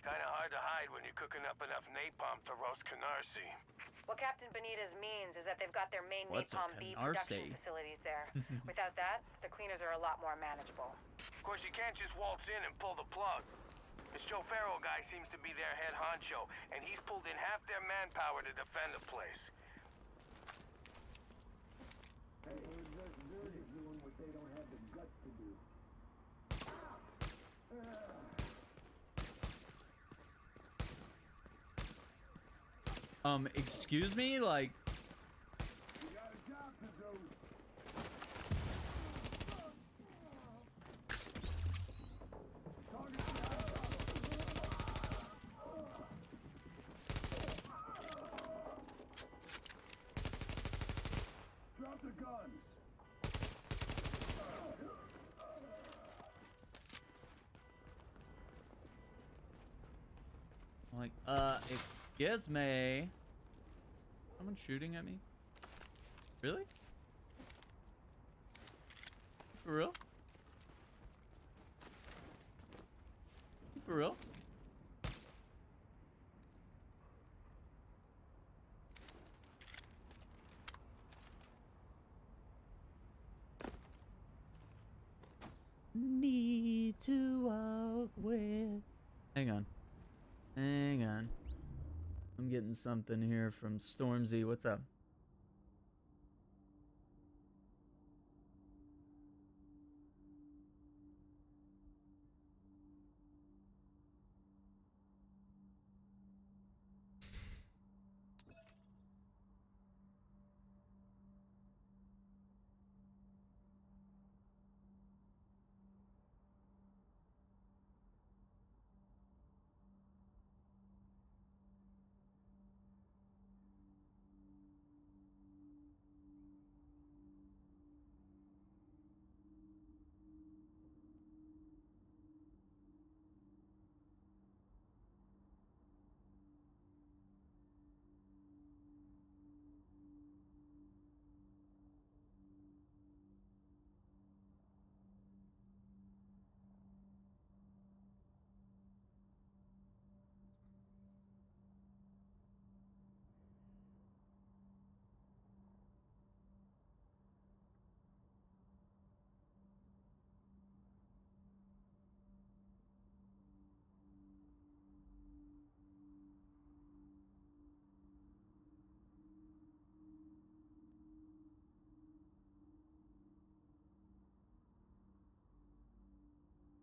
Kinda hard to hide when you're cooking up enough napalm to roast Canarsie. What Captain Benitez means is that they've got their main napalm B production facilities there. Without that, the Cleaners are a lot more manageable. Of course, you can't just waltz in and pull the plug. This Joe Farrell guy seems to be their head honcho, and he's pulled in half their manpower to defend the place. Hey, who's this dirty doing what they don't have the guts to do? Excuse me? Like... You got a job to do. Drop the guns. Like, excuse me. Someone shooting at me? Really? For real? For real? need to walk with. Hang on. Hang on. I'm getting something here from Stormzy. What's up?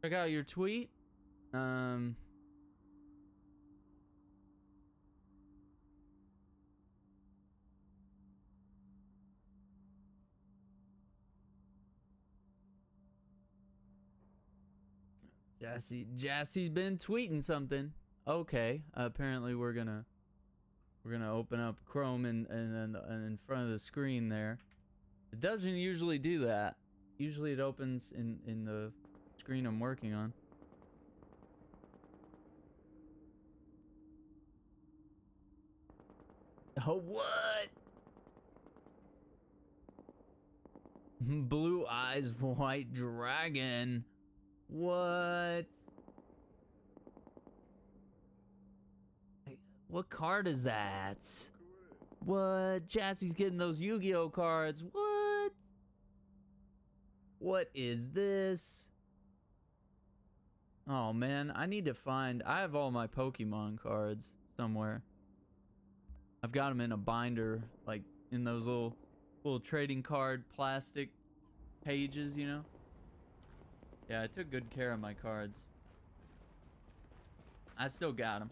Check out your tweet. Jassy's been tweeting something. Okay, apparently we're gonna open up Chrome and in front of the screen there. It doesn't usually do that. Usually it opens in the screen I'm working on. Oh, what? Blue eyes, white dragon. What? What card is that? What? Jassy's getting those Yu-Gi-Oh cards. What? What is this? Oh man, I need to find... I have all my Pokemon cards somewhere. I've got them in a binder, like in those little trading card plastic pages, you know? Yeah, I took good care of my cards. I still got them.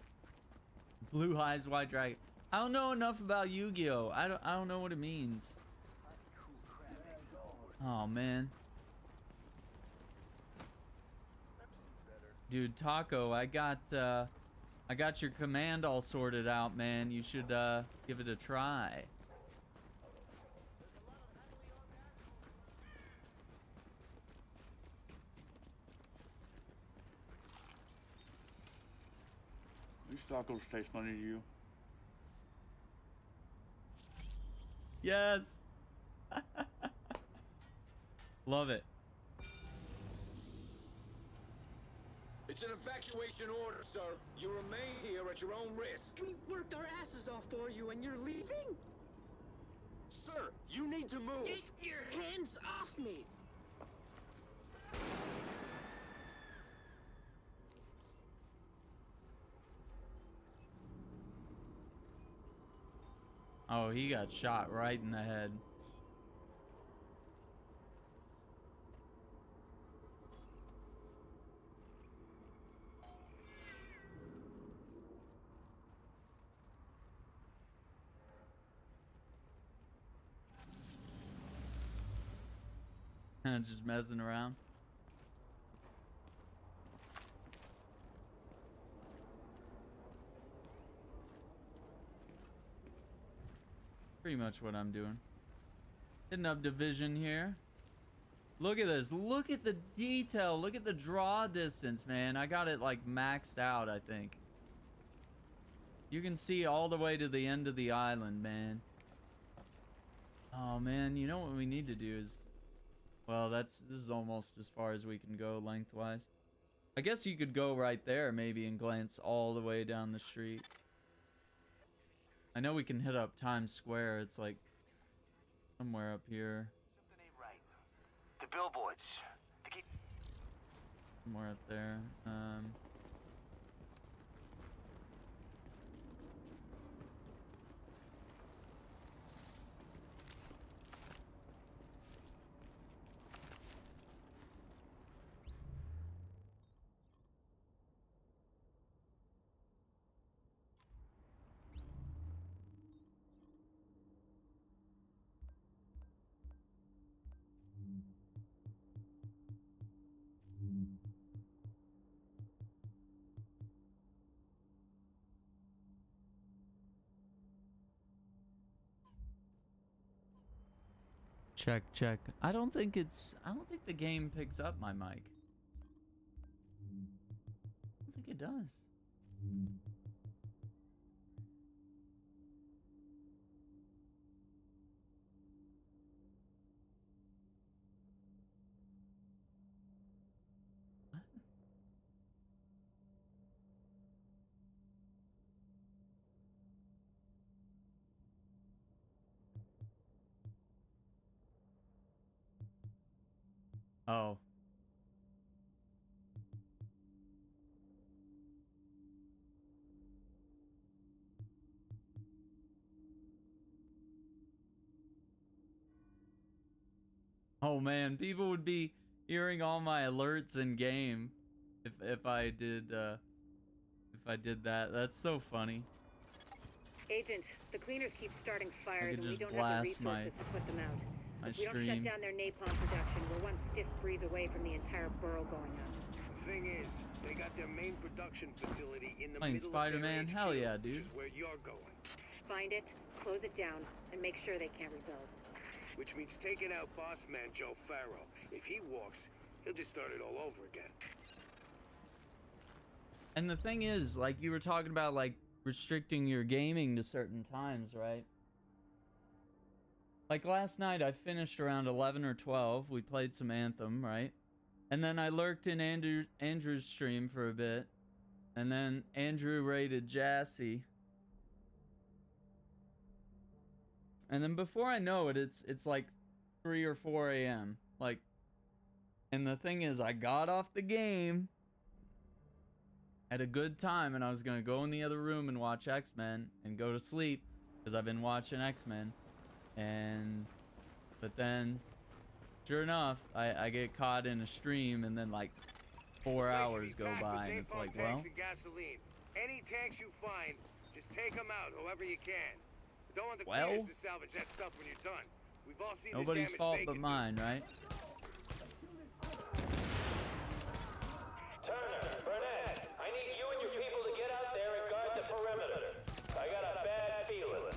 Blue eyes, white dragon. I don't know enough about Yu-Gi-Oh. I don't know what it means. Oh man. Dude, Taco, I got your command all sorted out, man. You should give it a try. These tacos taste funny to you. Yes. Love it. It's an evacuation order, sir. You remain here at your own risk. We worked our asses off for you and you're leaving? Sir, you need to move. Get your hands off me! Oh, he got shot right in the head. Just messing around. Pretty much what I'm doing. Hitting up division here. Look at this. Look at the detail. Look at the draw distance, man. I got it like maxed out, I think. You can see all the way to the end of the island, man. Oh man, you know what we need to do is, well, this is almost as far as we can go lengthwise. I guess you could go right there maybe and glance all the way down the street. I know we can hit up Times Square. It's like somewhere up here. Something ain't right. The billboards. somewhere up there. Check, check. I don't think the game picks up my mic. I don't think it does. What? Oh. Oh man, people would be hearing all my alerts in game if I did that. That's so funny. Agent, the cleaners keep starting fires and we just don't have the blast my- resources to put them out. my If we don't stream. shut down their napalm production, we're one stiff breeze away from the entire borough going up. The thing is, they got their main production facility in the Playing middle Spider-Man? of their Hell HQ, yeah, which dude. is where you're going. Find it, close it down, and make sure they can't rebuild. Which means taking out boss man Joe Farrow. If he walks, he'll just start it all over again. And the thing is, like you were talking about, like restricting your gaming to certain times, right? Like last night, I finished around 11 or 12. We played some Anthem, right? And then I lurked in Andrew's stream for a bit. And then Andrew raided Jassy. And then before I know it, it's like 3 or 4 a.m. Like, and the thing is, I got off the game at a good time, and I was gonna go in the other room and watch X-Men and go to sleep because I've been watching X-Men. But then, sure enough, I get caught in a stream, and then like 4 hours go by, and it's like, well, Gasoline. Any tanks you find, just take them out, however you can. Don't want the Well, cleaners to salvage that stuff when you're done. We've all seen nobody's the damage fault they but can mine, right? Turner, Burnett, I need you and your people to get out there and guard the perimeter. I got a bad feeling.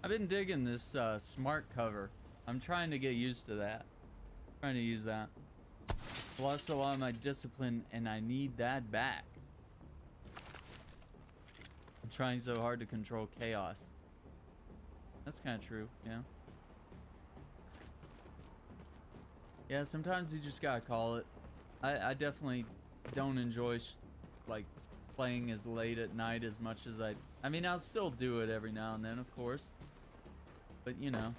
I've been digging this smart cover. I'm trying to get used to that. Trying to use that. Lost a lot of my discipline, and I need that back. I'm trying so hard to control chaos. That's kind of true, yeah. Yeah, sometimes you just gotta call it. I definitely don't enjoy like playing as late at night as much as I mean, I'll still do it every now and then, of course. But you know,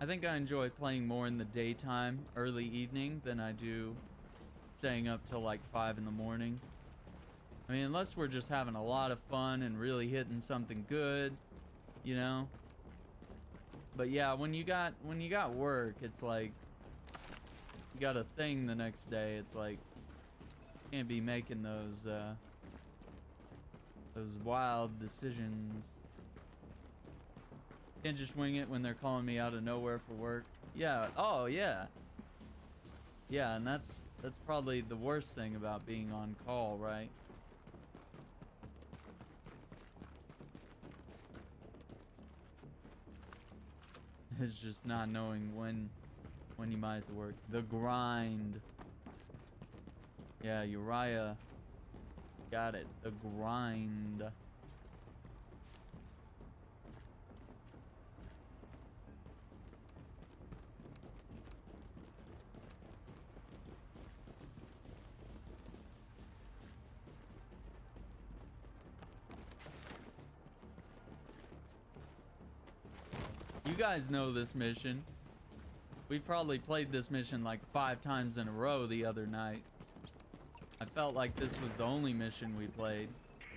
I think I enjoy playing more in the daytime, early evening, than I do staying up till like 5 in the morning. I mean, unless we're just having a lot of fun and really hitting something good, you know. But yeah, when you got work, it's like you got a thing the next day. It's like you can't be making those wild decisions. Can't just wing it when they're calling me out of nowhere for work. Yeah. Oh yeah. Yeah, and that's That's probably the worst thing about being on call, right? It's just not knowing when you might have to work. The grind. Yeah, Uriah. Got it. The grind. You guys know this mission. We probably played this mission like 5 times in a row the other night. I felt like this was the only mission we played.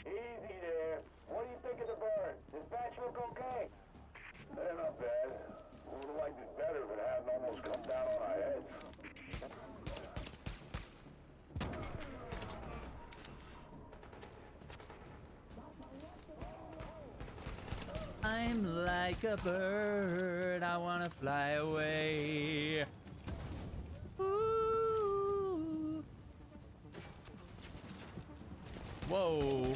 Easy there. What do you think of the bird? Dispatch look okay? They're not bad. We would have liked it better if it hadn't almost come down on our heads. I'm like a bird, I wanna fly away. Ooh. Whoa.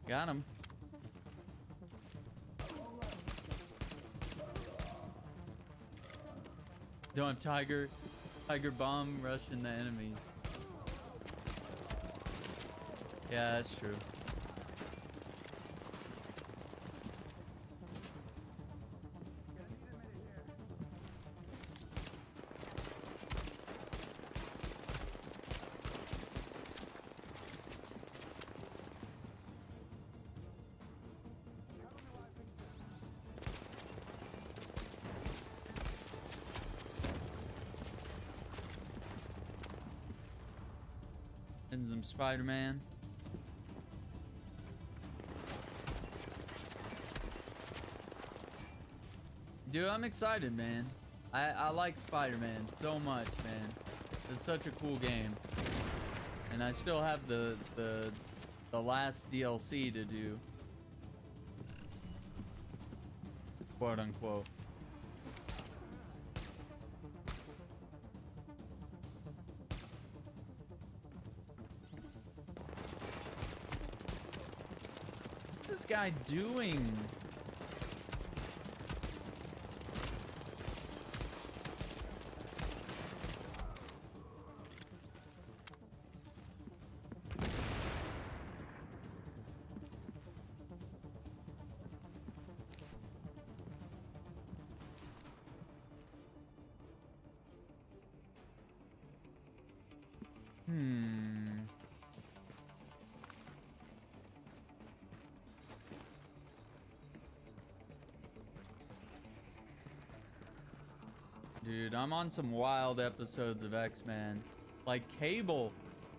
Got him. Don't have Tiger Bomb rushing the enemies. Yeah, that's true. And some Spider-Man. Dude, I'm excited, man. I like Spider-Man so much, man. It's such a cool game. And I still have the last DLC to do. Quote unquote. What's this guy doing? Dude, I'm on some wild episodes of X-Men. Like Cable.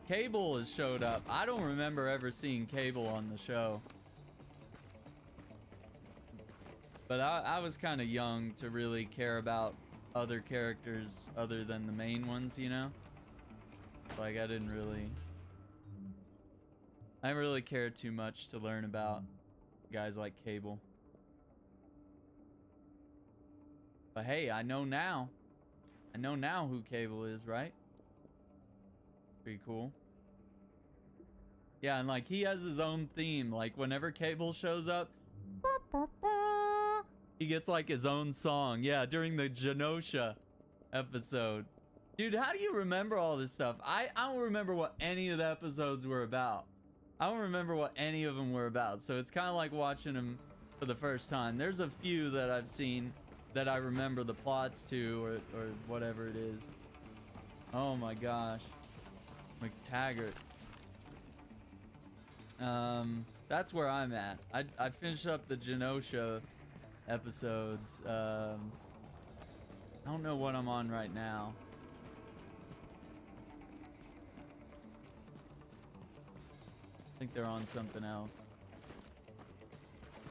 Cable has showed up. I don't remember ever seeing Cable on the show. But I was kind of young to really care about other characters other than the main ones, you know? Like, I didn't really care too much to learn about guys like Cable. But hey, I know now. I know now who Cable is, right? Pretty cool. Yeah, and like he has his own theme. Like whenever Cable shows up, he gets like his own song. Yeah, during the Genosha episode. Dude, how do you remember all this stuff? I don't remember what any of the episodes were about. I don't remember what any of them were about. So it's kind of like watching them for the first time. There's a few that I've seen that I remember the plots to, or whatever it is. Oh my gosh. McTaggart. That's where I'm at. I finished up the Genosha episodes. I don't know what I'm on right now. I think they're on something else.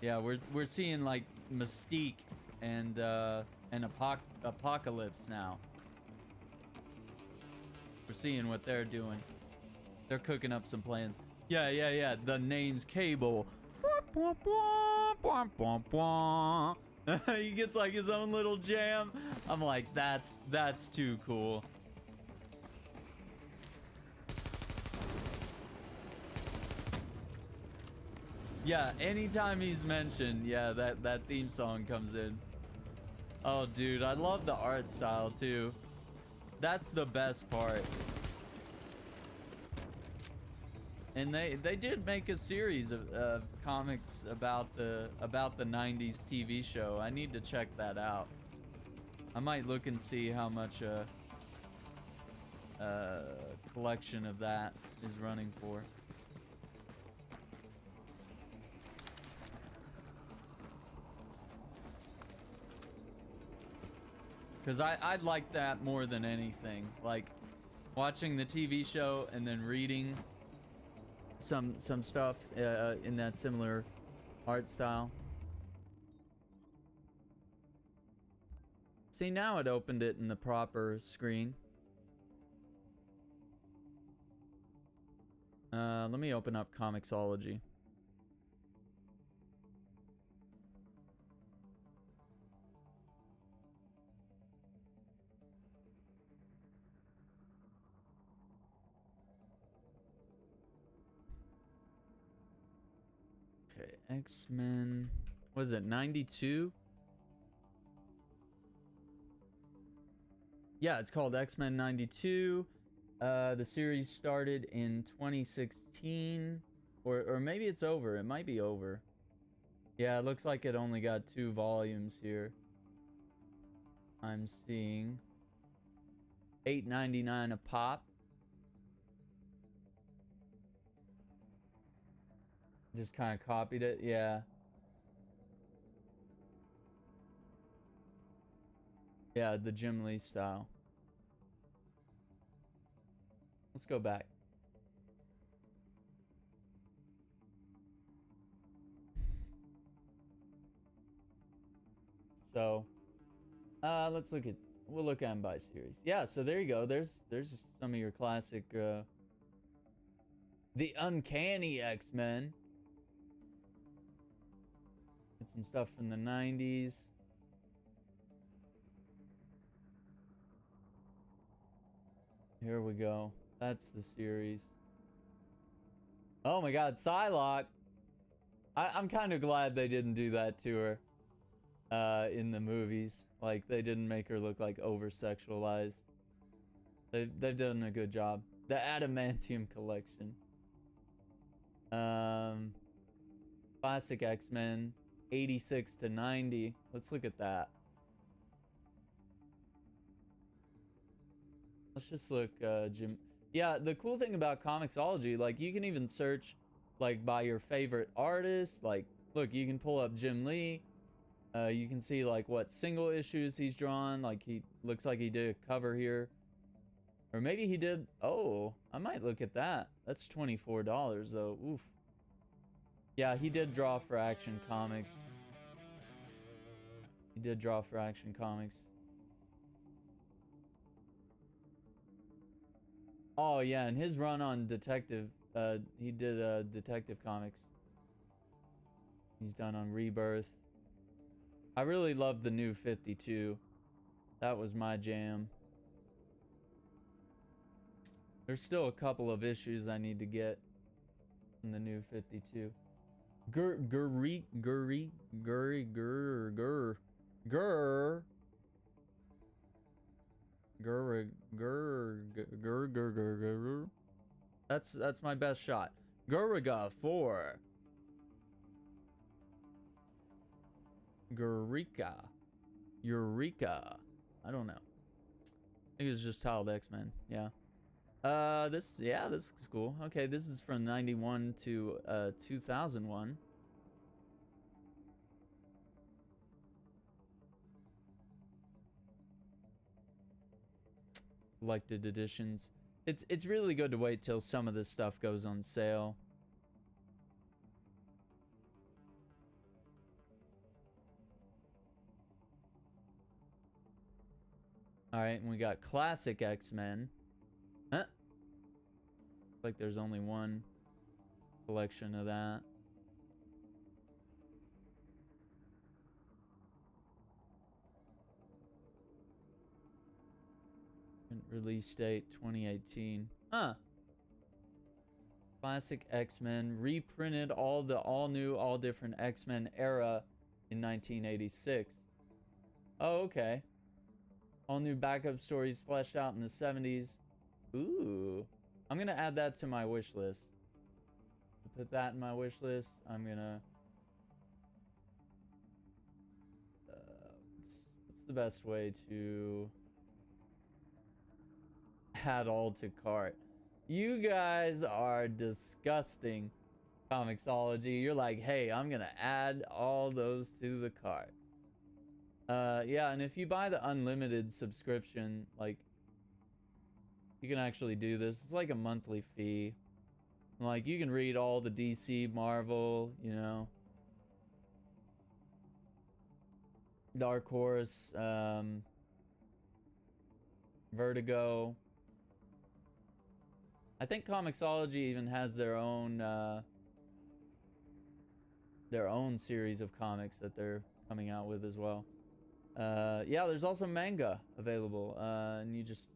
Yeah, we're seeing like Mystique and Apocalypse now. We're seeing what they're doing. They're cooking up some plans. Yeah. The name's Cable. He gets like his own little jam. I'm like, that's too cool. Yeah, anytime he's mentioned, yeah, that theme song comes in. Oh, dude, I love the art style too. That's the best part. And they did make a series of comics about the 90s TV show. I need to check that out. I might look and see how much collection of that is running for. Because I'd like that more than anything. Like, watching the TV show and then reading some stuff in that similar art style. See, now it opened it in the proper screen. Let me open up Comixology. Okay, X-Men. Was it 92? Yeah, it's called X-Men 92. The series started in 2016, or maybe it's over. It might be over. Yeah, it looks like it only got 2 volumes here. I'm seeing $8.99 a pop. Just kind of copied it, yeah. Yeah, the Jim Lee style. Let's go back. So, let's look at, we'll look at them by series. Yeah, so there you go. There's some of your classic, the Uncanny X-Men. Get some stuff from the 90s. Here we go. That's the series. Oh my god, Psylocke! I'm kind of glad they didn't do that to her in the movies. Like, they didn't make her look like over-sexualized. They've done a good job. The Adamantium Collection. Classic X-Men, 86 to 90. Let's look at that. Let's just look, Jim. Yeah, the cool thing about Comixology, like, you can even search, like, by your favorite artist. Like, look, you can pull up Jim Lee. You can see, like, what single issues he's drawn. Like, he looks like he did a cover here. Or maybe he did... Oh, I might look at that. That's $24, though. Oof. Yeah, he did draw for Action Comics. He did draw for Action Comics. Oh, yeah, and his run on Detective, he did Detective Comics. He's done on Rebirth. I really love the New 52. That was my jam. There's still a couple of issues I need to get in the New 52. That's my best shot. Guriga 4. Eureka. I don't know. I think it was just titled X-Men. Yeah. This is cool. Okay, this is from 91 to 2001. Collected editions. It's really good to wait till some of this stuff goes on sale. All right, and we got classic X-Men. Huh? Like there's only one collection of that. Release date 2018. Huh. Classic X-Men reprinted all new, all different X-Men era in 1986. Oh, okay. All new backup stories fleshed out in the 70s. Ooh. I'm gonna add that to my wish list. Put that in my wish list. I'm gonna... what's the best way to add all to cart? You guys are disgusting, Comixology. You're like, hey, I'm gonna add all those to the cart. Yeah, and if you buy the unlimited subscription, like, you can actually do this. It's like a monthly fee. Like, you can read all the DC, Marvel, you know. Dark Horse, Vertigo. I think Comixology even has their own series of comics that they're coming out with as well. Yeah, there's also manga available, and you just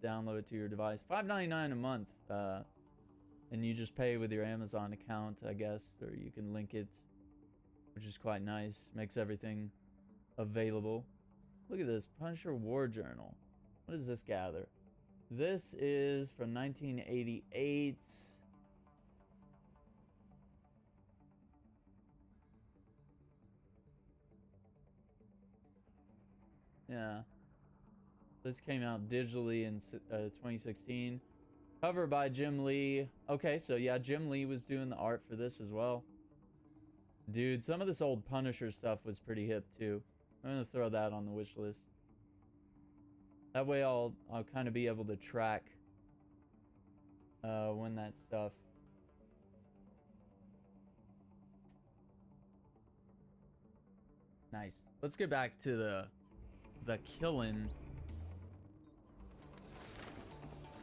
download it to your device. $5.99 a month, and you just pay with your Amazon account, I guess, or you can link it, which is quite nice. Makes everything available. Look at this, Punisher War Journal. What does this gather? This is from 1988. Yeah. This came out digitally in 2016. Cover by Jim Lee. Okay, so yeah, Jim Lee was doing the art for this as well. Dude, some of this old Punisher stuff was pretty hip too. I'm gonna throw that on the wish list. That way I'll kind of be able to track when that stuff... Nice. Let's get back to the killing.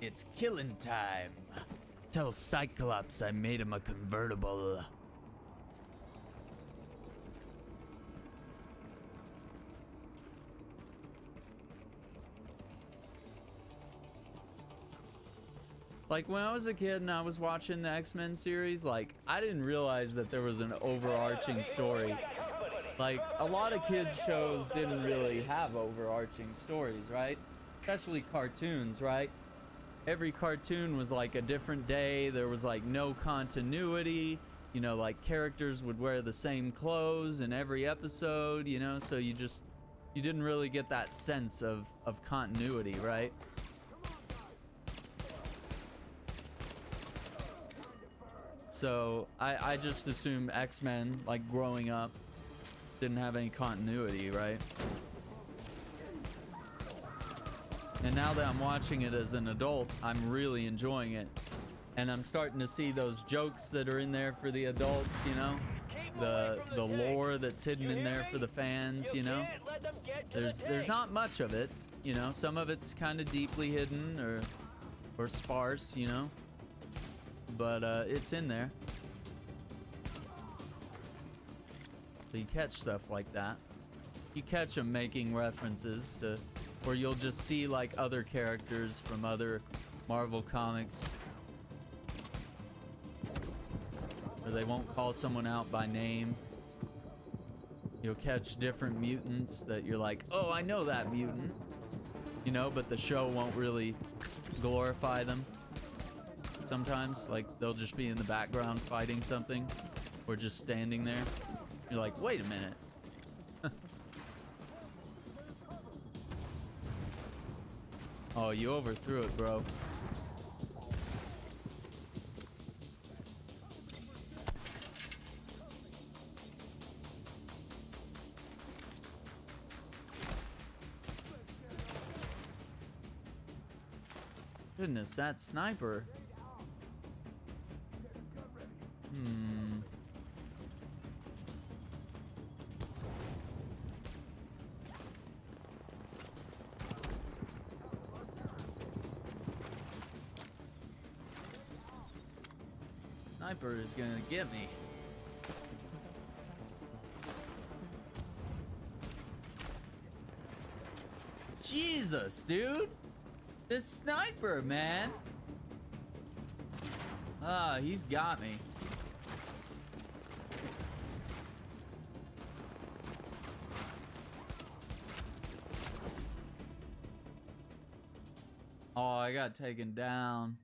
It's killing time. Tell Cyclops I made him a convertible. Like, when I was a kid and I was watching the X-Men series, like, I didn't realize that there was an overarching story. Like, a lot of kids' shows didn't really have overarching stories, right? Especially cartoons, right? Every cartoon was like a different day. There was like no continuity. You know, like characters would wear the same clothes in every episode, you know? So you didn't really get that sense of continuity, right? So I just assume X-Men, like growing up, didn't have any continuity, right? And now that I'm watching it as an adult, I'm really enjoying it. And I'm starting to see those jokes that are in there for the adults, you know? The lore that's hidden in there for the fans, you know? There's not much of it, you know? Some of it's kind of deeply hidden or sparse, you know? But it's in there. So you catch stuff like that. You catch them making references to, or you'll just see like other characters from other Marvel comics. Or they won't call someone out by name. You'll catch different mutants that you're like, oh, I know that mutant. You know, but the show won't really glorify them. Sometimes, like, they'll just be in the background fighting something, or just standing there. You're like, wait a minute. Oh, you overthrew it, bro. Goodness, that sniper. Sniper is gonna get me. Jesus, dude. This sniper, man. Ah, he's got me. Oh, I got taken down.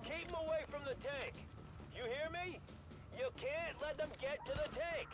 Keep them away from the tank. You hear me? You can't let them get to the tank.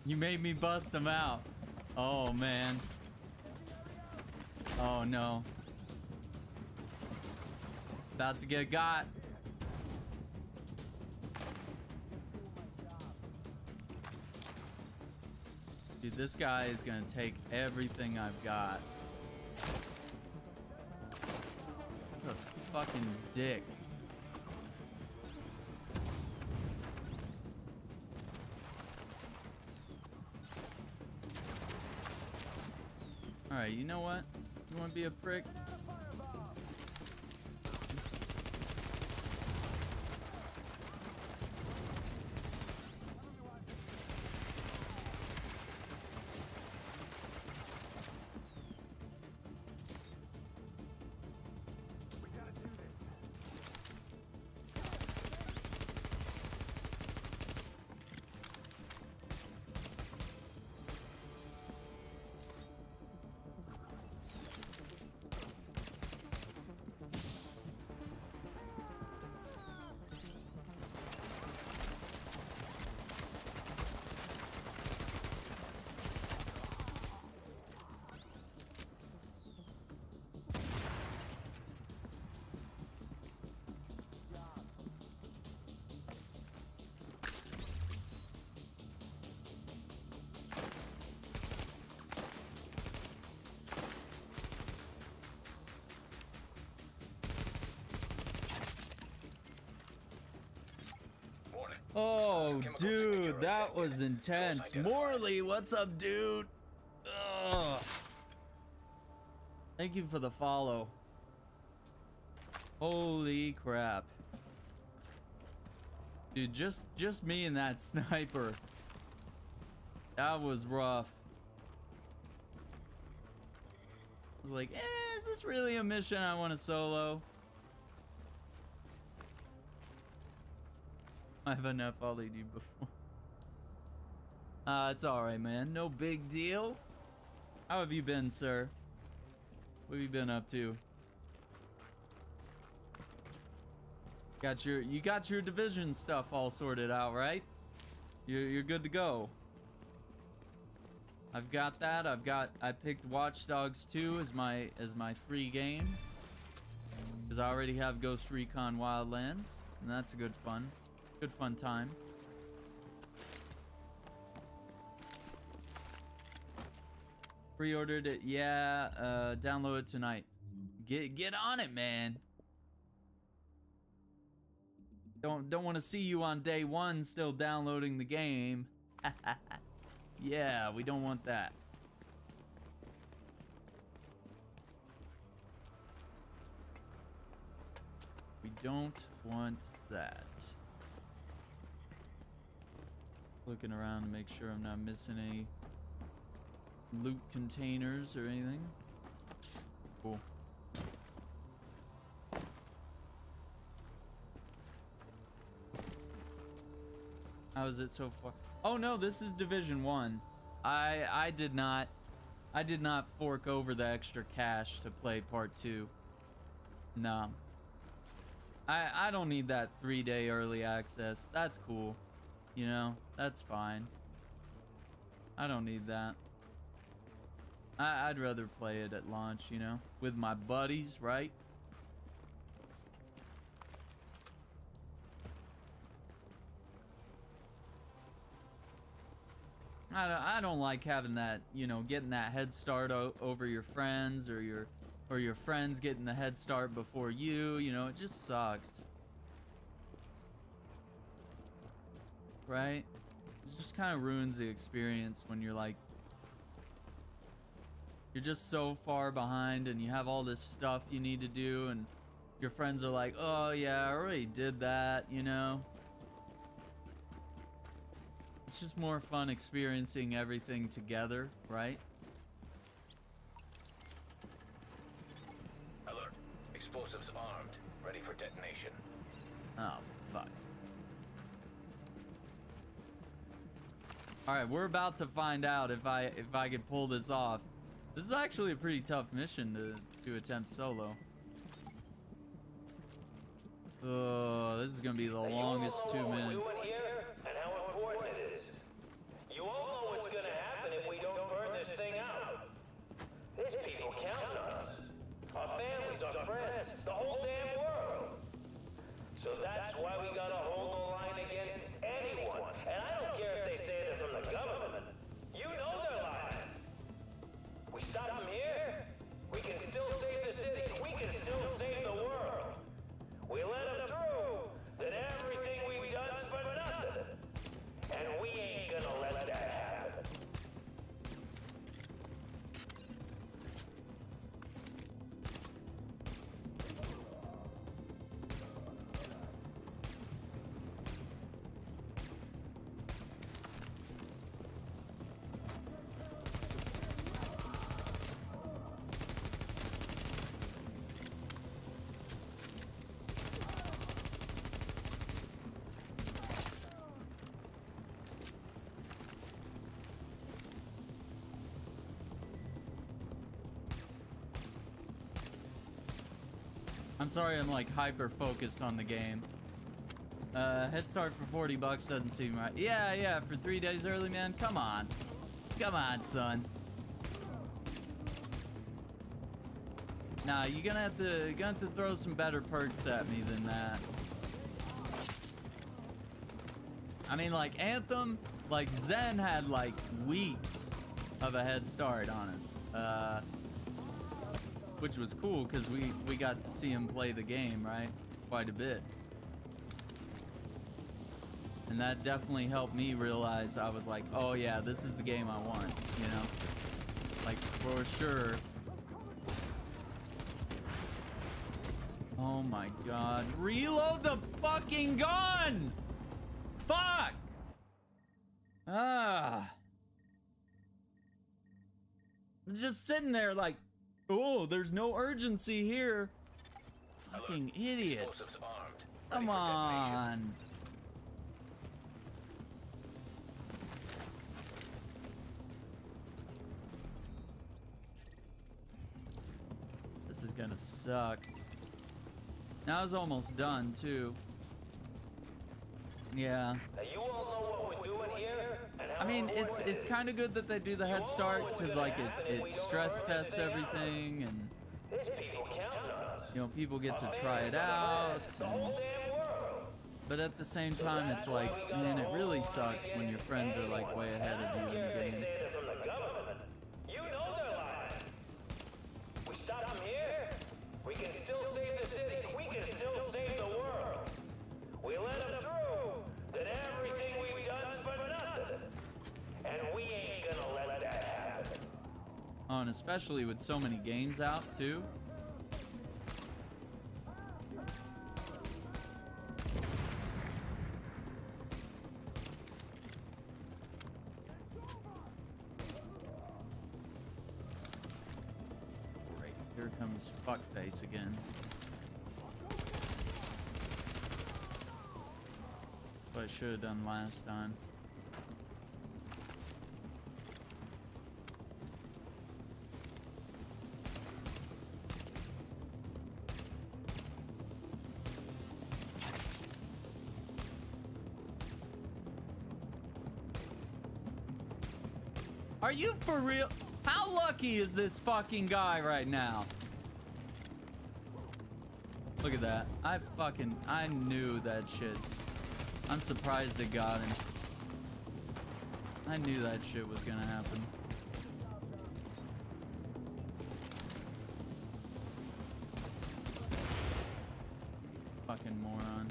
You made me bust them out. Oh, man. Oh, no. About to get got. Dude, this guy is gonna take everything I've got. What a fucking dick. Alright, you know what? You wanna be a prick? Oh, dude, that was intense. Morley, what's up, dude? Ugh. Thank you for the follow. Holy crap. Dude, just me and that sniper. That was rough. I was like, is this really a mission I want to solo? I've enough volleyed you before. It's alright, man. No big deal. How have you been, sir? What have you been up to? You got your division stuff all sorted out, right? You're good to go. I've got that. I picked Watch Dogs 2 as my free game. Because I already have Ghost Recon Wildlands. And that's a good fun time. Pre-ordered it, yeah. Download it tonight. Get on it, man. Don't want to see you on day one still downloading the game. Yeah, we don't want that. We don't want that. Looking around to make sure I'm not missing any loot containers or anything. Cool. How is it so far? Oh no, this is Division 1. I did not fork over the extra cash to play part 2. No. I don't need that 3-day early access. That's cool. You know, that's fine. I don't need that. I'd rather play it at launch, you know, with my buddies, right? I don't like having that, you know, getting that head start over your friends, or your friends getting the head start before you know, it just sucks. Right? It just kind of ruins the experience when you're like, you're just so far behind and you have all this stuff you need to do and your friends are like, oh yeah, I already did that, you know? It's just more fun experiencing everything together, right? Alert. Explosives armed. Ready for detonation. Oh, fuck. Alright, we're about to find out if I can pull this off. This is actually a pretty tough mission to attempt solo. Oh, this is gonna be the longest 2 minutes. And how important it is. You all know what's gonna happen if we don't burn this thing out. There's people counting on us. Our families, our friends, the whole damn world. So that's why we gotta hold the line against anyone. And I don't care if they say they're from the government. You know they're lying. We stop them here, we can still save the city. We can still save the world. We let them through, then everything we've done's for nothing. And we ain't gonna let that happen. I'm sorry I'm like hyper focused on the game. Head start for 40 bucks doesn't seem right. Yeah, for 3 days early, man. Come on. Come on, son. Nah, you're gonna have to throw some better perks at me than that. I mean, like Anthem, like Zen had like weeks of a head start on us. Which was cool because we got to see him play the game, right? Quite a bit. And that definitely helped me realize, I was like, oh yeah, this is the game I want, you know? Like, for sure. Oh my god. Reload the fucking gun! Fuck! Ah. I'm just sitting there like, oh, there's no urgency here. Fucking idiot. Explosives armed. Come Ready for detonation. on. This is gonna suck. Now it's almost done too. Yeah. Now you all know what we're doing here, and how I mean, important it's it kind of good that they do the head start, because like it stress tests everything, and is. There's people counting on us. you know, people get to try it out. The whole damn world. But at the same time, it's like, man, it really sucks when your friends are like way ahead of you in the game. From the government. You know they're lying. We stop them here, we can still save the city. We can still save the world. We let them through. Then everything we've done's for nothing. And we ain't gonna let that happen. Oh, and especially with so many games out too. Right, here comes fuckface again. What I should have done last time. Are you for real? How lucky is this fucking guy right now? Look at that. I knew that shit. I'm surprised it got him. I knew that shit was gonna happen. Fucking moron.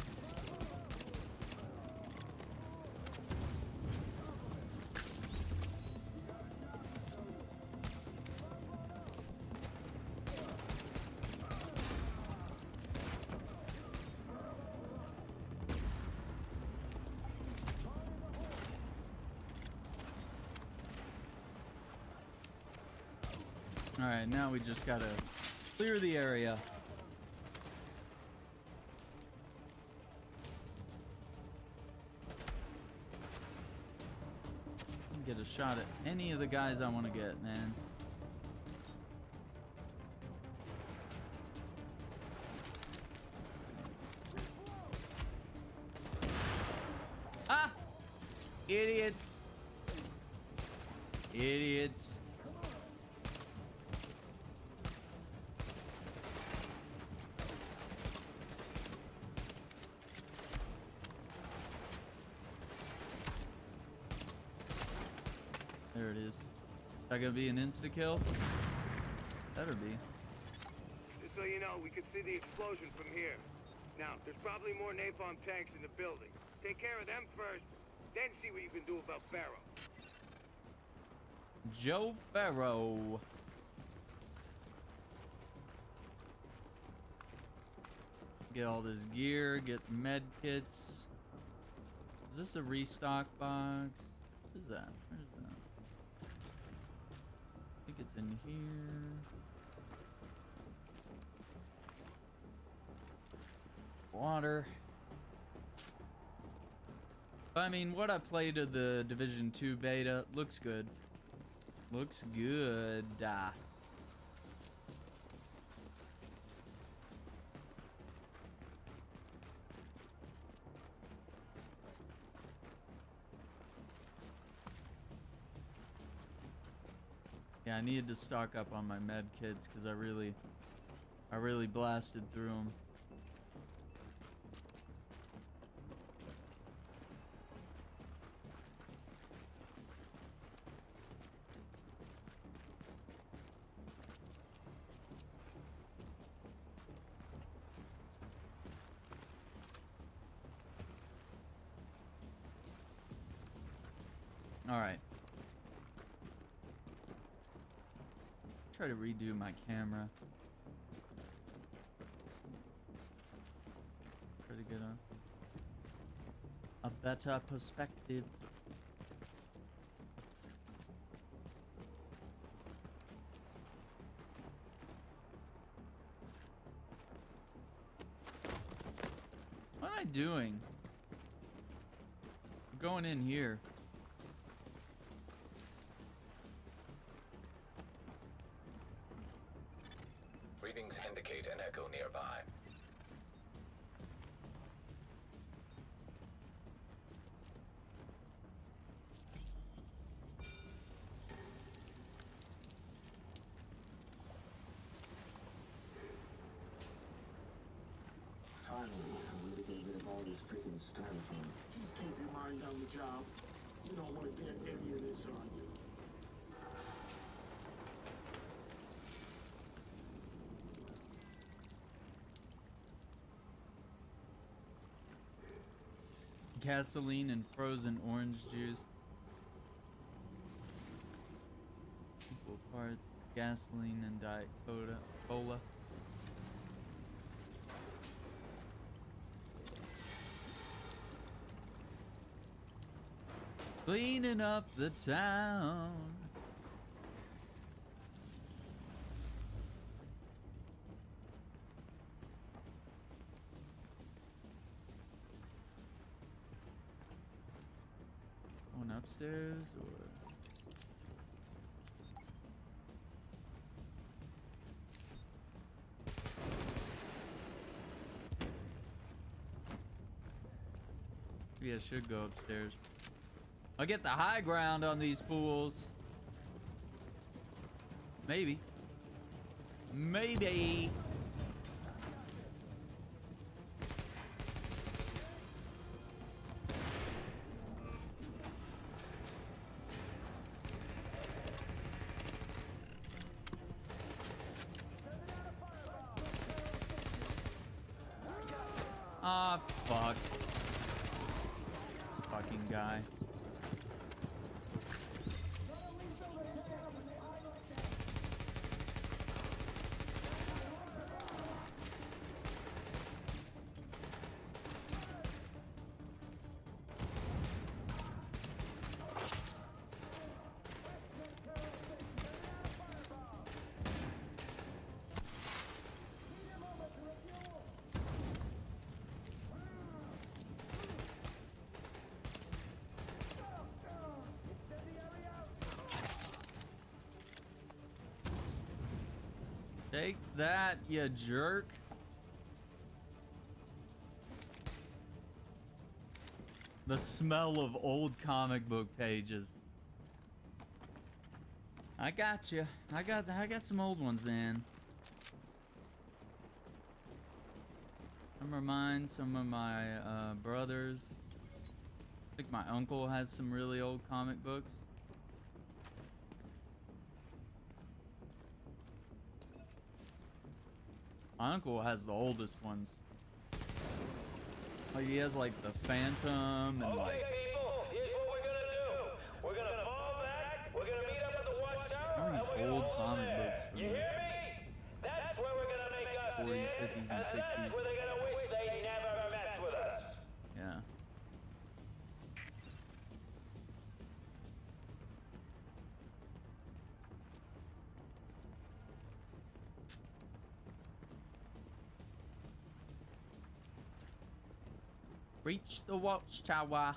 Alright, now we just gotta clear the area. Get a shot at any of the guys I want to get, man. Ah! Idiots. Idiots. There it is. Is that gonna be an insta kill? Better be. Just so you know, we can see the explosion from here. Now, there's probably more napalm tanks in the building. Take care of them first, then see what you can do about Farrow. Joe Farrow. Get all this gear, get med kits. Is this a restock box? What is that? Where is that? I think it's in here. Water. I mean, what I played of the Division 2 beta looks good. Looks good. Yeah, I needed to stock up on my med kits because I really blasted through them. All right. Try to redo my camera. Try to get a better perspective. What am I doing? I'm going in here. Readings indicate an echo nearby. Finally, I'm gonna get rid of all this freaking styrofoam. Just keep your mind on the job. You don't want to get any of this on you. Gasoline and frozen orange juice. Equal parts gasoline and Diet Cola. Cleaning up the town. Going upstairs or maybe I should go upstairs. I'll get the high ground on these fools. Maybe. Maybe. Ah, fuck. This fucking guy. Take that, you jerk. The smell of old comic book pages. I got you. I got some old ones, man. Some are mine, some of my brothers. I think my uncle has some really old comic books. My uncle has the oldest ones. Like he has like the Phantom and like. People, here's what we're gonna do. We're gonna fall back. We're gonna meet up at the watchtower. All these old comic books from You hear me? That's where we're gonna make us 40s, 50s, and that's 60s. where they're gonna wish they never messed with us. Yeah. Reach the watchtower.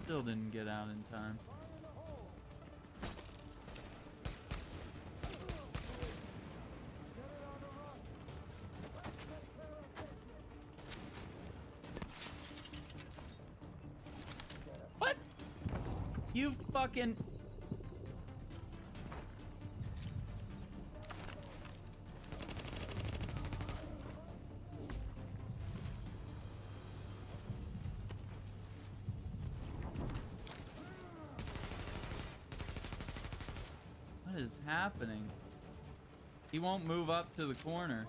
Still didn't get out in time. What? You fucking... What is happening? He won't move up to the corner.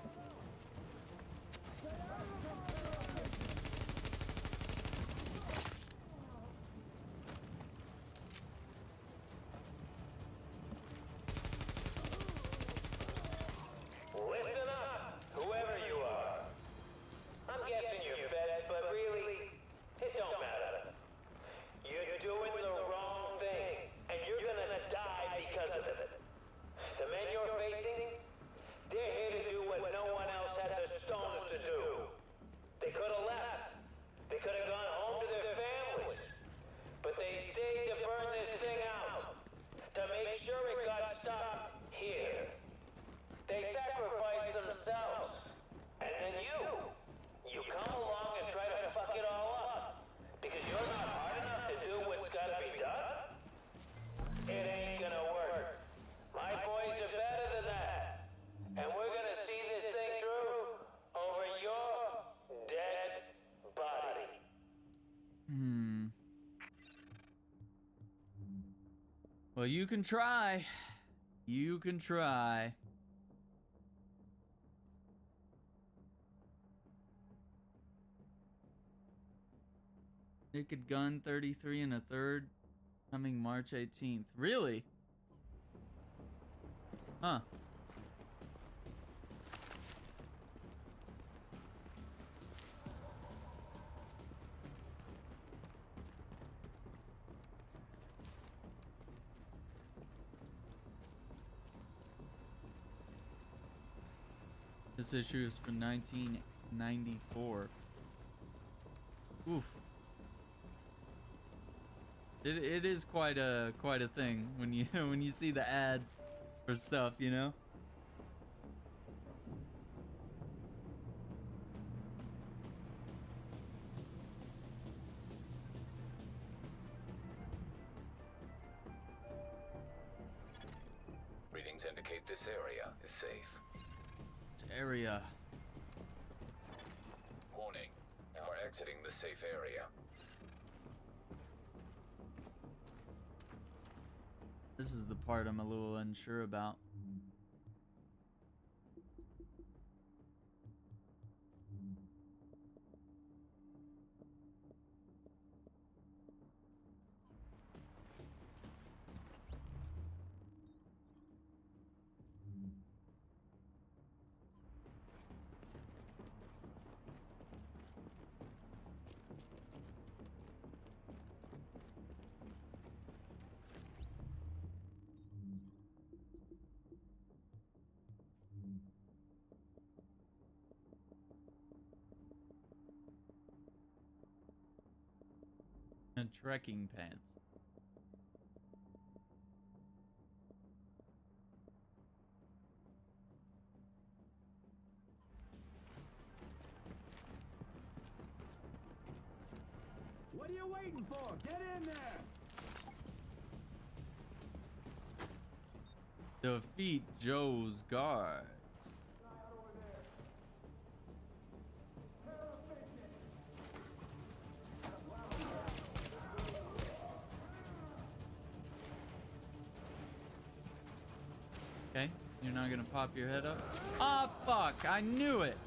Listen up, whoever you are. I'm guessing you're feds, but really, it don't matter. You're doing the wrong thing, and you're gonna die because of it. The men you're facing, they're here to do what no one else had the stones to do. They could have left. They could have gone home to their families. But they stayed to burn this thing out, to make sure it got stopped here. They sacrificed themselves. And then you come along and try to fuck it all up. Because you're not hard enough to do what's gotta be done? It ain't gonna work. My boys are better than that. And we're gonna see this thing through over your dead body. Well, you can try. You can try. Naked Gun 33 1/3 coming March 18th. Really? Huh. This issue is from 1994. Oof. It is quite a thing when you when you see the ads for stuff, you know? Readings indicate this area is safe. Area. Warning. You are exiting the safe area. This is the part I'm a little unsure about. And trekking pants. What are you waiting for? Get in there! Defeat Joe's guards. Okay, you're not gonna pop your head up? Ah, fuck, I knew it!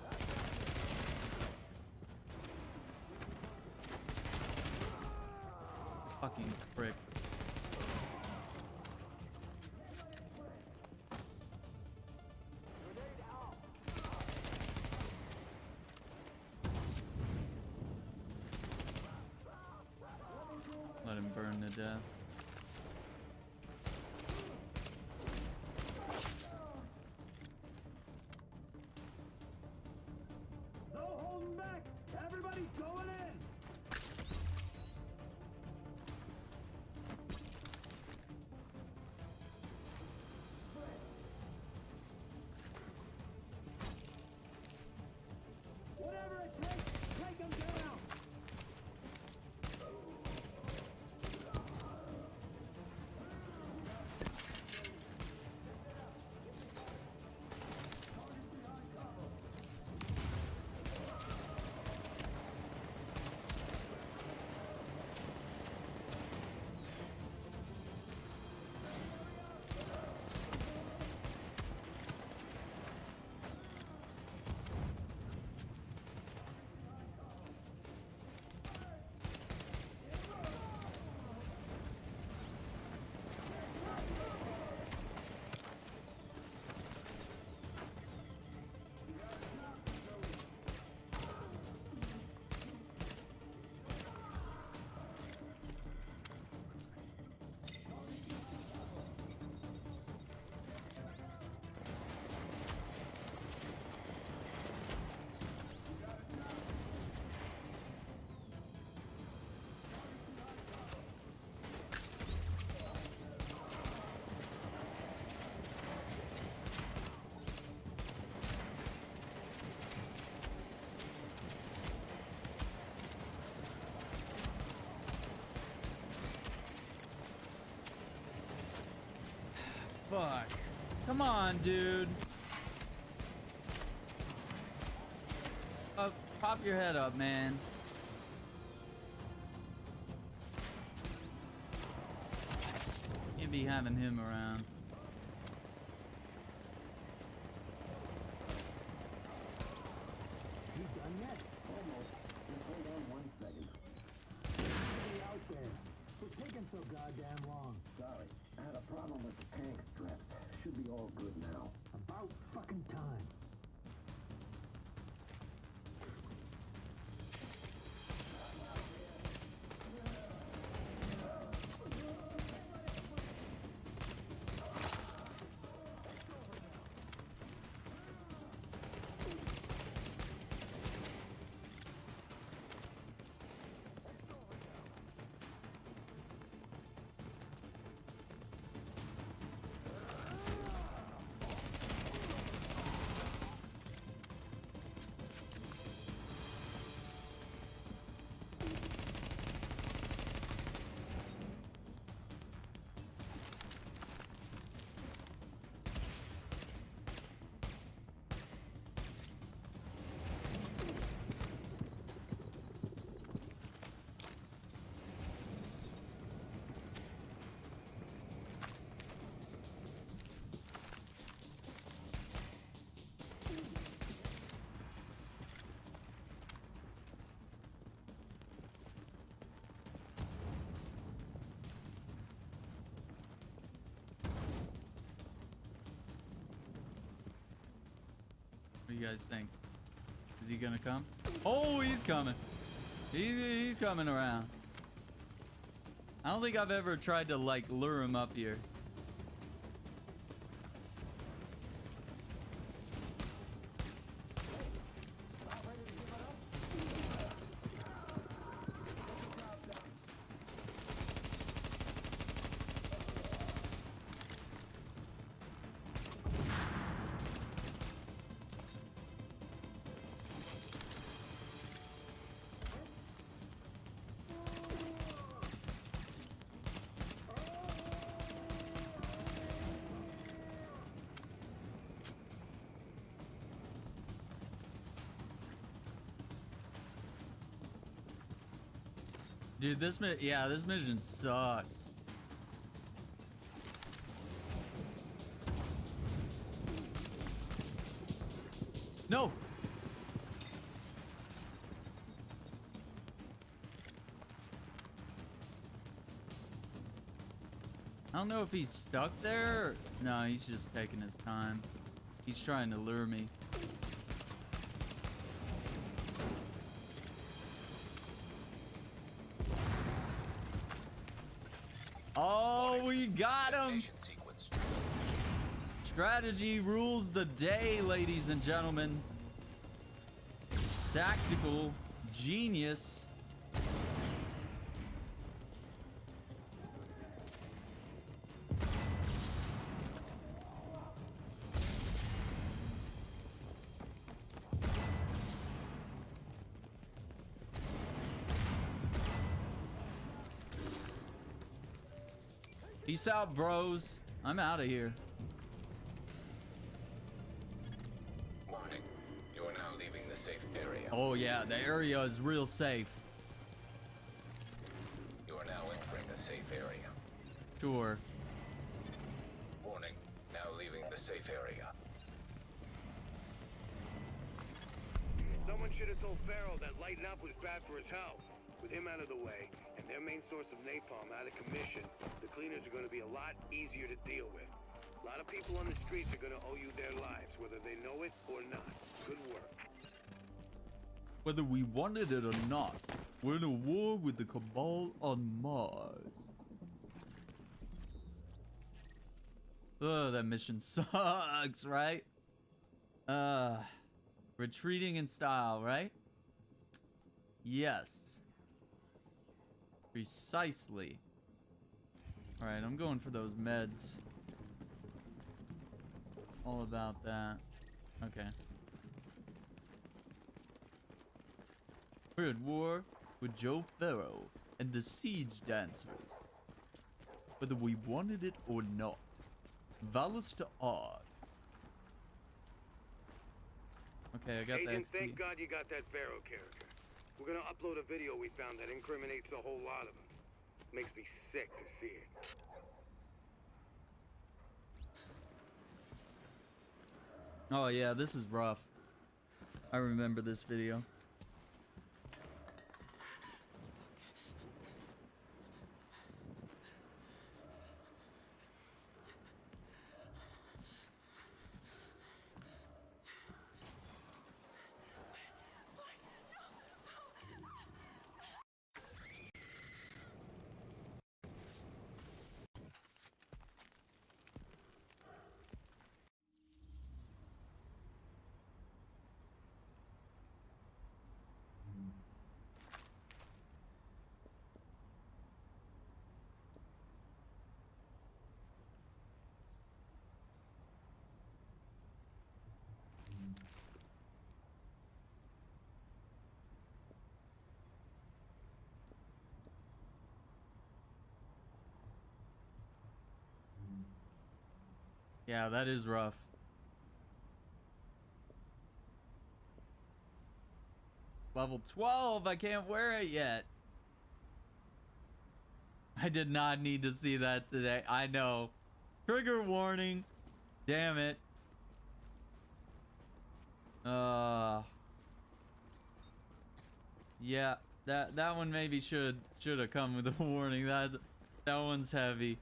Fucking prick. Let him burn to death. No holding back! Everybody's going in! Whatever it takes, take them down! Fuck. Come on, dude. Pop your head up, man. Can't be having him around. You done yet? Almost. Just hold on 1 second. Get out there. What's taking so goddamn long? Sorry. I had a problem with the tank strap. Should be all good now. About fucking time. What do you guys think? Is he gonna come? Oh, he's coming. He's coming around. I don't think I've ever tried to like lure him up here. Dude, this mission sucks. No. I don't know if he's stuck there. No, he's just taking his time. He's trying to lure me. Oh, we got him! Strategy rules the day, ladies and gentlemen. Tactical genius. Peace out, bros. I'm out of here. Warning. You are now leaving the safe area. Oh yeah, the area is real safe. You are now entering the safe area. Sure. Warning. Now leaving the safe area. Someone should have told Farrell that lighting up was bad for his health. With him out of the way, and their main source of napalm out of commission, the cleaners are going to be a lot easier to deal with. A lot of people on the streets are going to owe you their lives, whether they know it or not. Good work. Whether we wanted it or not, we're in a war with the Cabal on Mars. Ugh, that mission sucks, right? Retreating in style, right? Yes. Precisely. Alright, I'm going for those meds. All about that. Okay. We're at war with Joe Farrow and the Siege Dancers. Whether we wanted it or not. Valus to odd. Okay, I got the Agent, XP. thank God you got that Vero character. We're gonna upload a video we found that incriminates a whole lot of them. Makes me sick to see it. Oh yeah, this is rough. I remember this video. Yeah, that is rough. Level 12, I can't wear it yet. I did not need to see that today. I know. Trigger warning. Damn it. Yeah, that one maybe should have come with a warning. That one's heavy.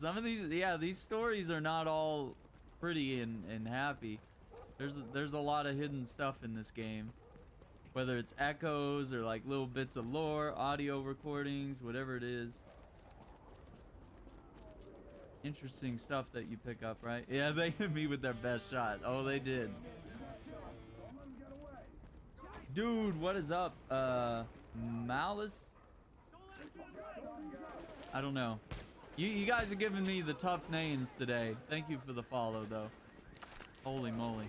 Some of these, yeah, these stories are not all pretty and happy. There's a lot of hidden stuff in this game. Whether it's echoes or like little bits of lore, audio recordings, whatever it is. Interesting stuff that you pick up, right? Yeah, they hit me with their best shot. Oh, they did. Dude, what is up? Malice? I don't know. You guys are giving me the tough names today. Thank you for the follow, though. Holy moly.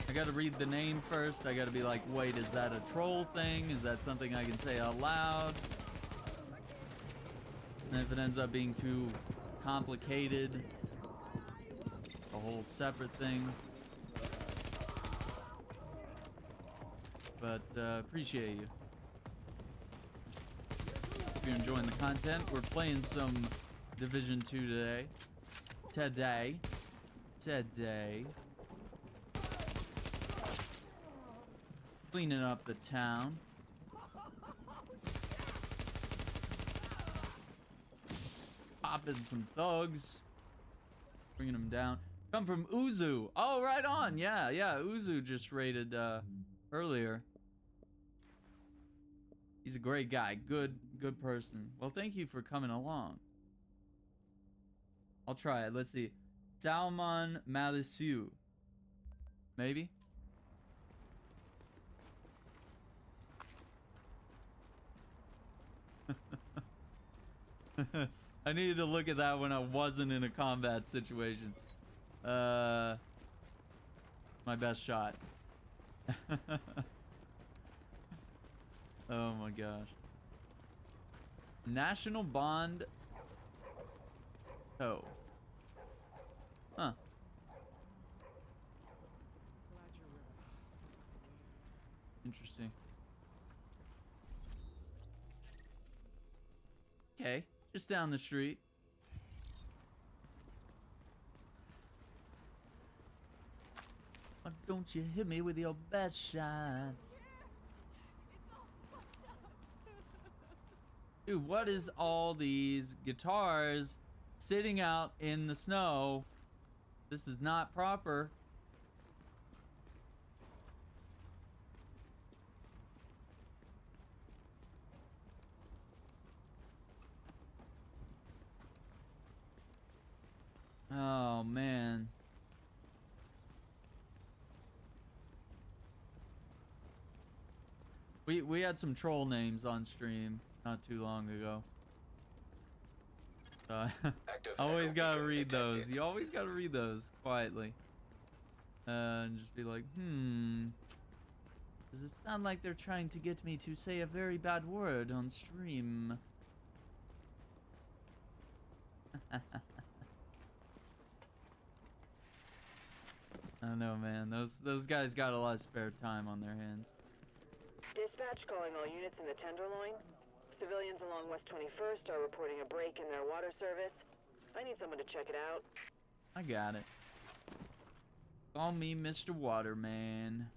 I gotta read the name first. I gotta be like, wait, is that a troll thing? Is that something I can say out loud? And if it ends up being too complicated, a whole separate thing. But appreciate you. If you're enjoying the content, we're playing some Division 2 today. Cleaning up the town. Popping some thugs. Bringing them down. Come from Uzu. Oh, right on. Yeah. Uzu just raided earlier. He's a great guy. Good person. Well, thank you for coming along. I'll try it. Let's see. Salman Malisiu. Maybe? I needed to look at that when I wasn't in a combat situation. My best shot. Oh my gosh. National Bond. Oh. Huh. Interesting. Okay, just down the street. Why don't you hit me with your best shot? Dude, what is all these guitars sitting out in the snow? This is not proper. Oh, man. We had some troll names on stream not too long ago. Always gotta read those. You always gotta read those quietly. And just be like, Does it sound like they're trying to get me to say a very bad word on stream? I know, man. Those guys got a lot of spare time on their hands. Dispatch calling all units in the Tenderloin. Civilians along West 21st are reporting a break in their water service. I need someone to check it out. I got it. Call me Mr. Waterman.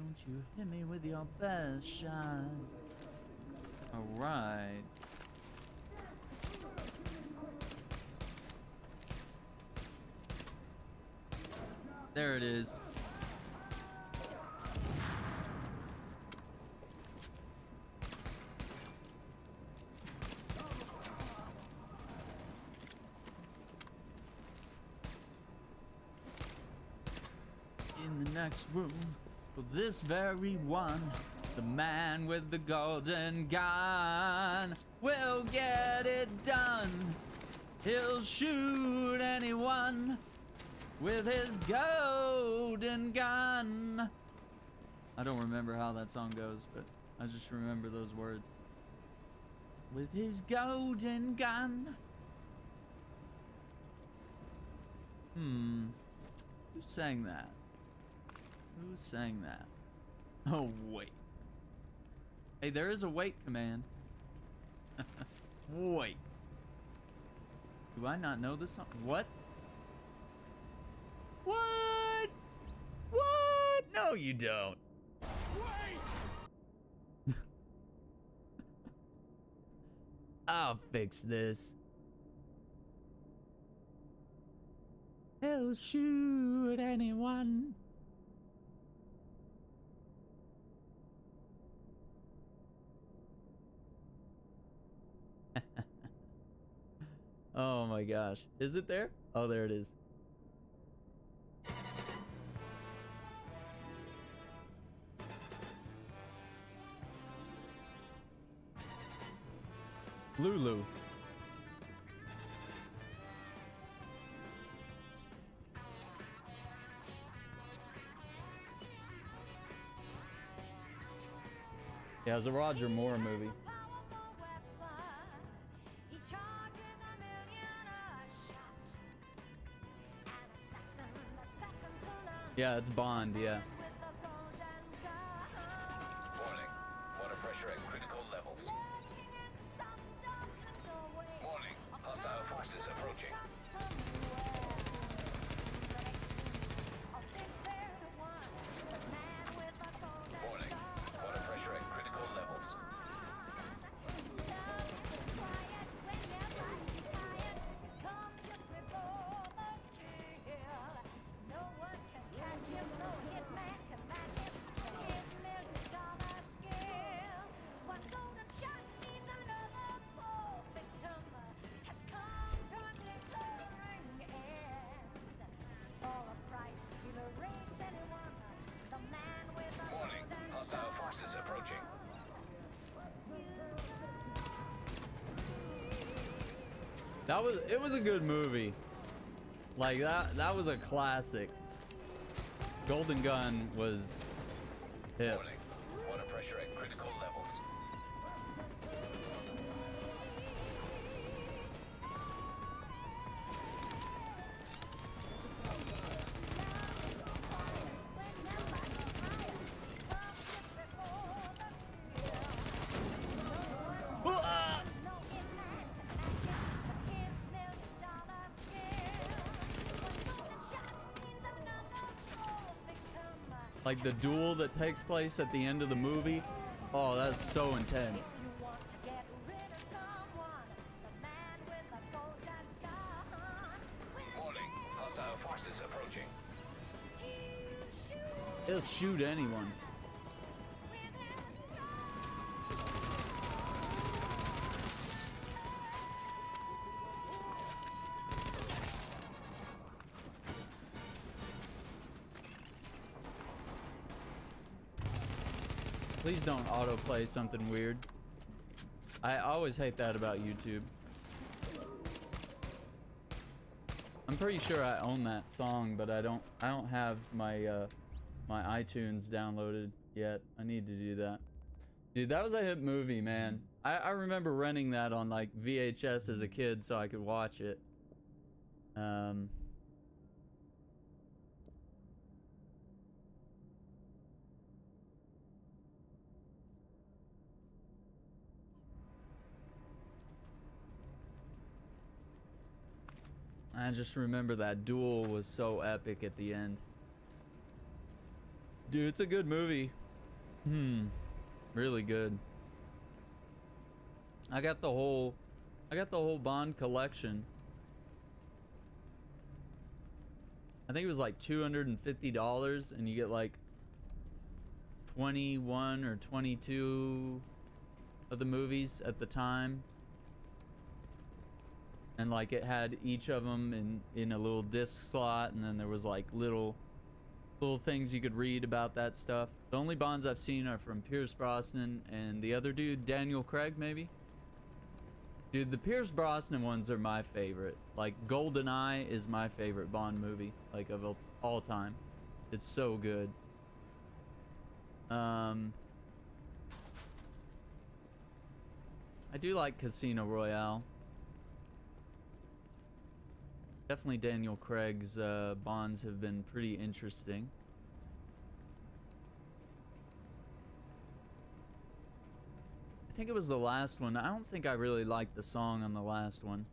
Don't you hit me with your best shot. Alright. There it is. In the next room. This very one, the man with the golden gun, will get it done. He'll shoot anyone with his golden gun. I don't remember how that song goes, but I just remember those words. With his golden gun. Who sang that? Who sang that? Oh, wait. Hey, there is a wait command. Wait. Do I not know this song? What? What? What? No, you don't. Wait! I'll fix this. He'll shoot anyone. Oh my gosh. Is it there? Oh, there it is. Lulu. Yeah, it's a Roger Moore movie. Yeah, it's Bond, yeah. Warning. Water pressure at critical levels. Warning. Hostile forces approaching. Warning. Water pressure at critical levels. Warning. Hostile forces approaching. It was a good movie. Like that was a classic. Golden Gun was hip. Warning. Water pressure at critical levels. Like the duel that takes place at the end of the movie. Oh, that's so intense. Warning. Hostile forces approaching. He'll shoot anyone. Please don't autoplay something weird. I always hate that about YouTube. I'm pretty sure I own that song, but I don't have my my iTunes downloaded yet. I need to do that. Dude, that was a hit movie, man. I remember renting that on like VHS as a kid so I could watch it. I just remember that duel was so epic at the end. Dude, it's a good movie. Really good. I got the whole Bond collection. I think it was like $250 and you get like 21 or 22 of the movies at the time. And like it had each of them in a little disc slot, and then there was like little things you could read about that stuff. The only Bonds I've seen are from Pierce Brosnan and the other dude, Daniel Craig, maybe. Dude, the Pierce Brosnan ones are my favorite. Like GoldenEye is my favorite Bond movie, like of all time. It's so good. I do like Casino Royale. Definitely Daniel Craig's Bonds have been pretty interesting. I think it was the last one. I don't think I really liked the song on the last one.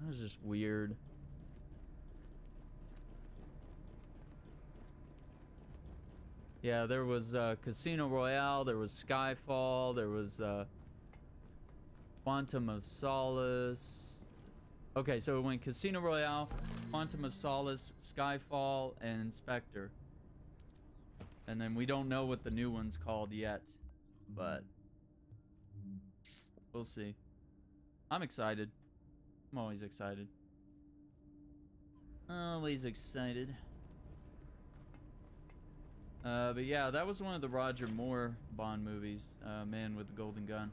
That was just weird. Yeah, there was Casino Royale, there was Skyfall, there was Quantum of Solace. Okay, so it went Casino Royale, Quantum of Solace, Skyfall, and Spectre. And then we don't know what the new one's called yet, but we'll see. I'm excited. I'm always excited. Always excited. But yeah, that was one of the Roger Moore Bond movies, Man with the Golden Gun.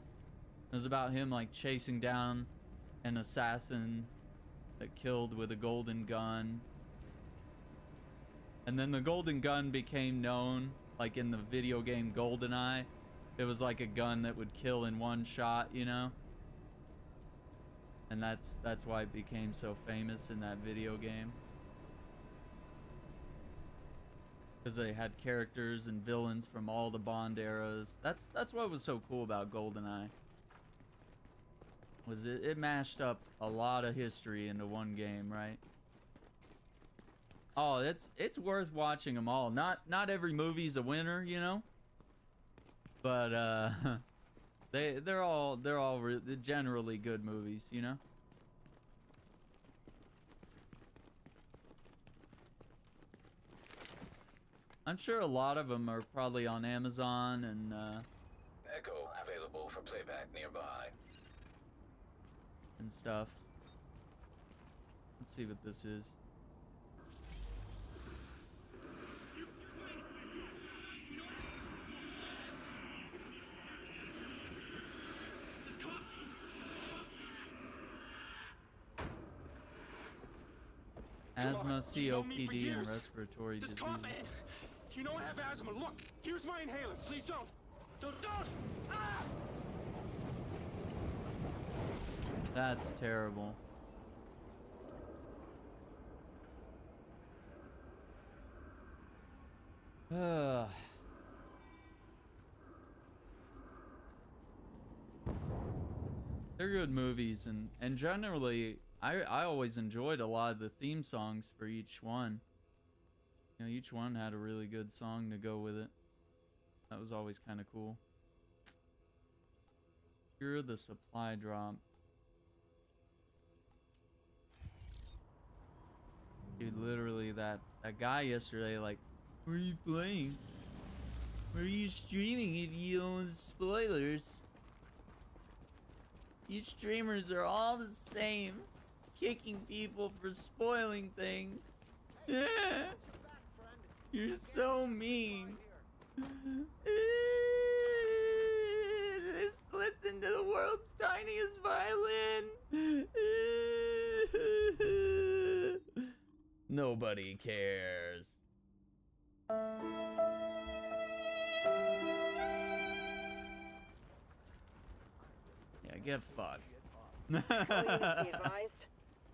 It was about him like chasing down an assassin that killed with a golden gun. And then the golden gun became known, like in the video game GoldenEye. It was like a gun that would kill in one shot, you know? And that's why it became so famous in that video game. Because they had characters and villains from all the Bond eras. That's what was so cool about GoldenEye. Was it mashed up a lot of history into one game, right? Oh, it's worth watching them all. Not every movie's a winner, you know? But they're all generally good movies, you know? I'm sure a lot of them are probably on Amazon and Echo available for playback nearby. And stuff. Let's see what this is. Asthma, COPD, and respiratory disease. You know I have asthma. Look, here's my inhaler. Please don't. Don't. Ah! That's terrible. They're good movies, and generally I always enjoyed a lot of the theme songs for each one. You know, each one had a really good song to go with it. That was always kind of cool. Cure the supply drop. Dude, literally that guy yesterday, like, Where are you playing? Where are you streaming if you own spoilers? You streamers are all the same. Kicking people for spoiling things. You're so mean. Listen to the world's tiniest violin. Nobody cares. Yeah, get fucked.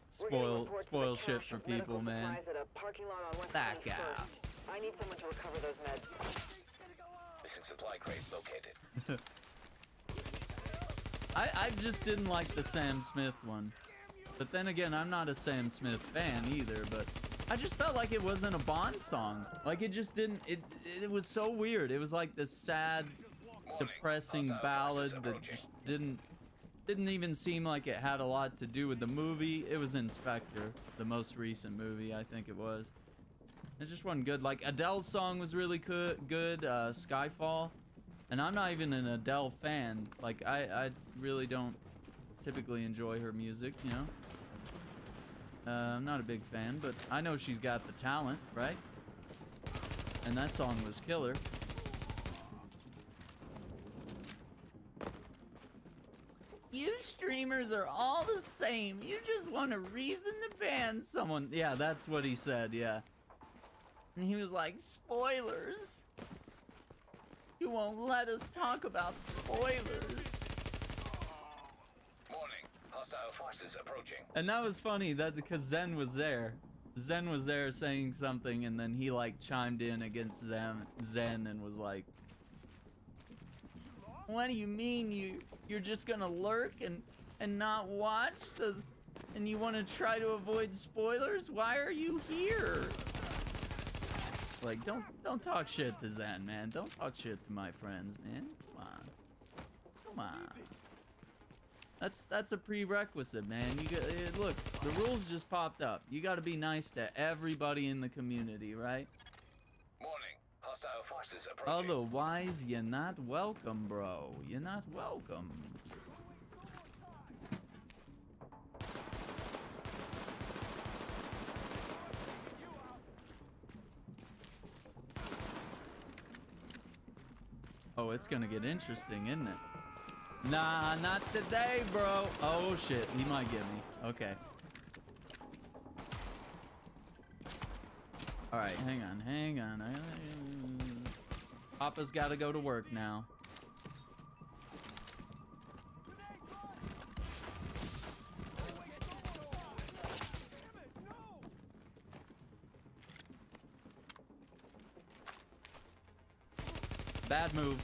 Spoil shit for people, man. Back out. I need someone to recover those meds. Missing supply crate located. I just didn't like the Sam Smith one. But then again, I'm not a Sam Smith fan either, but I just felt like it wasn't a Bond song. Like it just didn't, it was so weird. It was like this sad, depressing ballad that just didn't even seem like it had a lot to do with the movie. It was Inspector, the most recent movie, I think it was. It just wasn't good. Like Adele's song was really good, Skyfall. And I'm not even an Adele fan. Like I really don't typically enjoy her music, you know. I'm not a big fan, but I know she's got the talent, right? And that song was killer. You streamers are all the same. You just want a reason to ban someone. Yeah, that's what he said, yeah. And he was like, spoilers. You won't let us talk about spoilers. Warning, hostile forces approaching. And that was funny, that because Zen was there. Zen was there saying something, and then he like chimed in against Zen and was like, what do you mean you're just gonna lurk and not watch? And you want to try to avoid spoilers? Why are you here? Like, don't talk shit to Zen, man. Don't talk shit to my friends, man. Come on. Come on. That's a prerequisite, man. You got, look, the rules just popped up. You got to be nice to everybody in the community, right? Warning, hostile forces approaching. Otherwise, you're not welcome, bro. You're not welcome. Oh, it's gonna get interesting, isn't it? Nah, not today, bro. Oh, shit. He might get me. Okay. Alright, hang on. Papa's gotta go to work now. Bad move.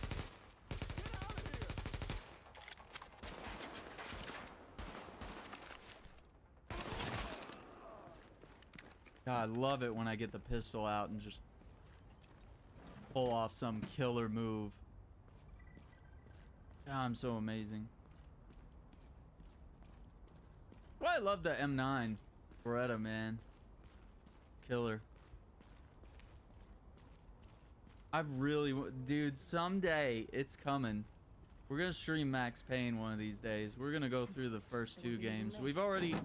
God, I love it when I get the pistol out and just pull off some killer move. God, I'm so amazing. Well, I love the M9 Beretta, man. Killer. Dude, someday it's coming. We're gonna stream Max Payne one of these days. We're gonna go through the first two games. We've already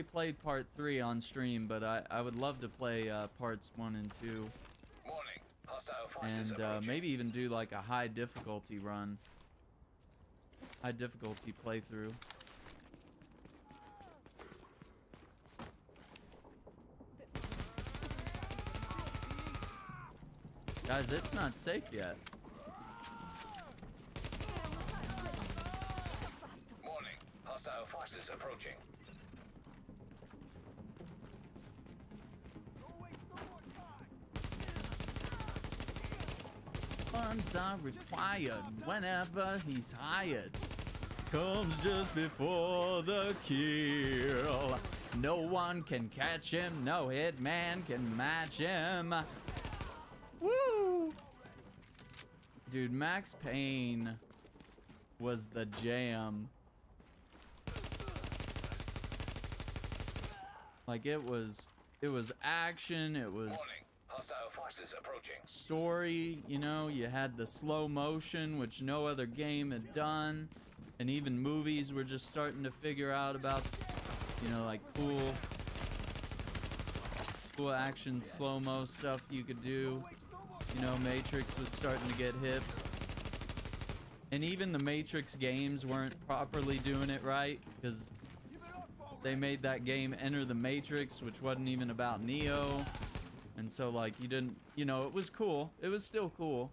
played part 3 on stream, but I would love to play parts 1 and 2. Warning, hostile forces And maybe even do like a high difficulty run. High difficulty playthrough. Guys, it's not safe yet. Warning, hostile forces approaching. Funds are required whenever he's hired. Comes just before the kill. No one can catch him, no hitman can match him. Woo! Dude, Max Payne was the jam. Like it was action, it was Hostile forces approaching. Story, you know, you had the slow motion, which no other game had done. And even movies were just starting to figure out about, you know, like cool action slow-mo stuff you could do. You know, Matrix was starting to get hip. And even the Matrix games weren't properly doing it right, because they made that game Enter the Matrix, which wasn't even about Neo. And so, like, you didn't, you know, it was cool. It was still cool.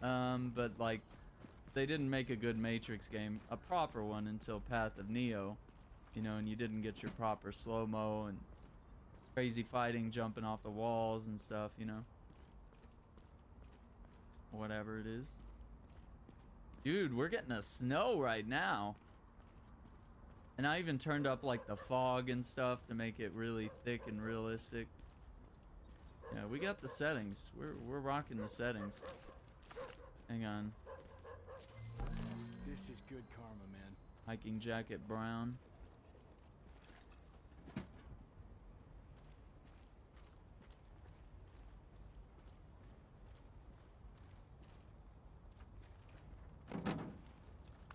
But, like, they didn't make a good Matrix game, a proper one, until Path of Neo. You know, and you didn't get your proper slow-mo and crazy fighting, jumping off the walls and stuff, you know. Whatever it is. Dude, we're getting a snow right now. And I even turned up, like, the fog and stuff to make it really thick and realistic. Yeah, we got the settings. We're rocking the settings. Hang on. This is good karma, man. Hiking jacket brown.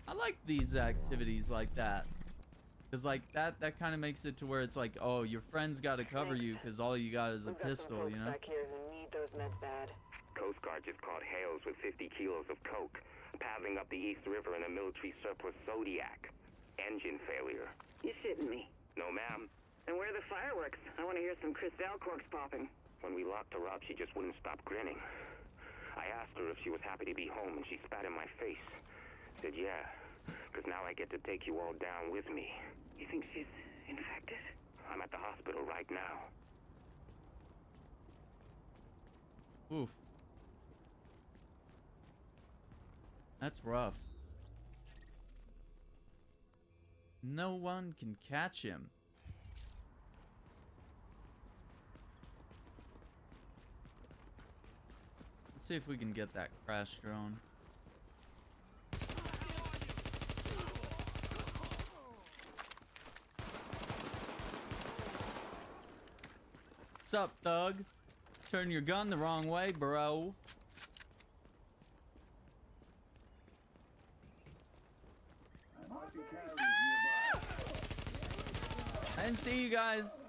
I like these activities like that. Because, like, that kind of makes it to where it's like, oh, your friend's got to cover you because all you got is a pistol, you know? Back here who need those meds bad. Coast Guard just caught Hales with 50 kilos of coke, paddling up the East River in a military surplus Zodiac. Engine failure. You shitting me? No, ma'am. And where are the fireworks? I want to hear some Cristal corks popping. When we locked her up, she just wouldn't stop grinning. I asked her if she was happy to be home, and she spat in my face. Said, yeah, because now I get to take you all down with me. You think she's infected? I'm at the hospital right now. Oof. That's rough. No one can catch him. Let's see if we can get that crash drone. What's up, thug? Turn your gun the wrong way, bro. I didn't see you guys.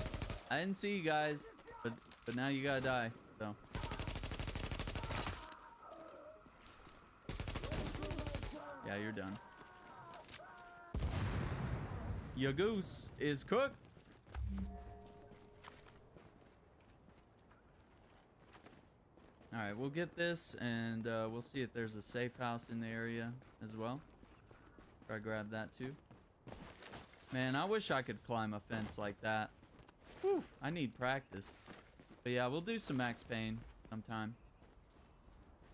I didn't see you guys. But now you gotta die, so. Yeah, you're done. Your goose is cooked. Alright, we'll get this, and we'll see if there's a safe house in the area as well. Try to grab that too. Man, I wish I could climb a fence like that. Whew, I need practice. But yeah, we'll do some Max Payne sometime.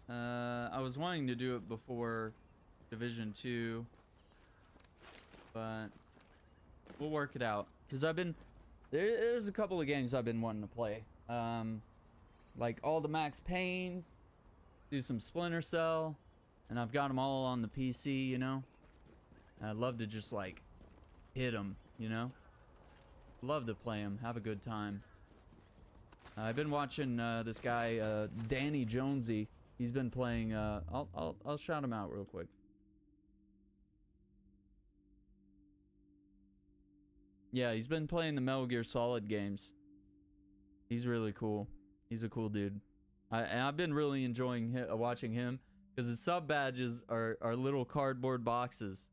I was wanting to do it before Division 2. But we'll work it out. Because I've been... There's a couple of games I've been wanting to play. Like all the Max Paynes, do some Splinter Cell, and I've got them all on the PC, you know? I'd love to just like hit them, you know? Love to play them, have a good time. I've been watching this guy, Danny Jonesy. He's been playing, I'll shout him out real quick. Yeah, he's been playing the Metal Gear Solid games. He's really cool. He's a cool dude. And I've been really enjoying watching him because his sub badges are little cardboard boxes.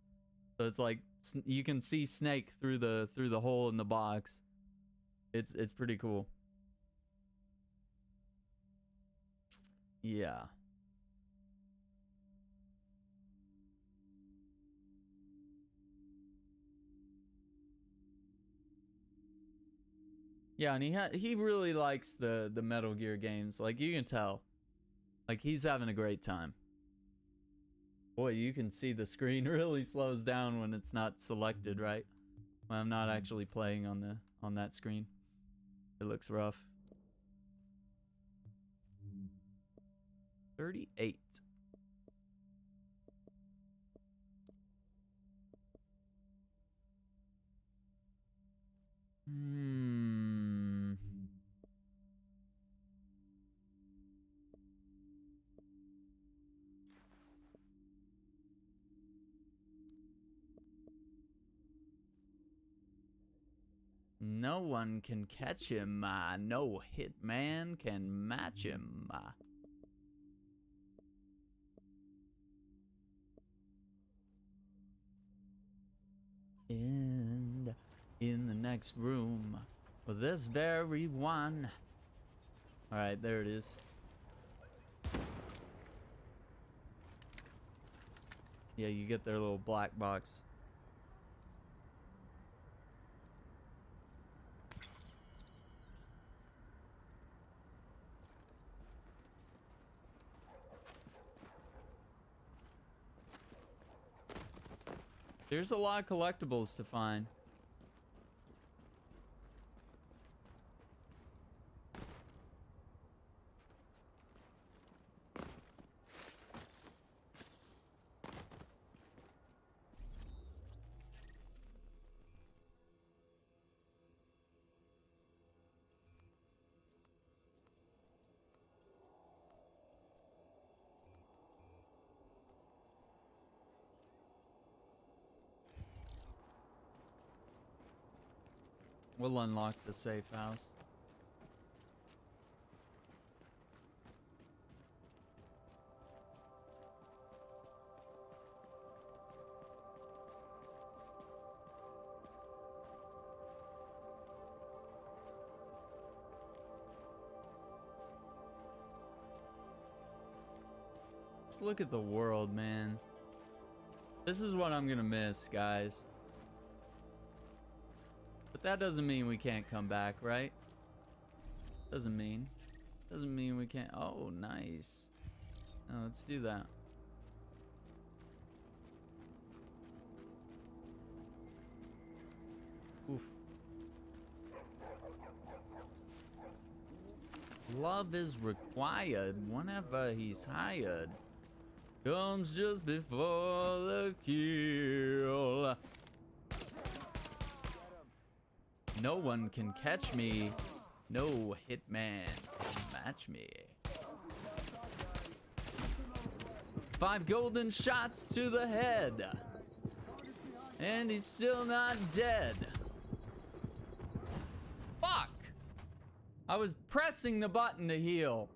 So it's like you can see Snake through the hole in the box. It's pretty cool. Yeah. Yeah, and he really likes the Metal Gear games. Like, you can tell. Like, he's having a great time. Boy, you can see the screen really slows down when it's not selected, right? When I'm not actually playing on that screen. It looks rough. 38. No one can catch him. No hitman can match him. And in the next room, for this very one. All right, there it is. Yeah, you get their little black box. There's a lot of collectibles to find. We'll unlock the safe house. Just look at the world, man. This is what I'm gonna miss, guys. But that doesn't mean we can't come back, right? Doesn't mean we can't. Oh, nice. Now let's do that. Oof. Love is required whenever he's hired. Comes just before the kill. No one can catch me. No hitman can match me. 5 golden shots to the head. And he's still not dead. Fuck! I was pressing the button to heal.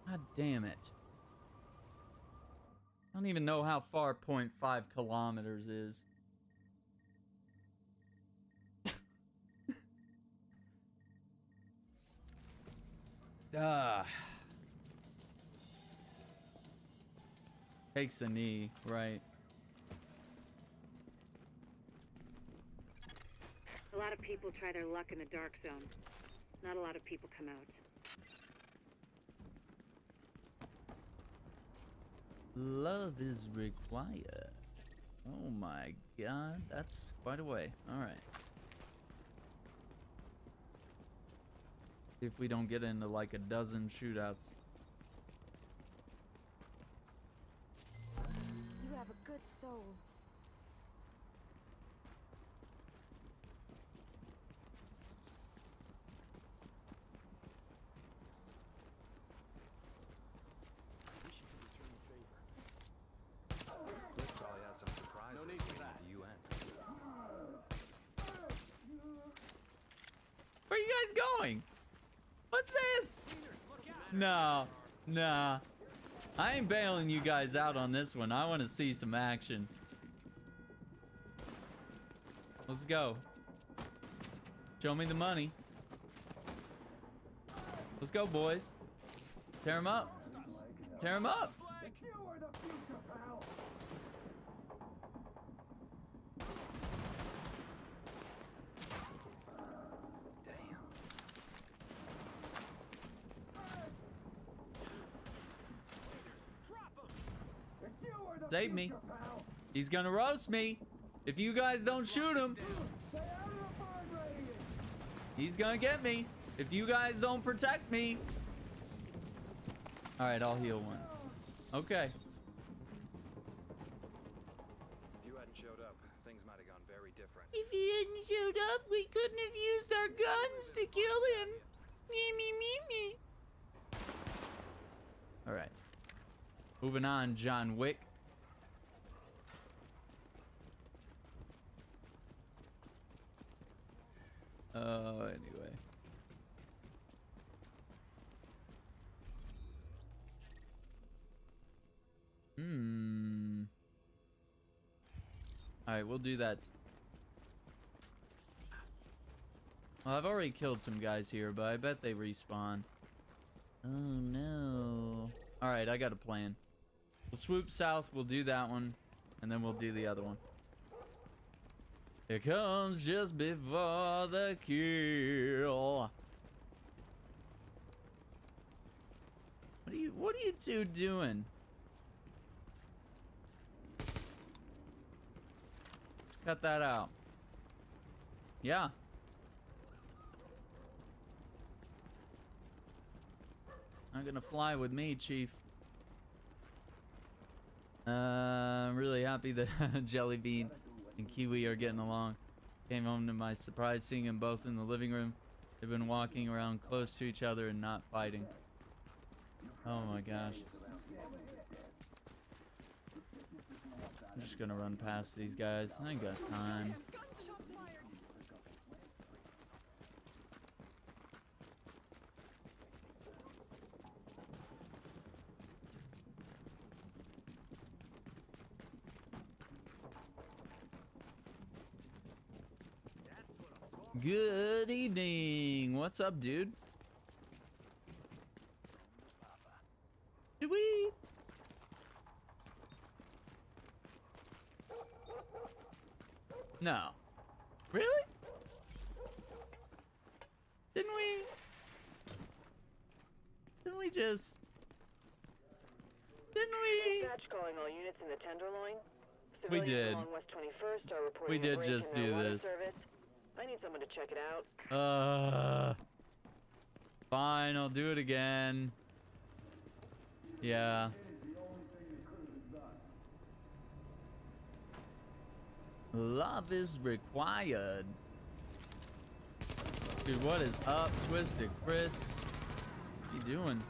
God damn it. I don't even know how far 0.5 kilometers is. Takes a knee, right? A lot of people try their luck in the dark zone. Not a lot of people come out. Love is required. Oh my god, that's quite a way. All right. If we don't get into like a dozen shootouts. You have a good soul. Let's probably have some surprises No need for waiting that. at the UN. Where are you guys going? What's this? No, nah. I ain't bailing you guys out on this one. I want to see some action. Let's go. Show me the money. Let's go, boys. Tear them up. Tear them up. Save me. He's gonna roast me. If you guys don't shoot him, he's gonna get me. If you guys don't protect me. All right, I'll heal once. Okay. If you hadn't showed up, things might have gone very different. If he hadn't showed up, we couldn't have used our guns to kill him. Me. All right. Moving on, John Wick. Alright, we'll do that. Well, I've already killed some guys here, but I bet they respawn. Oh no. Alright, I got a plan. We'll swoop south, we'll do that one, and then we'll do the other one. It comes just before the kill. What are you two doing? Let's cut that out. Yeah. Not gonna fly with me, Chief. I'm really happy that Jellybean and Kiwi are getting along. Came home to my surprise seeing them both in the living room. They've been walking around close to each other and not fighting. Oh my gosh. I'm just gonna run past these guys. I ain't got time. Good evening. What's up, dude? Did we? No. Really? Didn't we just... Didn't we? Dispatch calling all units in the Tenderloin. We did. Along West 21st are reporting We did a break just in their do water this. service. I need someone to check it out. Fine, I'll do it again. Yeah. Love is required. Dude, what is up, Twisted Chris? What you doing?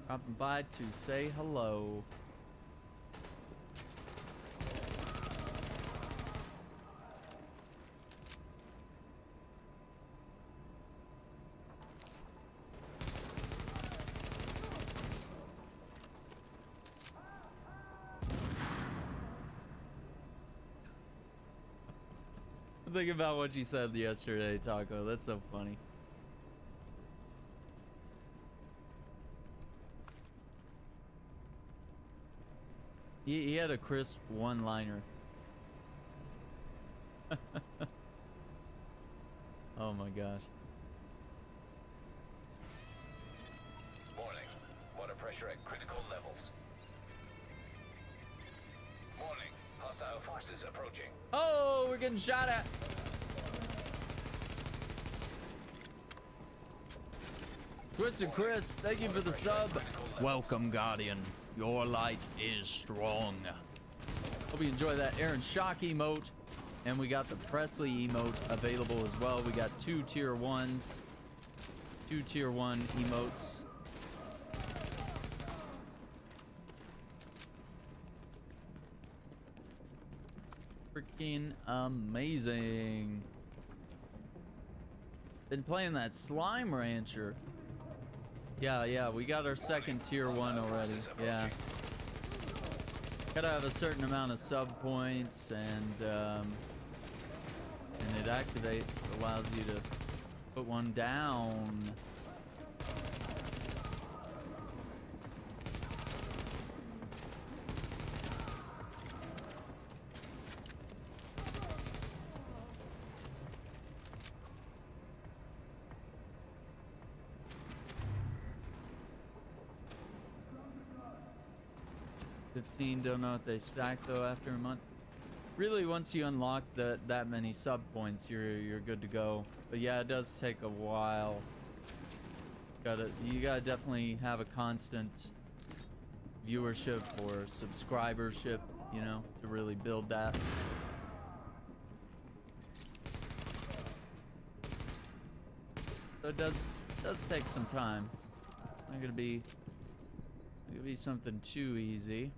Dropping by to say hello. Think about what you said yesterday, Taco. That's so funny. He had a crisp one-liner. Oh my gosh. Warning. Water pressure at critical levels. Warning. Hostile forces approaching. Oh, we're getting shot at. Twisted Chris, thank you for the sub. Welcome, Guardian. Your light is strong. Hope you enjoy that Aaron Shock emote. And we got the Presley emote available as well. We got two tier 1s. Two tier 1 emotes. Freaking amazing. Been playing that Slime Rancher. Yeah, we got our second tier 1 already. Yeah. Gotta have a certain amount of sub points and it activates, allows you to put one down. Don't know if they stack though after a month. Really, once you unlock that many sub points, you're good to go. But yeah, it does take a while. You gotta definitely have a constant viewership or subscribership, you know, to really build that. So it does take some time. Not gonna be something too easy.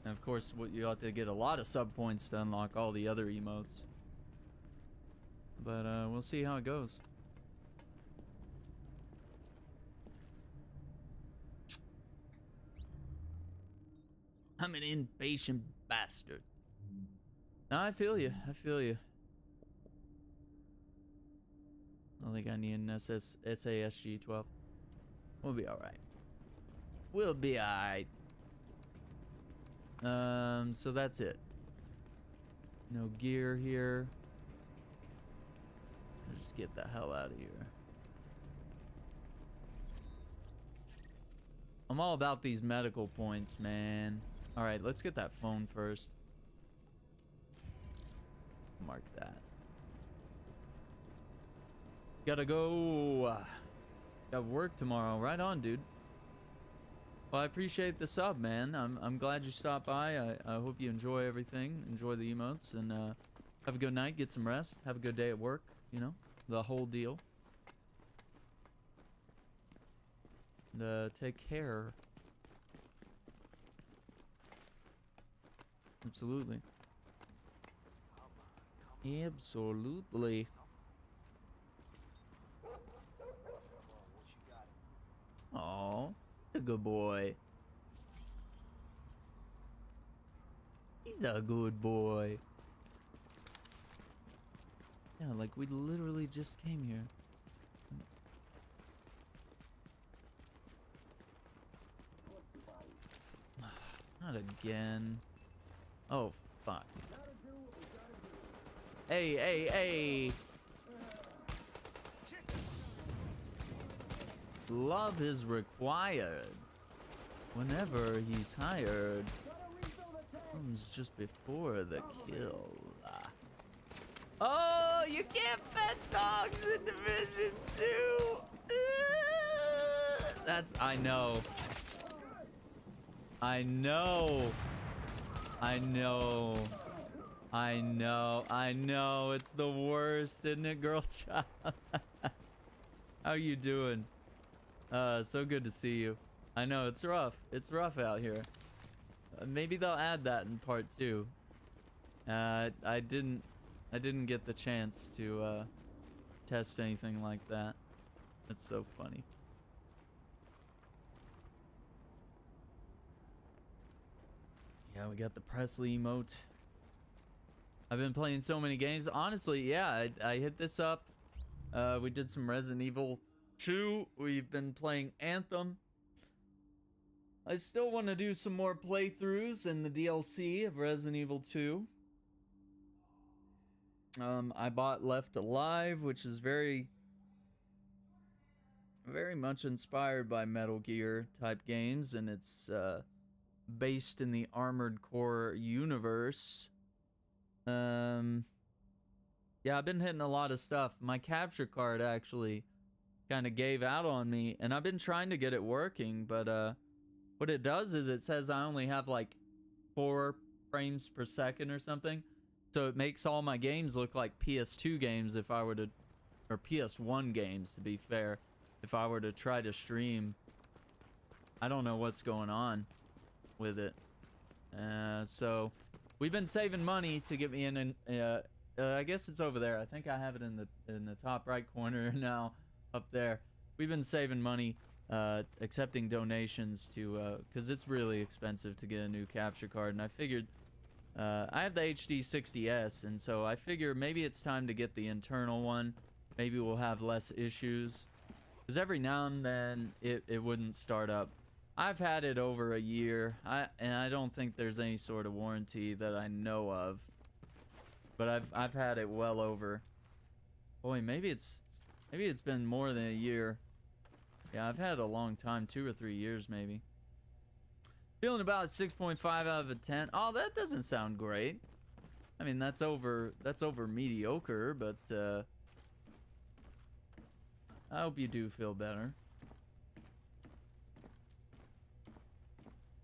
And of course, you have to get a lot of sub points to unlock all the other emotes. But we'll see how it goes. I'm an impatient bastard. No, I feel you. I feel you. I don't think I need an SASG 12. We'll be alright. We'll be alright. So that's it. No gear here. Let's just get the hell out of here. I'm all about these medical points, man. Alright, let's get that phone first. Mark that. Gotta go. Got work tomorrow. Right on, dude. Well, I appreciate the sub, man. I'm glad you stopped by. I hope you enjoy everything. Enjoy the emotes. And have a good night. Get some rest. Have a good day at work. You know, the whole deal. And take care. Absolutely. Absolutely. Oh, a good boy. He's a good boy. Yeah, like we literally just came here. Not again. Oh, fuck. Hey, hey, hey. Love is required whenever he's hired. Comes just before the kill. Oh, you can't pet dogs in Division 2. That's, I know. I know. I know. I know. I know. It's the worst, isn't it, girl child? How you doing? So good to see you. I know, it's rough. It's rough out here. Maybe they'll add that in part 2. I didn't get the chance to test anything like that. That's so funny. Yeah, we got the Presley emote. I've been playing so many games. Honestly, yeah, I hit this up. We did some Resident Evil 2. We've been playing Anthem. I still want to do some more playthroughs in the DLC of Resident Evil 2. I bought Left Alive, which is very much inspired by Metal Gear type games, and it's based in the Armored Core universe. Yeah, I've been hitting a lot of stuff. My capture card actually kind of gave out on me, and I've been trying to get it working, but what it does is it says I only have like 4 frames per second or something. So it makes all my games look like PS2 games if I were to, or PS1 games to be fair, if I were to try to stream. I don't know what's going on with it. So we've been saving money to get me in, and I guess it's over there. I think I have it in the top right corner now, up there. We've been saving money, accepting donations to, because it's really expensive to get a new capture card, and I figured I have the HD 60S, and so I figure maybe it's time to get the internal one. Maybe we'll have less issues, because every now and then it wouldn't start up. I've had it over a year, and I don't think there's any sort of warranty that I know of, but I've had it well over. Boy, maybe it's been more than a year. Yeah, I've had it a long time, 2 or 3 years maybe. Feeling about 6.5 out of a 10. Oh, that doesn't sound great. I mean, that's over mediocre, but I hope you do feel better.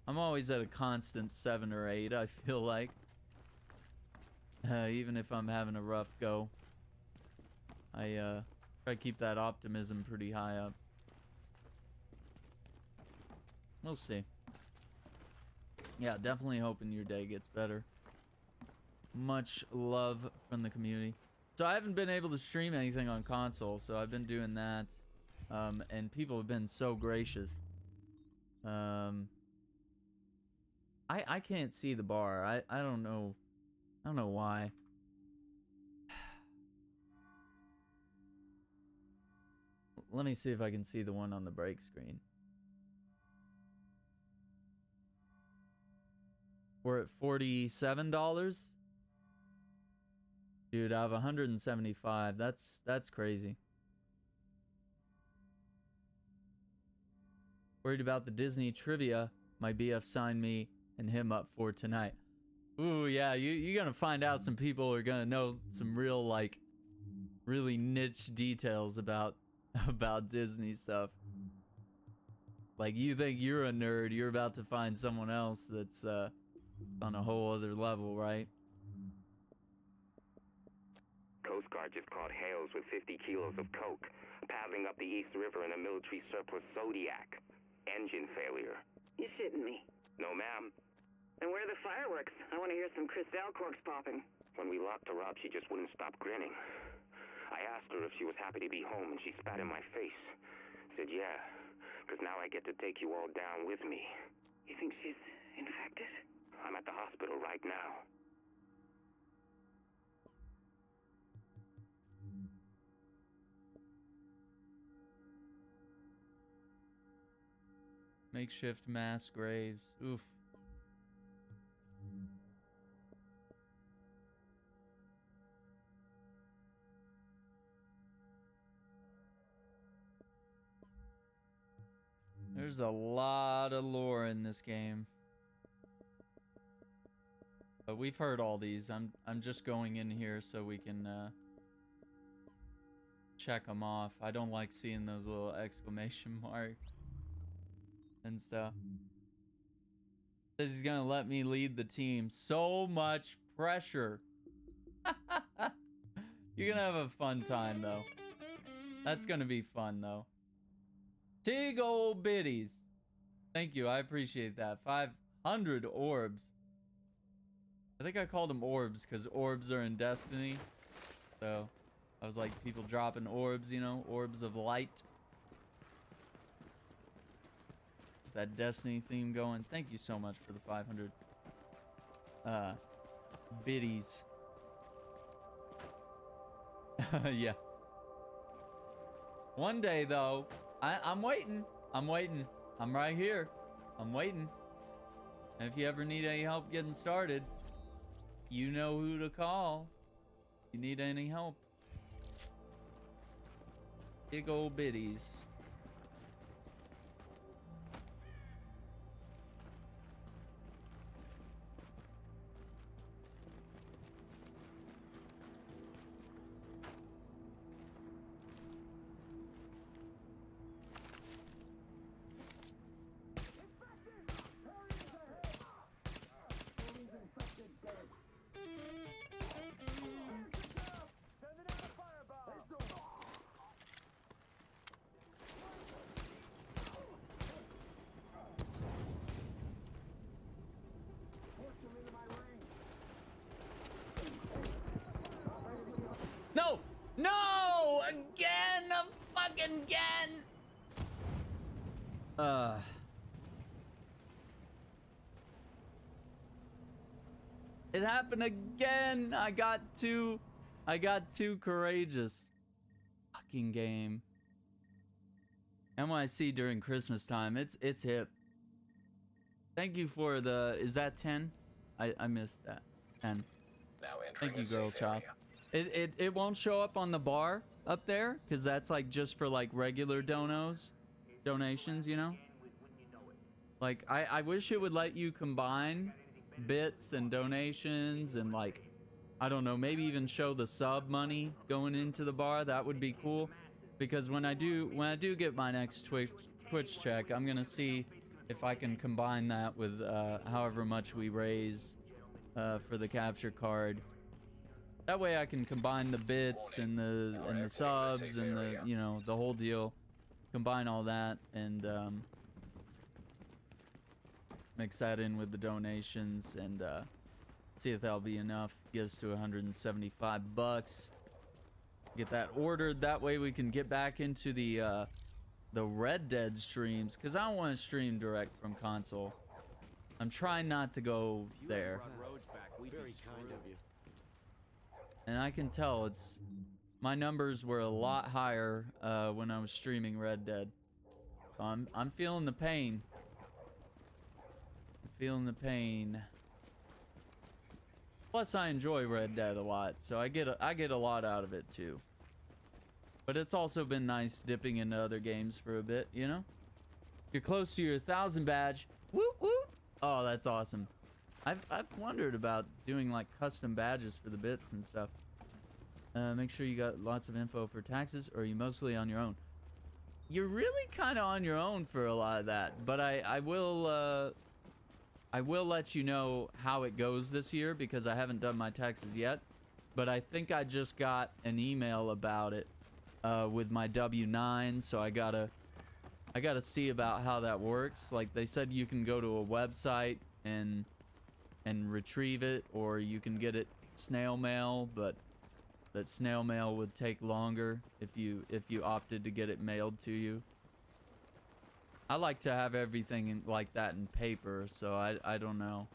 I'm always at a constant 7 or 8, I feel like. Even if I'm having a rough go. I try to keep that optimism pretty high up. We'll see. Yeah, definitely hoping your day gets better. Much love from the community. So I haven't been able to stream anything on console, so I've been doing that. And people have been so gracious. I can't see the bar. I don't know. I don't know why. Let me see if I can see the one on the break screen. We're at $47. Dude, I have 175. That's crazy. Worried about the Disney trivia my BF signed me and him up for tonight. Ooh, yeah, you're gonna find out some people are gonna know some real, like, really niche details about Disney stuff. Like, you think you're a nerd, you're about to find someone else that's on a whole other level, right? Coast Guard just caught Hales with 50 kilos of coke, paddling up the East River in a military surplus Zodiac. Engine failure. You're shitting me. No, ma'am. And where are the fireworks? I want to hear some Cristal corks popping. When we locked her up, she just wouldn't stop grinning. I asked her if she was happy to be home, and she spat in my face. Said, yeah, because now I get to take you all down with me. You think she's infected? I'm at the hospital right now. Makeshift mass graves. Oof. There's a lot of lore in this game. But we've heard all these. I'm just going in here so we can check them off. I don't like seeing those little exclamation marks and stuff. Says he's gonna let me lead the team. So much pressure. You're gonna have a fun time though. That's gonna be fun though. Tig old biddies. Thank you, I appreciate that. 500 orbs. I think I called them orbs because orbs are in Destiny. So I was like, people dropping orbs, you know, orbs of light. That Destiny theme going. Thank you so much for the 500 biddies. Yeah. One day though, I'm waiting. I'm waiting. I'm right here. I'm waiting. And if you ever need any help getting started, you know who to call. If you need any help. Big old biddies. No! No! Again! Fucking again! It happened again! I got too courageous. Fucking game. NYC during Christmas time. It's hip. Thank you for the... Is that 10? I missed that. 10. Now Thank you, Girl Chop. It won't show up on the bar up there, because that's like just for like regular donations, you know? Like, I wish it would let you combine bits and donations and like, I don't know, maybe even show the sub money going into the bar. That would be cool. Because when I do get my next Twitch check, I'm gonna see if I can combine that with however much we raise for the capture card. That way I can combine the bits and the subs and the, you know, the whole deal. Combine all that and mix that in with the donations and see if that'll be enough. Get us to 175 bucks. Get that ordered. That way we can get back into the Red Dead streams, because I don't want to stream direct from console. I'm trying not to go there. Very kind of you. And I can tell it's my numbers were a lot higher when I was streaming Red Dead. So I'm feeling the pain. I'm feeling the pain. Plus I enjoy Red Dead a lot, so I get a lot out of it too. But it's also been nice dipping into other games for a bit, you know? You're close to your 1,000 badge. Woot woot! Oh, that's awesome. I've wondered about doing like custom badges for the bits and stuff. Make sure you got lots of info for taxes, or are you mostly on your own? You're really kind of on your own for a lot of that, but I will let you know how it goes this year because I haven't done my taxes yet. But I think I just got an email about it with my W-9, so I gotta see about how that works. Like they said, you can go to a website and retrieve it, or you can get it snail mail, but that snail mail would take longer if you opted to get it mailed to you. I like to have everything like that in paper, so I don't know.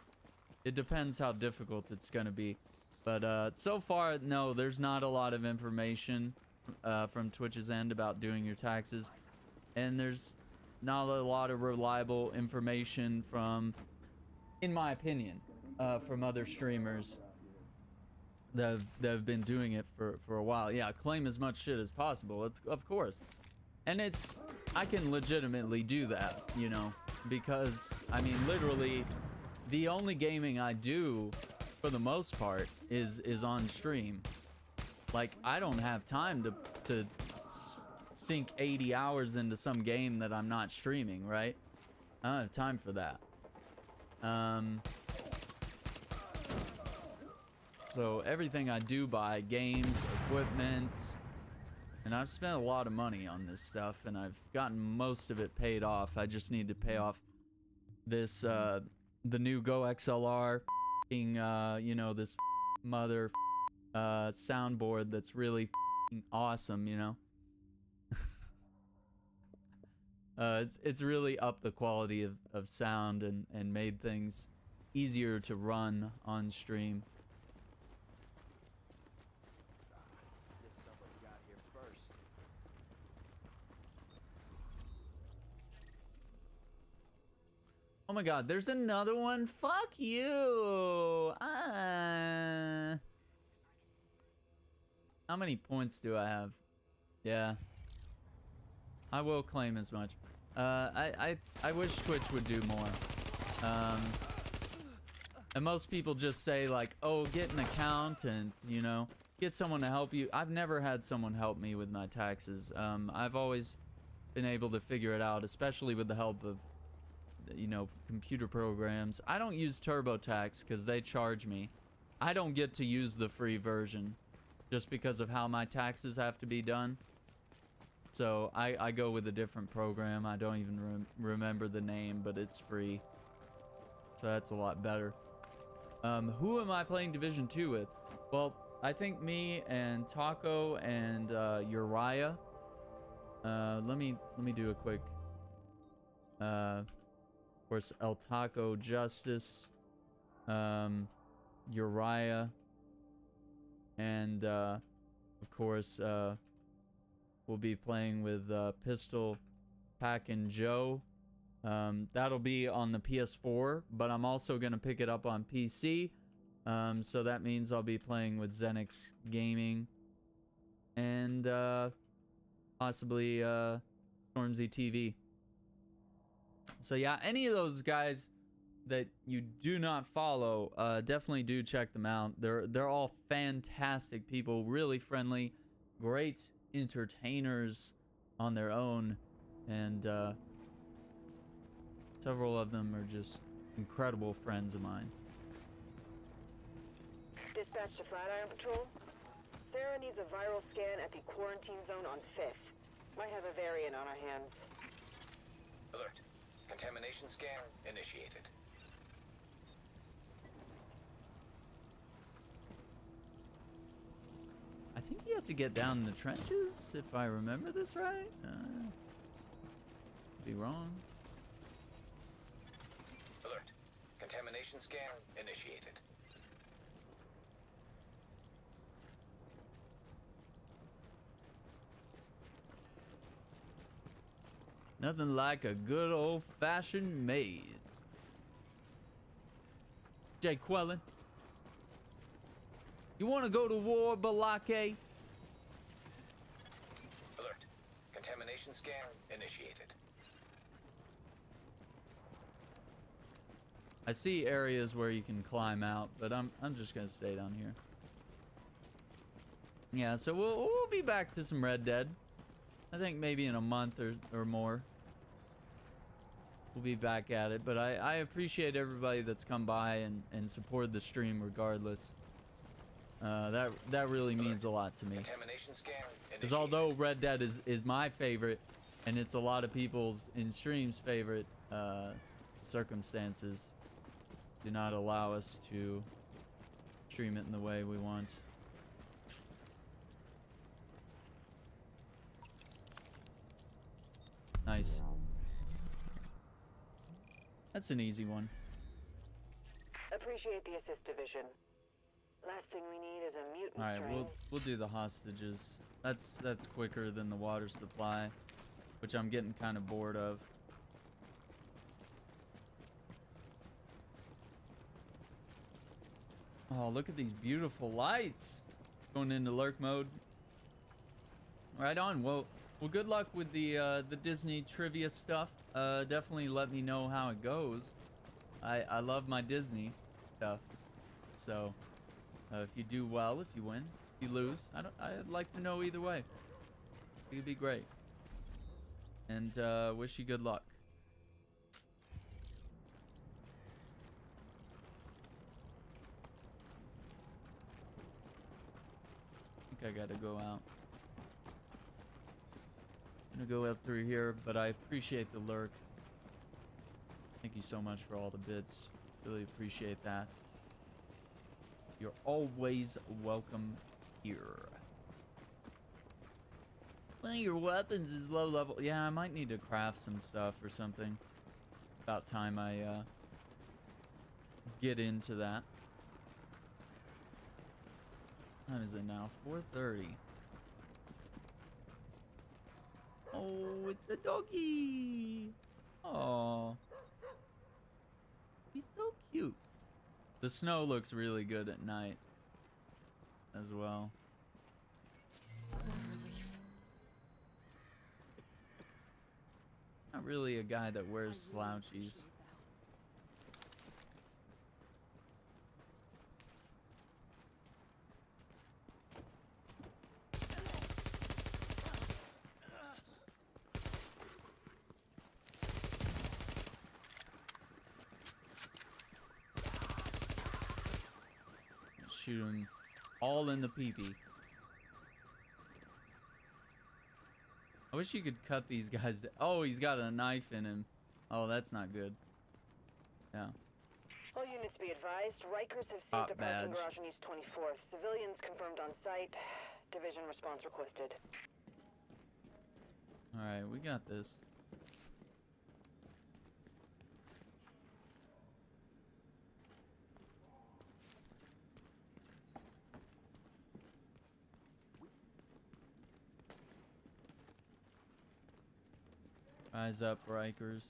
It depends how difficult it's gonna be. But so far, no, there's not a lot of information from Twitch's end about doing your taxes. And there's not a lot of reliable information from, in my opinion, from other streamers that have been doing it for a while. Yeah, claim as much shit as possible, of course. And I can legitimately do that, you know, because, I mean, literally, the only gaming I do, for the most part, is on stream. Like, I don't have time to sink 80 hours into some game that I'm not streaming, right? I don't have time for that. So everything I do buy, games, equipment, and I've spent a lot of money on this stuff, and I've gotten most of it paid off. I just need to pay off this, the new Go XLR, you know, this mother soundboard that's really awesome, you know? It's really upped the quality of sound and made things easier to run on stream. Oh my god, there's another one? Fuck you! How many points do I have? Yeah. I will claim as much. I wish Twitch would do more. And most people just say like, oh, get an accountant, you know, get someone to help you. I've never had someone help me with my taxes. I've always been able to figure it out, especially with the help of, you know, computer programs. I don't use TurboTax because they charge me. I don't get to use the free version just because of how my taxes have to be done. So I go with a different program. I don't even remember the name, but it's free. So that's a lot better. Who am I playing Division 2 with? Well, I think me and Taco and Uriah. Let me do a quick. Of course, El Taco, Justice, Uriah, and of course we'll be playing with Pistol, Pack, and Joe. That'll be on the PS4, but I'm also gonna pick it up on PC. So that means I'll be playing with Zenix Gaming and possibly Stormzy TV. So yeah, any of those guys that you do not follow, definitely do check them out. They're all fantastic people, really friendly, great entertainers on their own, and several of them are just incredible friends of mine. Dispatch to Flatiron Patrol. Sarah needs a viral scan at the quarantine zone on 5th. Might have a variant on our hands. Alert. Contamination scan initiated. I think you have to get down in the trenches, if I remember this right. Could be wrong. Alert. Contamination scan initiated. Nothing like a good old-fashioned maze. Jay Quellen, you want to go to war, Balake? Alert. Contamination scan initiated. I see areas where you can climb out, but I'm just gonna stay down here. Yeah, so we'll be back to some Red Dead. I think maybe in a month or more. We'll be back at it, but I appreciate everybody that's come by and supported the stream regardless. That really means a lot to me. Because although Red Dead is my favorite, and it's a lot of people's in stream's favorite, circumstances do not allow us to stream it in the way we want. Nice. That's an easy one. Appreciate the assist division. Last thing we need is a mutant All right, strain. we'll do the hostages. That's quicker than the water supply, which I'm getting kind of bored of. Oh, look at these beautiful lights. Going into lurk mode. Right on. Well, good luck with the Disney trivia stuff. Definitely let me know how it goes. I love my Disney stuff. So, if you do well, if you win, if you lose, I'd like to know either way. It would be great. And wish you good luck. I gotta go out. I'm gonna go up through here, but I appreciate the lurk. Thank you so much for all the bits. Really appreciate that. You're always welcome here. One of your weapons is low level. Yeah, I might need to craft some stuff or something. About time I get into that. What time is it now? 4:30. Oh, it's a doggy. Oh, he's so cute. The snow looks really good at night as well. Not really a guy that wears slouchies. Shooting all in the peepee. I wish you could cut these guys. Oh, he's got a knife in him. Oh, that's not good. Yeah. All units be advised. Rikers have Hot seized a parking badge. garage on East 24th. Civilians confirmed on site. Division response requested. All right, we got this. Rise up, Rikers.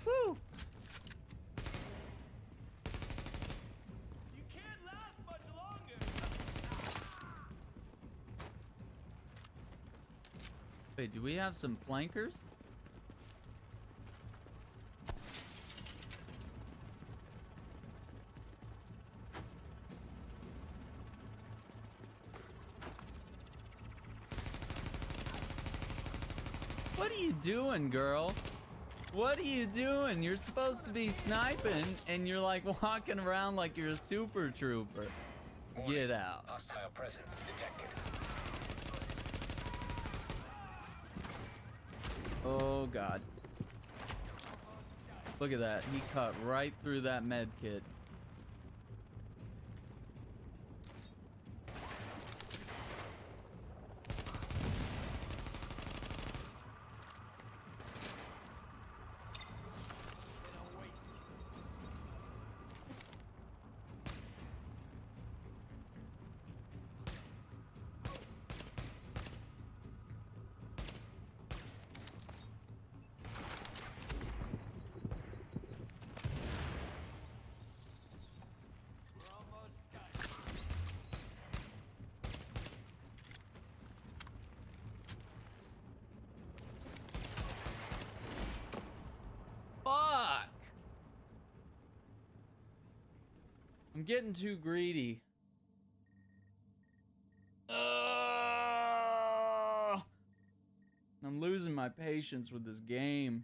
Woo! Wait, do we have some flankers? are you doing, girl? What are you doing? You're supposed to be sniping, and you're like walking around like you're a super trooper. Get out. Hostile presence detected. Oh, God. Look at that. He cut right through that med kit. Fuck! I'm getting too greedy. I'm losing my patience with this game.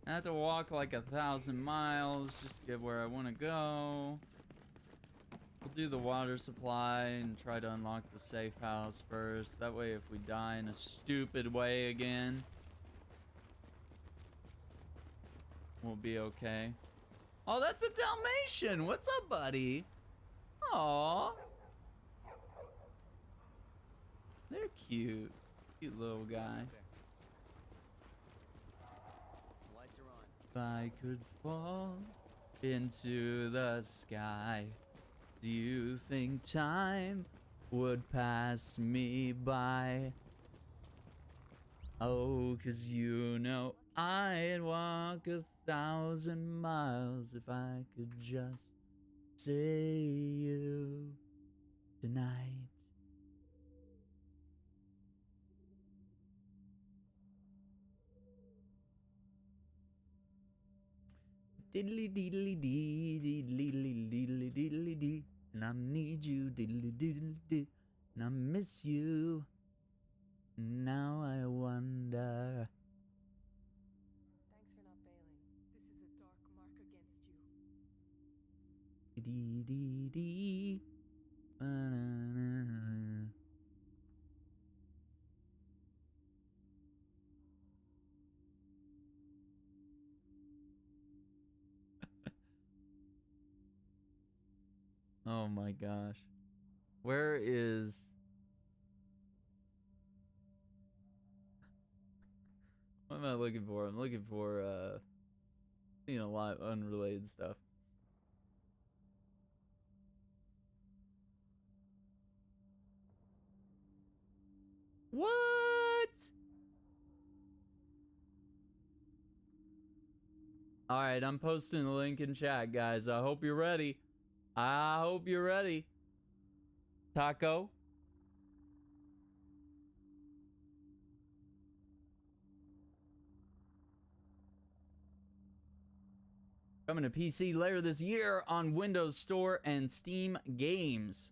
I have to walk like 1,000 miles just to get where I want to go. We'll do the water supply and try to unlock the safe house first. That way if we die in a stupid way again, we'll be okay. Oh, that's a Dalmatian! What's up, buddy? Aww. They're cute. Cute little guy. If I could fall into the sky, do you think time would pass me by? Oh, 'cause you know I'd walk 1,000 miles if I could just see you tonight. Diddly diddly dee, diddly diddly diddly dee, and I need you, diddly diddly dee, and I miss you. Now I wonder. Thanks for not bailing. This is a dark mark against you. Dee dee dee. Ba-na-na. Oh my gosh. Where is... What am I looking for? I'm looking for, seeing a lot of unrelated stuff. What? Alright, I'm posting the link in chat, guys. I hope you're ready. I hope you're ready. Taco? Coming to PC later this year on Windows Store and Steam Games.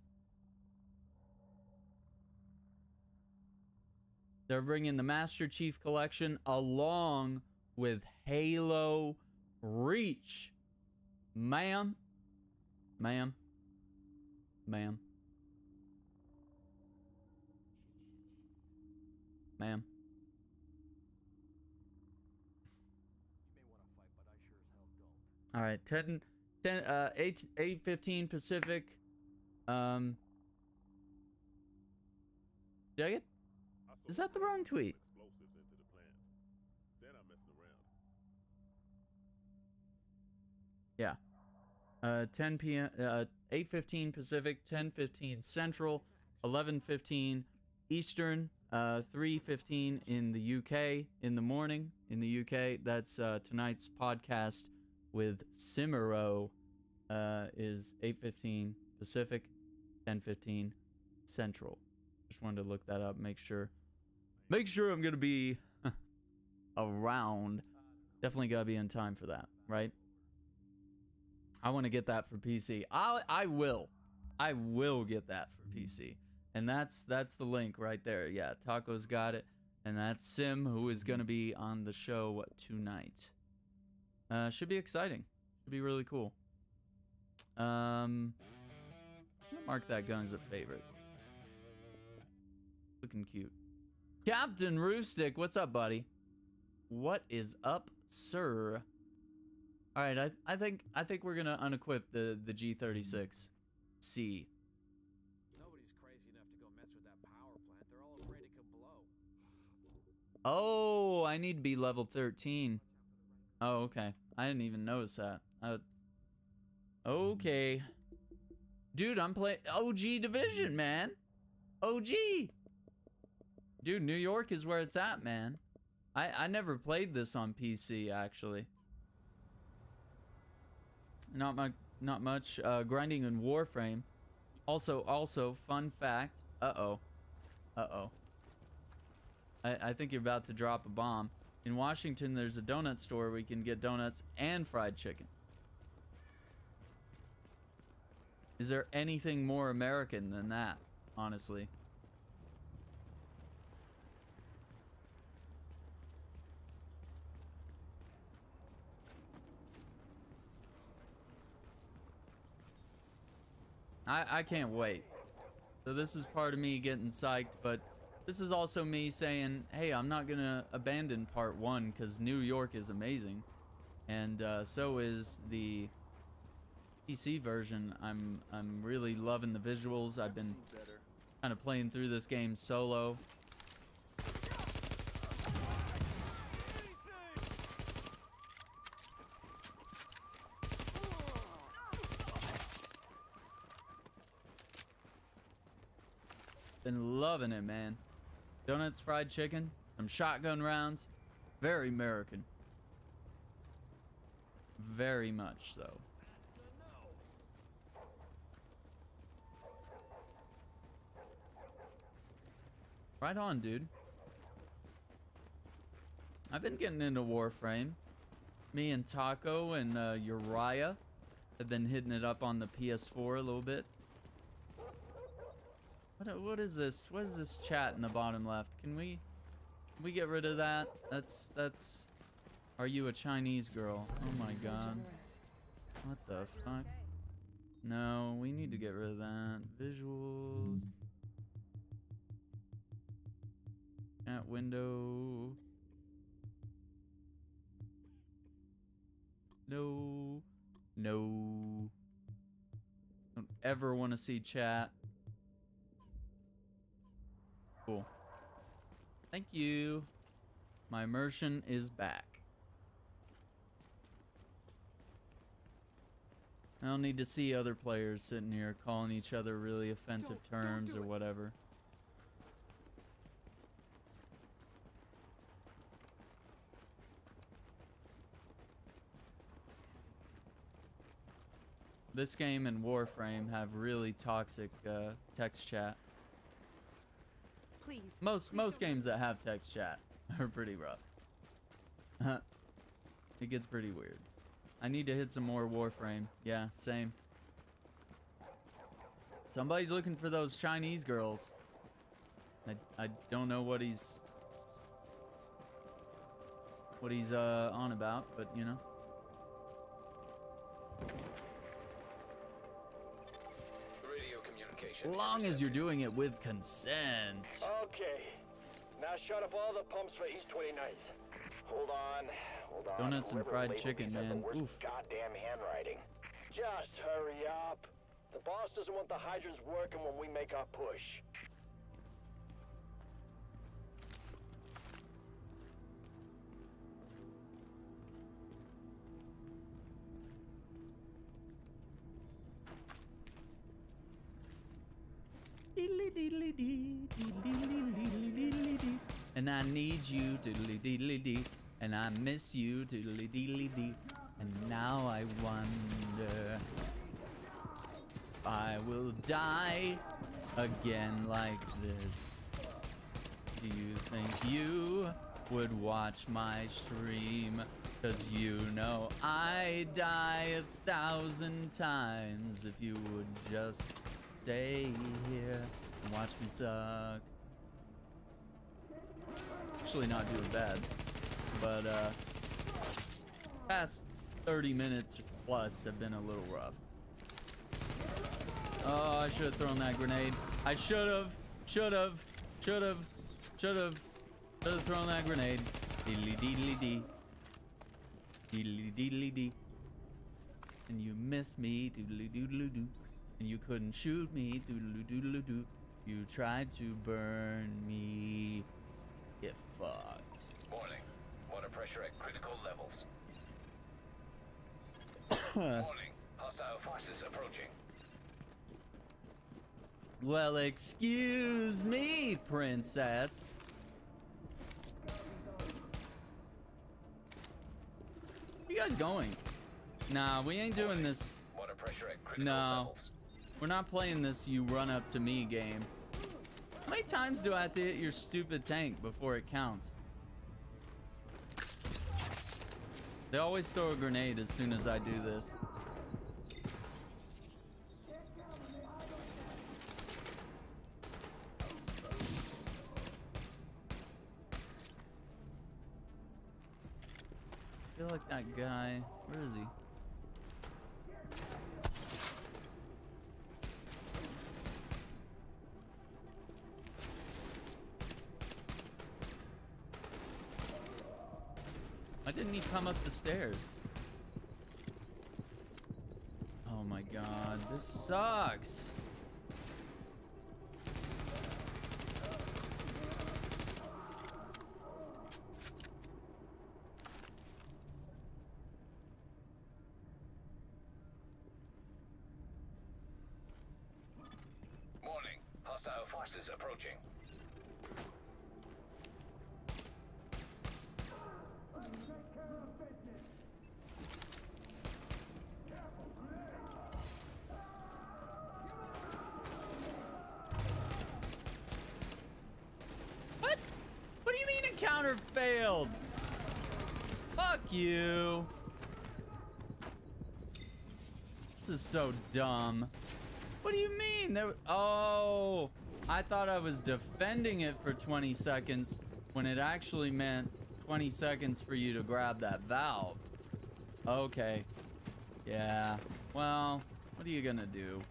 They're bringing the Master Chief Collection along with Halo Reach. Ma'am. Ma'am. Ma'am. Ma'am. All right, 8:15 Pacific. Did I get? Is that the wrong tweet? Yeah. 10 p.m. 8:15 Pacific, 10:15 Central, 11:15 Eastern, 3:15 in the UK in the morning in the UK. That's tonight's podcast with Cimero is 8:15 Pacific, 10:15 Central. Just wanted to look that up, make sure I'm gonna be around. Definitely gotta be in time for that, right? I want to get that for PC. I will get that for PC. And that's the link right there. Yeah, Taco's got it. And that's Sim, who is going to be on the show tonight. Should be exciting. Should be really cool. I'm gonna mark that gun as a favorite. Looking cute. Captain Roofstick, what's up, buddy? What is up, sir? All right, I think we're gonna unequip the G36C. Nobody's crazy enough to go mess with that power plant. They're all afraid it could blow. Oh, I need to be level 13. Oh, okay. I didn't even notice that. Okay. Dude, I'm playing OG Division, man. OG. Dude, New York is where it's at, man. I never played this on PC, actually. Not much grinding in Warframe. Also, fun fact. Uh-oh. I think you're about to drop a bomb. In Washington, there's a donut store where you can get donuts and fried chicken. Is there anything more American than that, honestly? I can't wait. So this is part of me getting psyched, but this is also me saying, hey, I'm not gonna abandon part 1 because New York is amazing, and so is the PC version. I'm really loving the visuals. I've been kind of playing through this game solo. Been loving it, man. Donuts, fried chicken, some shotgun rounds. Very American. Very much so. Right on, dude. I've been getting into Warframe. Me and Taco and Uriah have been hitting it up on the PS4 a little bit. What is this? What is this chat in the bottom left? Can we get rid of that? That's Are you a Chinese girl? Oh my god. What the fuck? No, we need to get rid of that. Visuals. Chat window. No. No. Don't ever want to see chat. Cool. Thank you. My immersion is back. I don't need to see other players sitting here calling each other really offensive terms or whatever. This game and Warframe have really toxic text chat. Please. Most games that have text chat are pretty rough. It gets pretty weird. I need to hit some more Warframe. Yeah, same. Somebody's looking for those Chinese girls. I don't know what he's on about, but you know. Radio communication. Long as you're doing it with consent. Okay. Now shut up all the pumps for East 29th. Hold on. Donuts and fried chicken, man. Oof. Goddamn handwriting. Just hurry up. The boss doesn't want the hydrants working when we make our push. And I need you, diddly diddly dee. And I miss you, diddly diddly dee. And now I wonder. I will die again like this. Do you think you would watch my stream? 'Cause you know I'd die 1,000 times if you would just stay here and watch me suck. Actually not doing bad, but past 30 minutes plus have been a little rough. Oh, I should have thrown that grenade. I should have thrown that grenade. Deedly deedly dee. Deedly deedly dee. And you missed me, doodly doodly doo. And you couldn't shoot me, doodly doodly doo. You tried to burn me. Get fucked. Warning. Water pressure at critical levels. Warning. Hostile forces approaching. Well, excuse me, princess. Where you guys going? Nah, we ain't doing this. Water pressure at critical No, levels. we're not playing this you run up to me game. How many times do I have to hit your stupid tank before it counts? They always throw a grenade as soon as I do this. I feel like that guy. Where is he? Why didn't he come up the stairs? Oh my god, this sucks. Warning. Hostile forces approaching. What? What do you mean encounter failed? Fuck you. This is so dumb. What do you mean? Oh, I thought I was defending it for 20 seconds when it actually meant 20 seconds for you to grab that valve. Okay. Yeah. Well, what are you gonna do?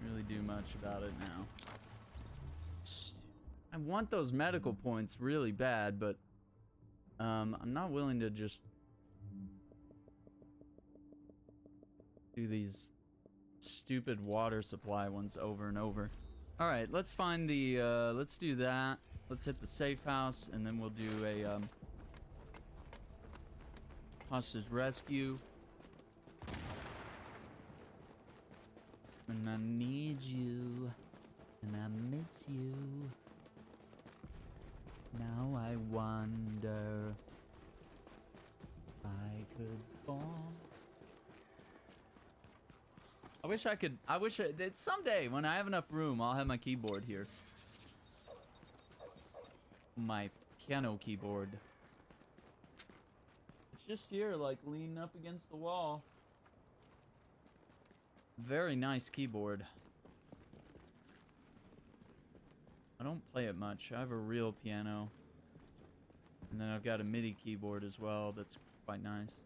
Really do much about it now. I want those medical points really bad, but I'm not willing to just do these stupid water supply ones over and over. All right, let's find the let's do that. Let's hit the safe house, and then we'll do a hostage rescue. And I need you, and I miss you. Now I wonder if I could fall. I wish someday when I have enough room, I'll have my keyboard here. My piano keyboard. It's just here, like leaning up against the wall. Very nice keyboard. I don't play it much. I have a real piano. And then I've got a MIDI keyboard as well that's quite nice.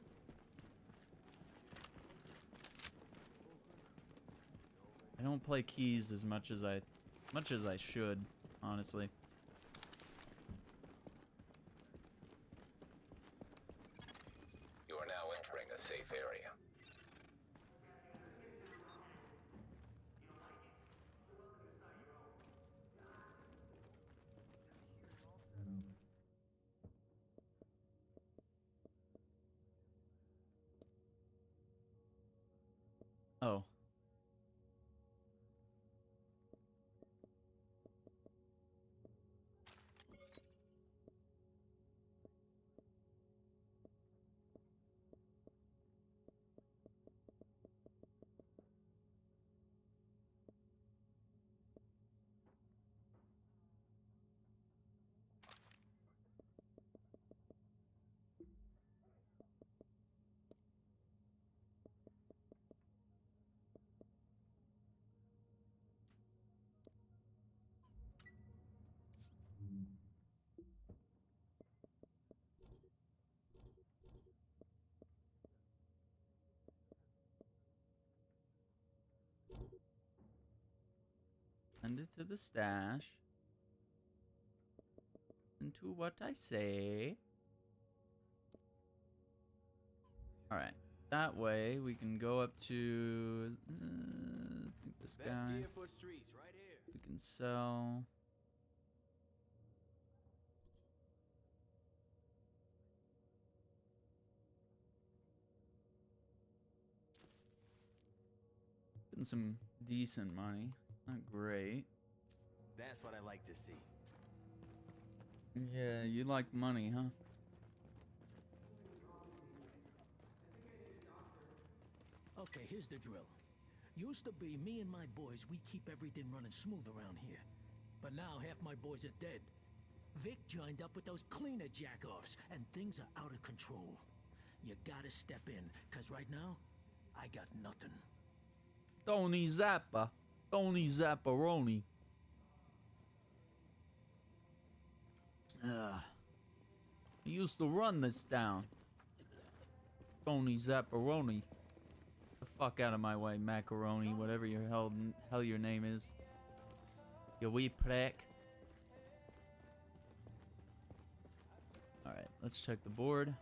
I don't play keys as much as I should, honestly. You are now entering a safe area. Oh. Send it to the stash. Into what I say. Alright. That way we can go up to I think this Best guy. gear for streets right here. We can sell. Getting some decent money. Not great. That's what I like to see. Yeah, you like money, huh? Okay, here's the drill. Used to be me and my boys, we keep everything running smooth around here. But now half my boys are dead. Vic joined up with those cleaner jack-offs, and things are out of control. You gotta step in, cause right now, I got nothing. Tony Zappa. Tony Zapparoni. He used to run this town. Tony Zapparoni. The fuck out of my way, macaroni, whatever your hell your name is. You wee prick. Alright, let's check the board.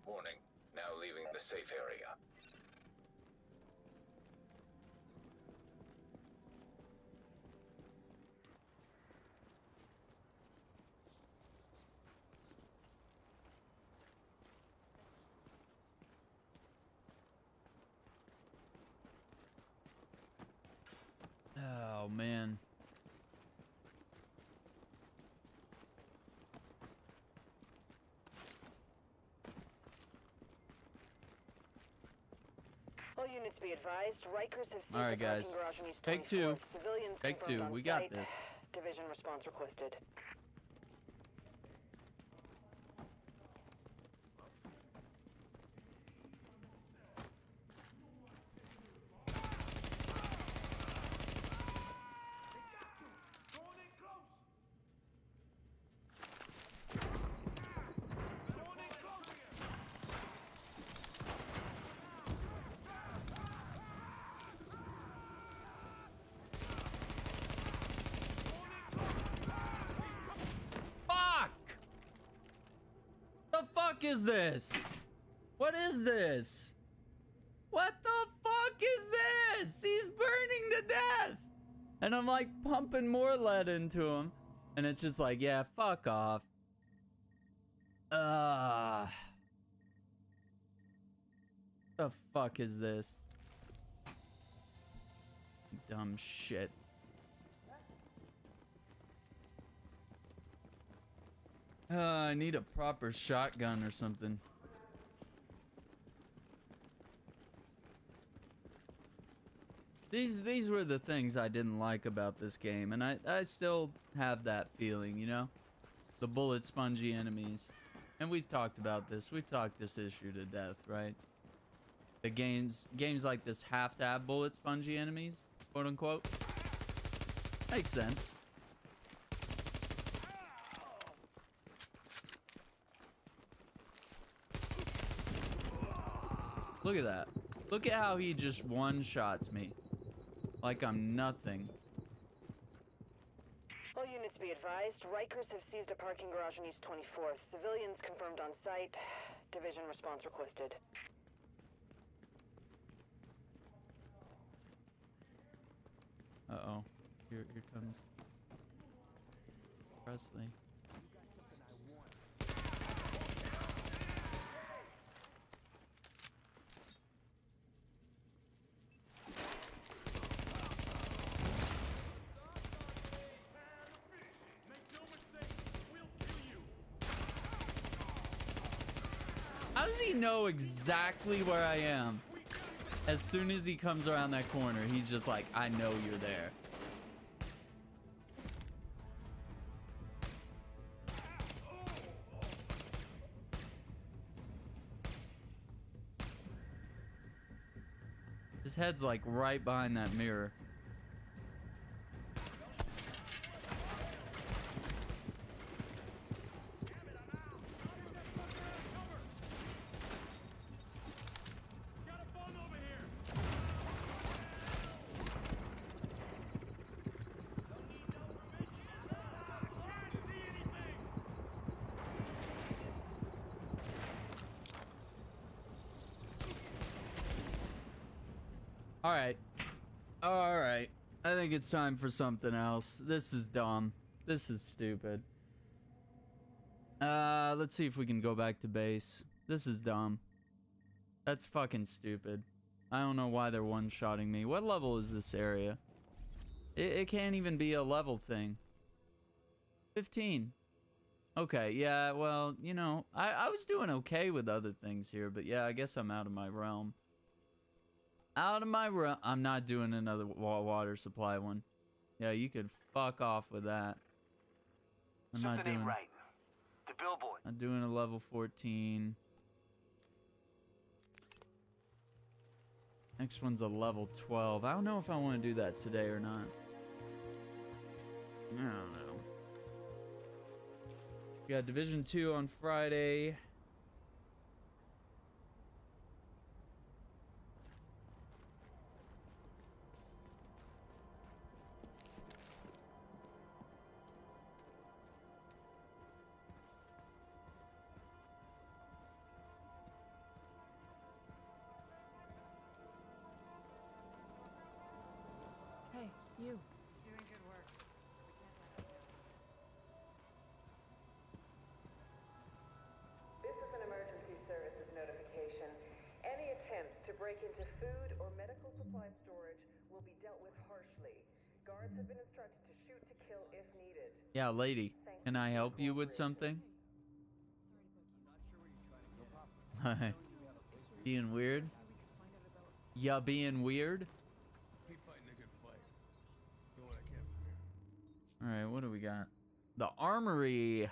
Warning, now leaving the safe area. Oh, man. All units be advised. Rikers have seized All right, the parking guys. garage on East Take 24th. two. Civilians Take confirmed two. on We got site. this. Division response requested. Fuck is this? What is this? What the fuck is this? He's burning to death. And I'm like pumping more lead into him. And it's just like, yeah, fuck off. The fuck is this? Dumb shit. I need a proper shotgun or something. These were the things I didn't like about this game, and I still have that feeling, you know? The bullet spongy enemies. And we've talked about this. We've talked this issue to death, right? The games like this have to have bullet spongy enemies, quote unquote. Makes sense. Look at that. Look at how he just one-shots me. Like I'm nothing. All units be advised. Rikers have seized a parking garage on East 24th. Civilians confirmed on site. Division response requested. Uh-oh. Here comes Presley. How does he know exactly where I am? As soon as he comes around that corner, he's just like, I know you're there. His head's like right behind that mirror. All right. I think it's time for something else. This is dumb. This is stupid. Let's see if we can go back to base. This is dumb. That's fucking stupid. I don't know why they're one-shotting me. What level is this area? It can't even be a level thing. 15. Okay, yeah, well, you know, I was doing okay with other things here, but yeah, I guess I'm out of my realm. Out of my realm. I'm not doing another water supply one. Yeah, you could fuck off with that. I'm not doing. Right. The billboard. I'm doing a level 14. Next one's a level 12. I don't know if I want to do that today or not. I don't know. We got Division 2 on Friday. Hey, you. Doing good work. This is an emergency services notification. Any attempt to break into food or medical supply storage will be dealt with harshly. Guards have been instructed to shoot to kill if needed. Yeah, lady. Can I help you with something? Being weird? Yeah, being weird? Alright, what do we got? The armory.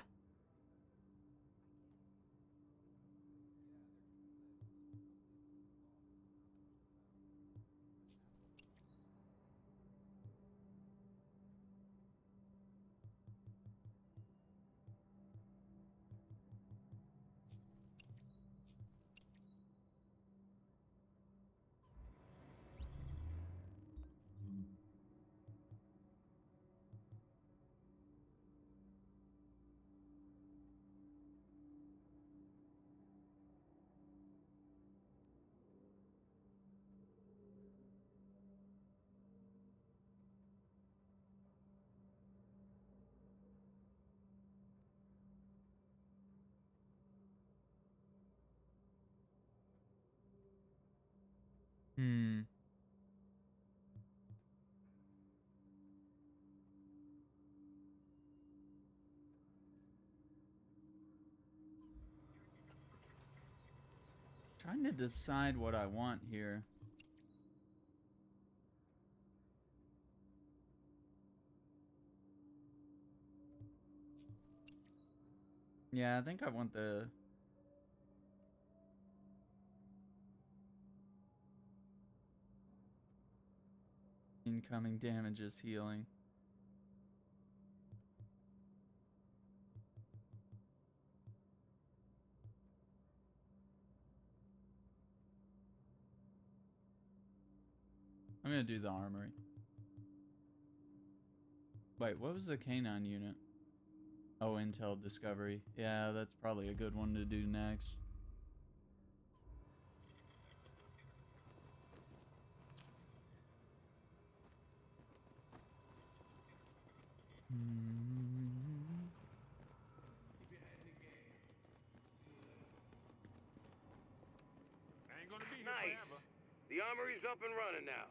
Trying to decide what I want here. Yeah, I think I want the... incoming damages healing. I'm gonna do the armory. Wait, what was the canine unit? Oh, intel discovery. Yeah, that's probably a good one to do next. Nice. The armory's up and running now.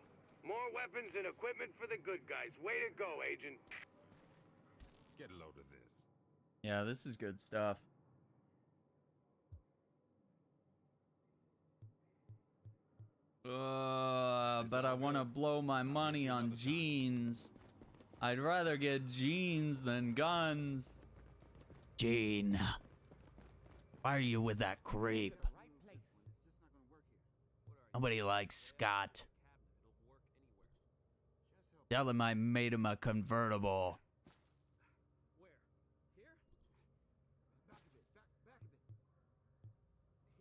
More weapons and equipment for the good guys. Way to go, Agent. Get a load of this. Yeah, this is good stuff. But I want to blow my money on jeans. I'd rather get jeans than guns. Gene, why are you with that creep? Nobody likes Scott. Tell him I made him a convertible.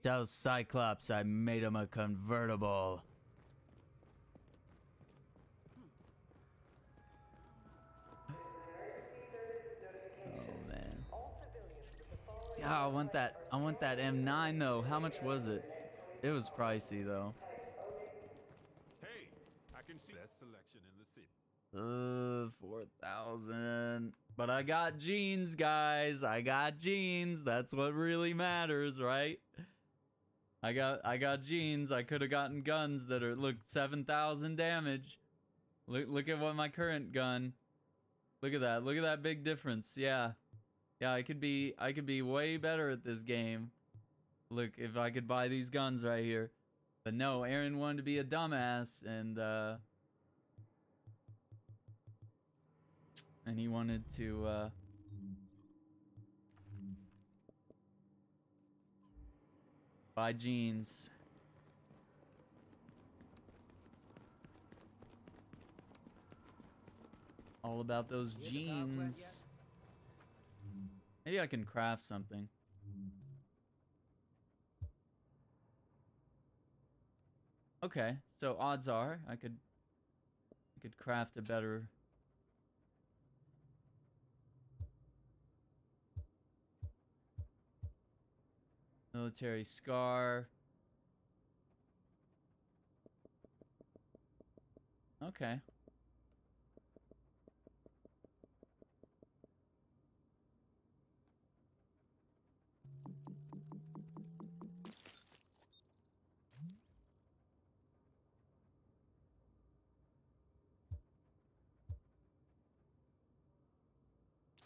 Tell Cyclops I made him a convertible. Oh man. Yeah, I want that M9 though. How much was it? It was pricey though. Hey, I can see best selection in the city. 4,000. But I got jeans, guys. I got jeans. That's what really matters, right? I got jeans. I could have gotten guns that are, look, 7,000 damage. Look at what my current gun. Look at that. Look at that big difference. Yeah. Yeah, I could be way better at this game. Look, if I could buy these guns right here. But no, Aaron wanted to be a dumbass and he wanted to buy jeans. All about those jeans. Maybe I can craft something. Okay, so odds are I could craft a better military scar. Okay.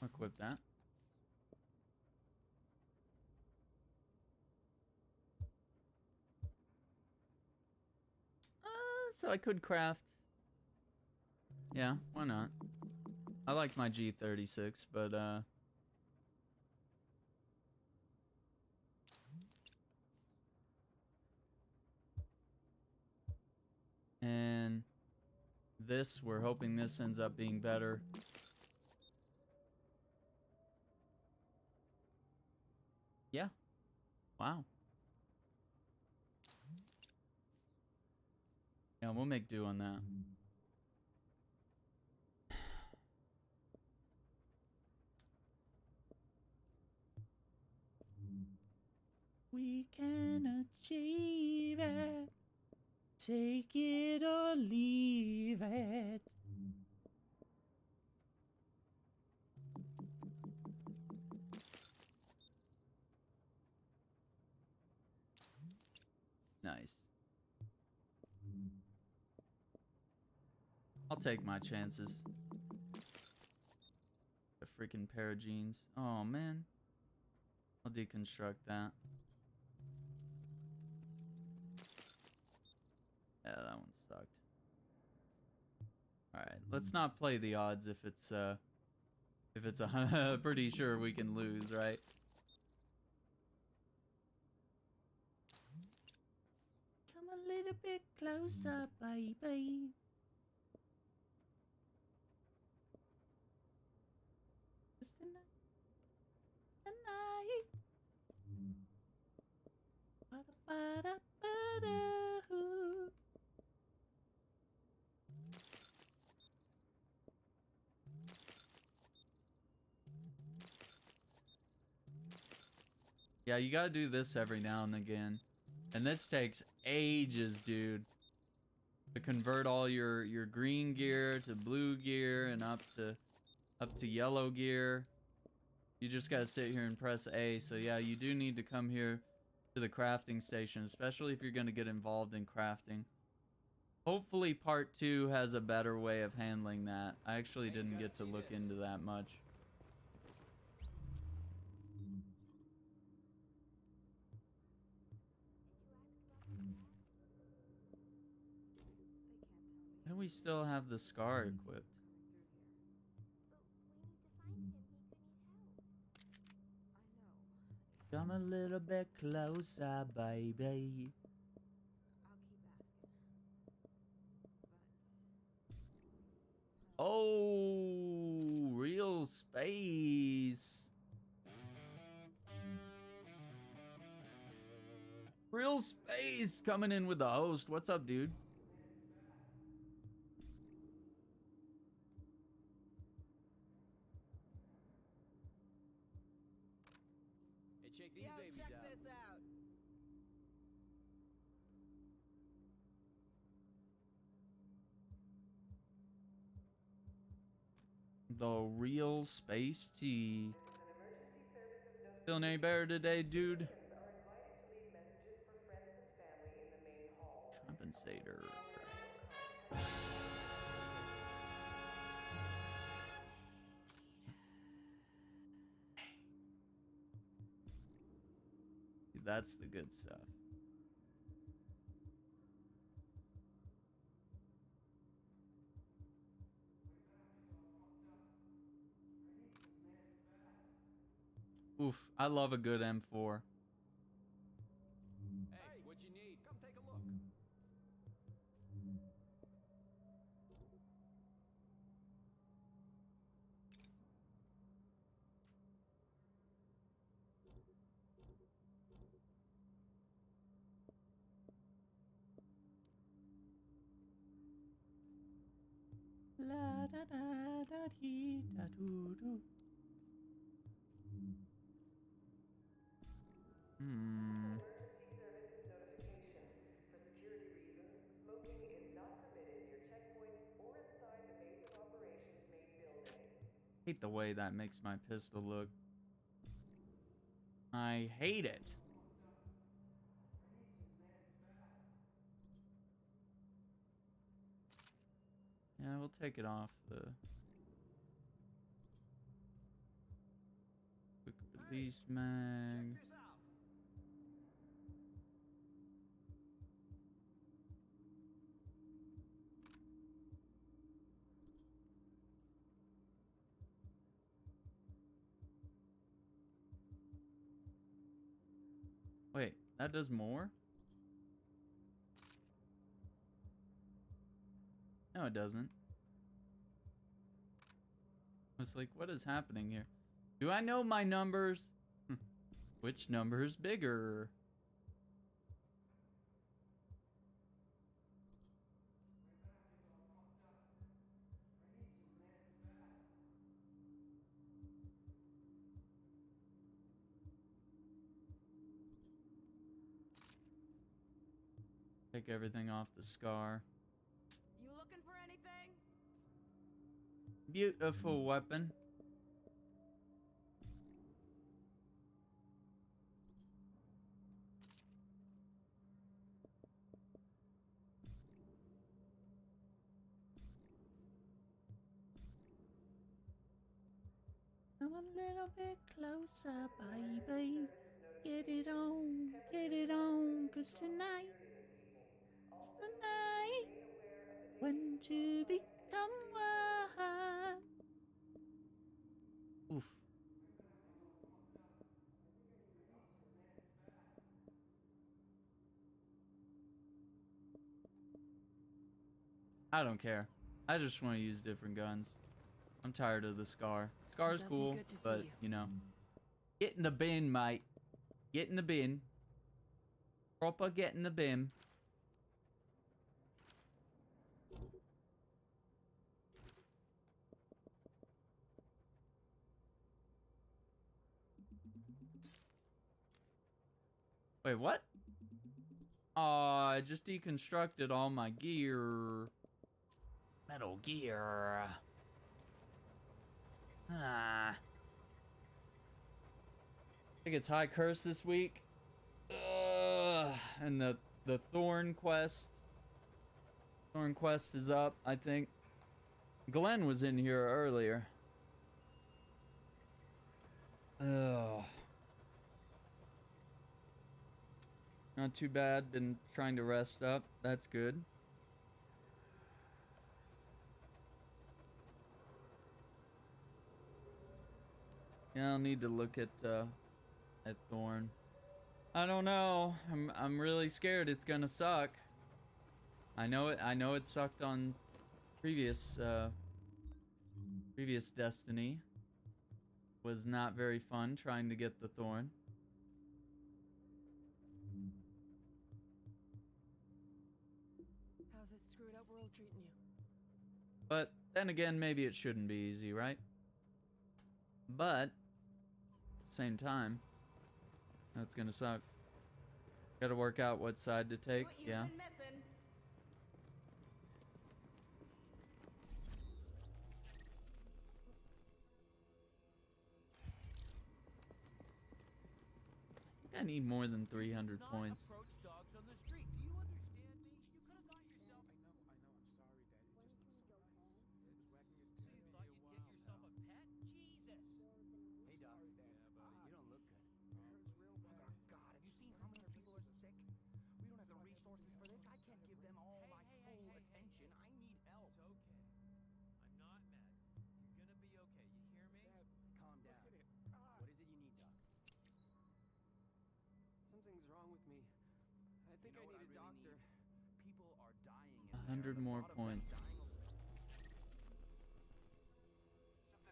Equip that. So I could craft. Yeah, why not? I like my G36, but and this, we're hoping this ends up being better. Yeah. Wow. Yeah, we'll make do on that. We can achieve it. Take it or leave it. Nice. I'll take my chances. A freaking pair of jeans. Oh man. I'll deconstruct that. Yeah, that one sucked. Alright, let's not play the odds if it's pretty sure we can lose, right? Come a little bit closer, baby. Just a night. Yeah, you gotta do this every now and again. And this takes ages, dude. To convert all your green gear to blue gear and up to yellow gear. You just gotta sit here and press A. So yeah, you do need to come here to the crafting station, especially if you're gonna get involved in crafting. Hopefully part 2 has a better way of handling that. I actually didn't get to look into that much. And we still have the scar equipped. Come a little bit closer, baby. Oh, real space. Real space coming in with the host. What's up, dude? Hey, check these babies out. Check this out. The real space tea. Feeling any better today, dude? Compensator. That's the good stuff. Oof, I love a good M4. Hey, what you need? Come take a look. La da da da dee da doo doo. Emergency services notification. For security reasons, smoking is not permitted near checkpoints or inside the base of operations main building. Hate the way that makes my pistol look. I hate it. Yeah, we'll take it off the quick release mag. Wait, that does more? No, it doesn't. I was like, what is happening here? Do I know my numbers? Which number is bigger? Take everything off the scar. You looking for anything? Beautiful weapon. Come a little bit closer, baby. Get it on, 'cause tonight's the night when to become one. Oof. I don't care. I just want to use different guns. I'm tired of the scar. Scar's cool, but you know. Get in the bin, mate. Get in the bin. Proper get in the bin. Wait, what? Aw, I just deconstructed all my gear. Metal Gear. Ah. I think it's High Curse this week. And the Thorn Quest. Thorn Quest is up, I think. Glenn was in here earlier. Ugh. Not too bad. Been trying to rest up. That's good. Yeah, I'll need to look at Thorn. I don't know. I'm really scared it's gonna suck. I know it sucked on previous Destiny. Was not very fun trying to get the Thorn. How's this screwed up world treating you? But then again, maybe it shouldn't be easy, right? But at the same time, that's gonna suck. Gotta work out what side to take. Yeah. I need more than 300 points. Dogs on the street. Do you understand me? You could have got yourself. I know. I'm sorry, Dad. It just looks so nice. It's wagging his tail. You thought you'd get yourself a pet? Jesus. Hey, Doc. Yeah, buddy, you don't look good. It hurts real bad. Oh, God, have you seen how many people are sick? We don't have the resources for this. I can't give them all my full attention. I need help. It's okay. I'm not mad. You're gonna be okay. You hear me? Dad, calm down. Look at it. What is it you need, Doc? Something's wrong with me. I think You know I need what a really doctor. need? People are dying. 100 more points. Something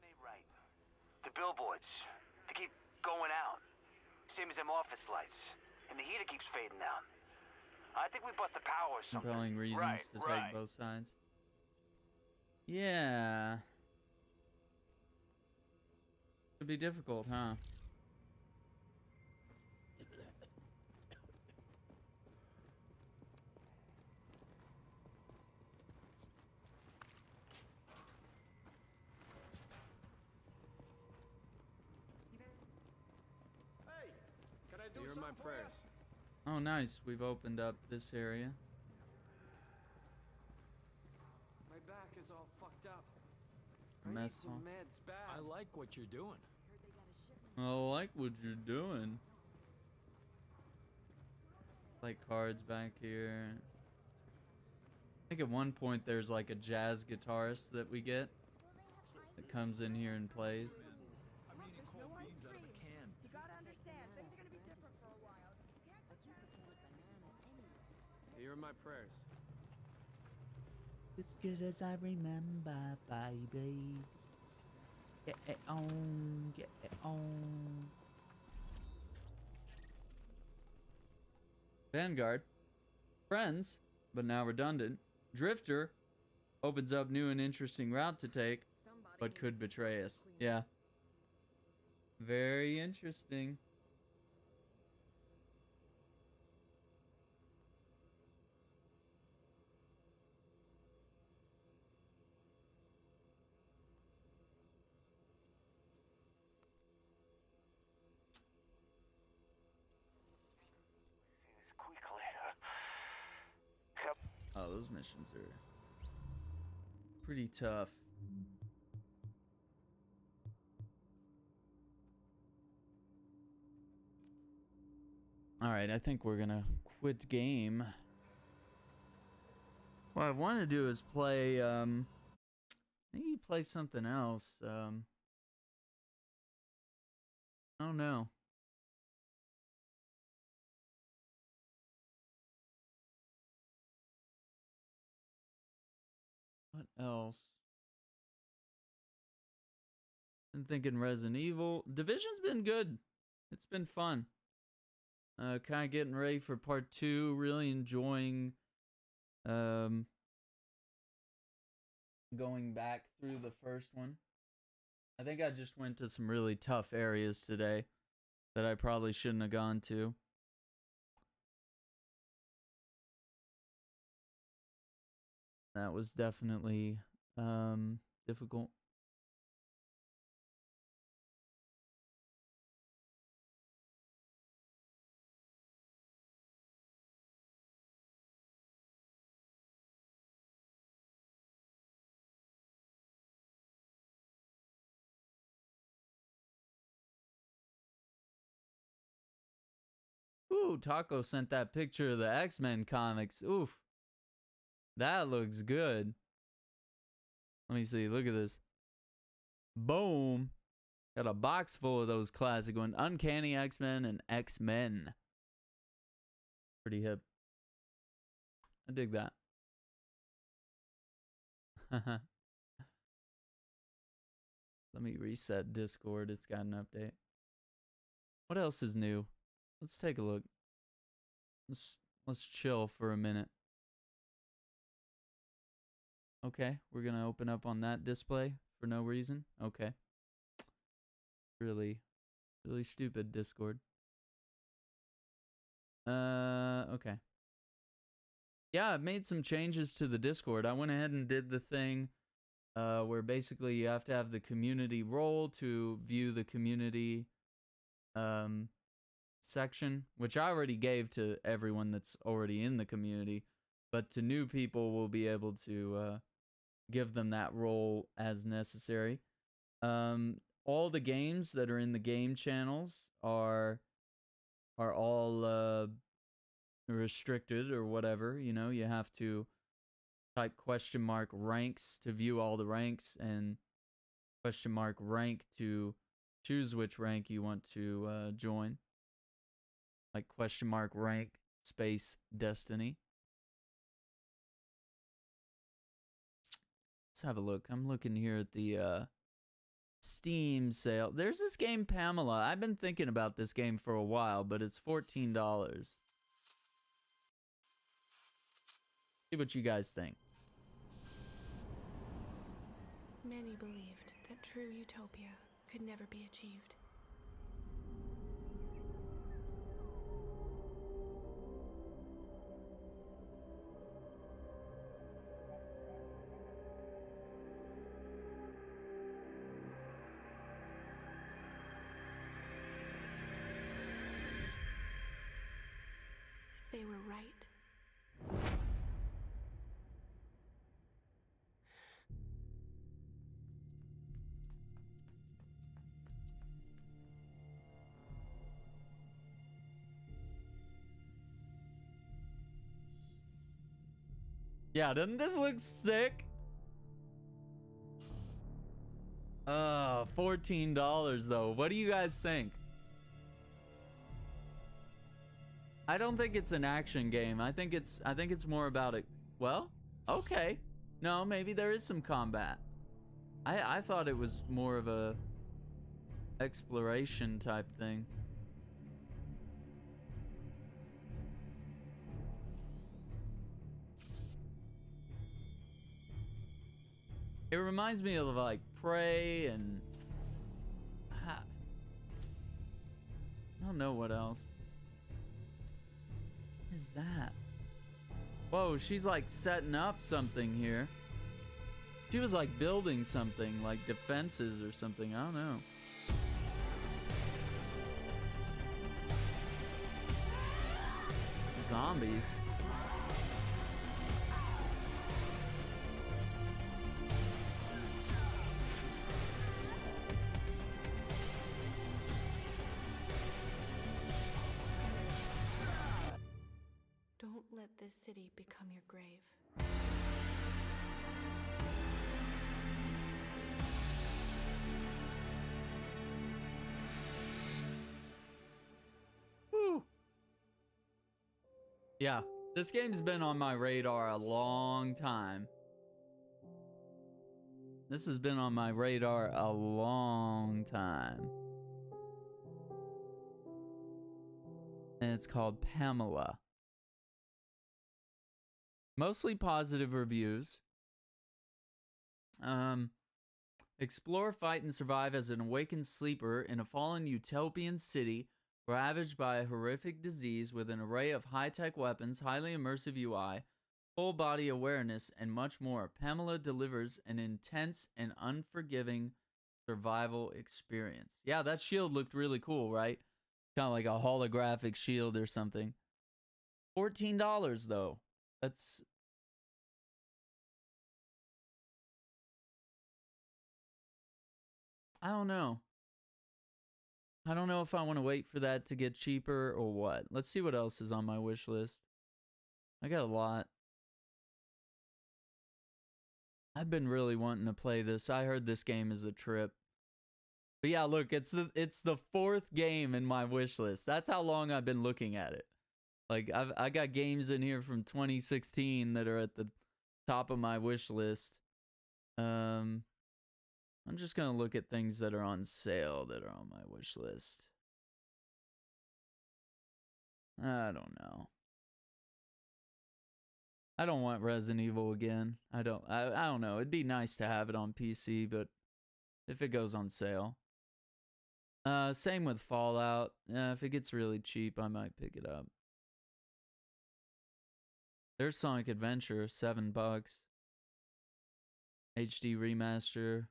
ain't right. The billboards, they keep going out. Same as them office lights. And the heater keeps fading out. I think we bust the power or something. Compelling reasons to take both sides. Yeah. Could be difficult, huh? Hey, can I do You're something my for you? prayers. Oh, nice. We've opened up this area. My back is all fucked up. A I need mess some hall. meds bad. I like what you're doing. I like what you're doing. Like cards back here. I think at one point there's like a jazz guitarist that we get that comes in here and plays. I'm eating cold beans out of a can. You gotta understand, things are gonna be different for a while. You can't just You're in my prayers. As good as I remember, baby. Get it on, get it on. Vanguard. Friends, but now redundant. Drifter opens up new and interesting route to take, but could betray us. Yeah. Very interesting. Oh, those missions are pretty tough. All right, I think we're gonna quit game. What I want to do is play, maybe play something else. I don't know. What else? I'm thinking Resident Evil. Division's been good. It's been fun. Kind of getting ready for part 2. Really enjoying going back through the first one. I think I just went to some really tough areas today that I probably shouldn't have gone to. That was definitely difficult. Ooh, Taco sent that picture of the X-Men comics. Oof. That looks good. Let me see. Look at this. Boom. Got a box full of those classic ones. Uncanny X-Men and X-Men. Pretty hip. I dig that. Let me reset Discord. It's got an update. What else is new? Let's take a look. Let's chill for a minute. Okay, we're gonna open up on that display for no reason. Okay. Really stupid Discord. Okay. Yeah, I've made some changes to the Discord. I went ahead and did the thing where basically you have to have the community role to view the community section, which I already gave to everyone that's already in the community, but to new people we'll be able to give them that role as necessary. All the games that are in the game channels are all restricted or whatever. You know, you have to type $ranks to view all the ranks and $rank to choose which rank you want to join. Like $rank space Destiny. Let's have a look. I'm looking here at the Steam sale. There's this game Pamela. I've been thinking about this game for a while, but it's $14. See what you guys think. Many believed that true utopia could never be achieved. They were right. Yeah, doesn't this look sick? $14 though. What do you guys think? I don't think it's an action game. I think it's more about it. Well, okay. No, maybe there is some combat. I thought it was more of a exploration type thing. It reminds me of like Prey and I don't know what else. What is that? Whoa, she's like setting up something here. She was like building something, like defenses or something. I don't know. Zombies. Don't let this city become your grave. Woo. Yeah, this game's been on my radar a long time. This has been on my radar a long time. And it's called Pamela. Mostly positive reviews. Explore, fight, and survive as an awakened sleeper in a fallen utopian city ravaged by a horrific disease with an array of high-tech weapons, highly immersive UI, full-body awareness, and much more. Pamela delivers an intense and unforgiving survival experience. Yeah, that shield looked really cool, right? Kind of like a holographic shield or something. $14 though. That's... I don't know. I don't know if I want to wait for that to get cheaper or what. Let's see what else is on my wish list. I got a lot. I've been really wanting to play this. I heard this game is a trip. But yeah, look, it's the fourth game in my wish list. That's how long I've been looking at it. Like I got games in here from 2016 that are at the top of my wish list. I'm just gonna look at things that are on sale that are on my wish list. I don't know. I don't want Resident Evil again. I don't know. It'd be nice to have it on PC, but if it goes on sale. Same with Fallout. If it gets really cheap, I might pick it up. There's Sonic Adventure, $7. HD remaster.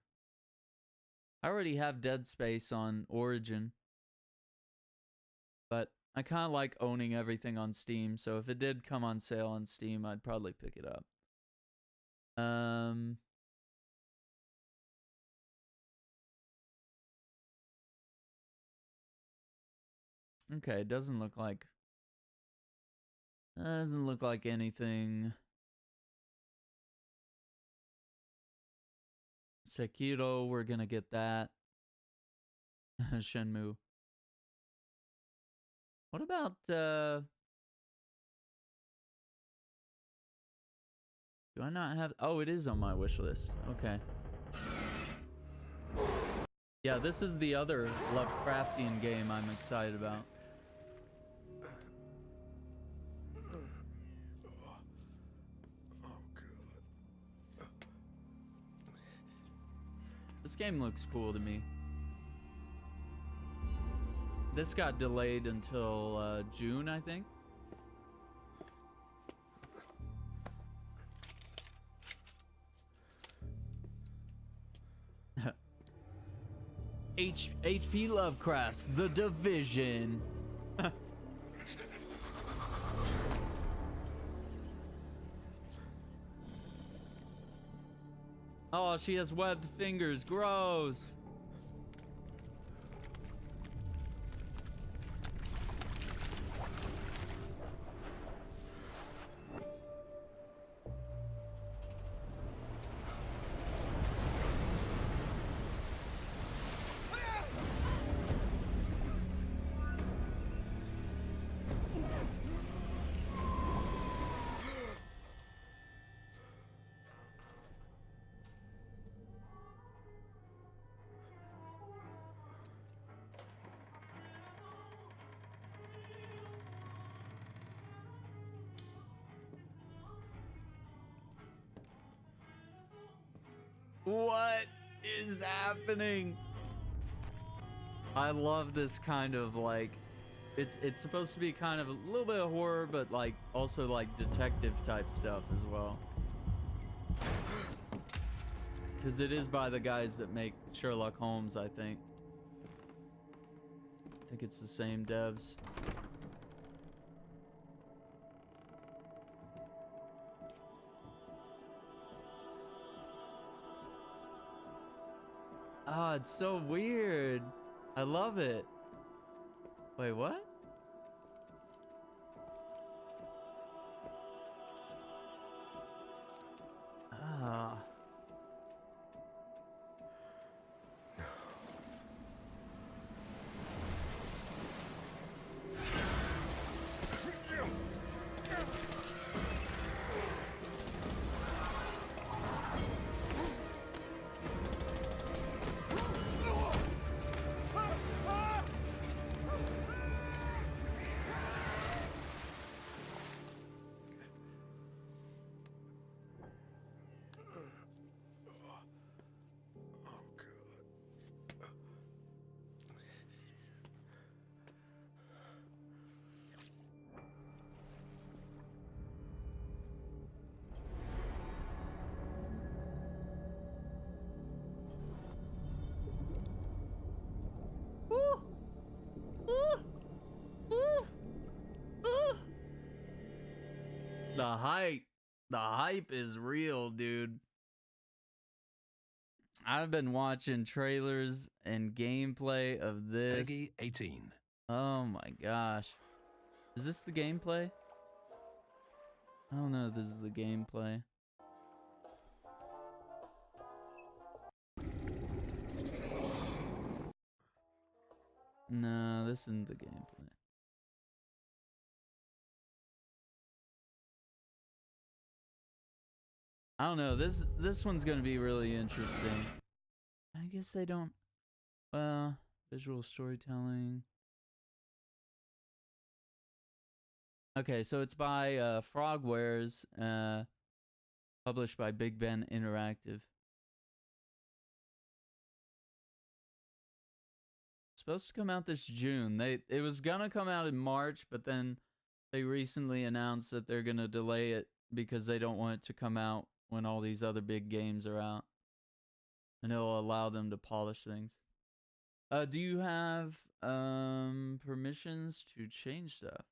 I already have Dead Space on Origin. But I kind of like owning everything on Steam, so if it did come on sale on Steam, I'd probably pick it up. Okay, it doesn't look like anything. Sekiro, we're gonna get that. Shenmue. What about do I not have? Oh, it is on my wish list. Okay. Yeah, this is the other Lovecraftian game I'm excited about. This game looks cool to me. This got delayed until June, I think. H.P. Lovecraft's The Division. Oh, she has webbed fingers. Gross. What is happening? I love this kind of like, it's supposed to be kind of a little bit of horror, but like also like detective type stuff as well. Because it is by the guys that make Sherlock Holmes, I think. I think it's the same devs. Oh, it's so weird. I love it. Wait, what? Ah. The hype is real, dude. I've been watching trailers and gameplay of this. Peggy 18. Oh my gosh. Is this the gameplay? I don't know if this is the gameplay. No, this isn't the gameplay. I don't know. This one's gonna be really interesting. I guess they don't. Well, visual storytelling. Okay, so it's by Frogwares, published by Big Ben Interactive. Supposed to come out this June. It was gonna come out in March, but then they recently announced that they're gonna delay it because they don't want it to come out when all these other big games are out, and it'll allow them to polish things. Do you have permissions to change stuff?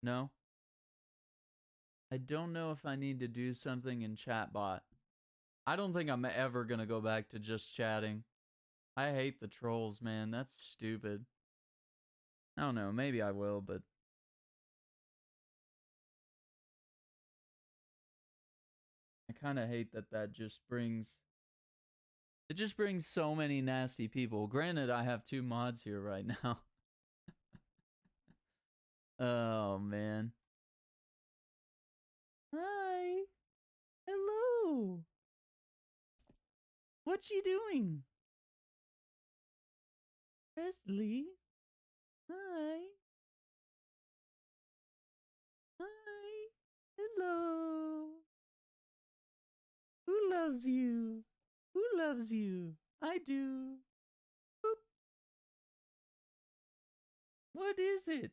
No. I don't know if I need to do something in chatbot. I don't think I'm ever gonna go back to just chatting. I hate the trolls, man. That's stupid. I don't know. Maybe I will, but I kind of hate that just brings... It just brings so many nasty people. Granted, I have 2 mods here right now. Oh, man. Hi. Hello. What you doing? Presley. Hi. Hi. Hello. Who loves you? Who loves you? I do. Boop. What is it?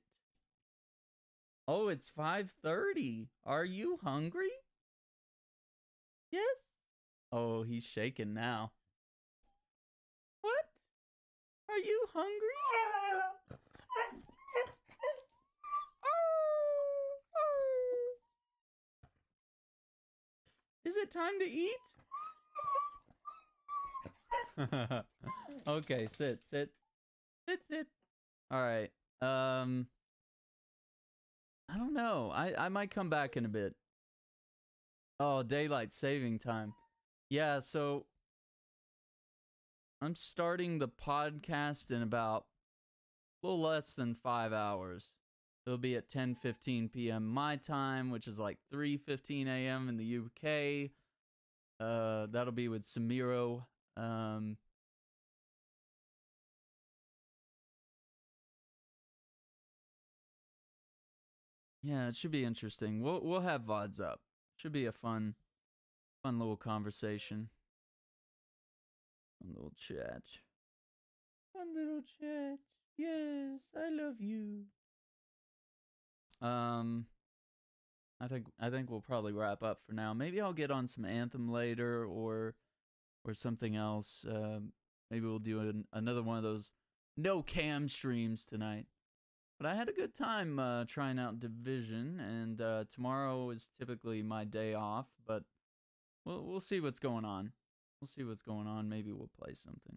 Oh, it's 5:30. Are you hungry? Yes? Oh, he's shaking now. What? Are you hungry? Is it time to eat? Okay, sit. All right. I don't know. I might come back in a bit. Oh, daylight saving time. Yeah, so I'm starting the podcast in about a little less than 5 hours. It'll be at 10:15 p.m. my time, which is like 3:15 a.m. in the UK. That'll be with Samiro. Yeah, it should be interesting. We'll have VODs up. Should be a fun little conversation. Fun little chat. Fun little chat. Yes, I love you. I think we'll probably wrap up for now. Maybe I'll get on some Anthem later or something else. Maybe we'll do another one of those no cam streams tonight. But I had a good time trying out Division, and tomorrow is typically my day off, but we'll see what's going on. We'll see what's going on. Maybe we'll play something.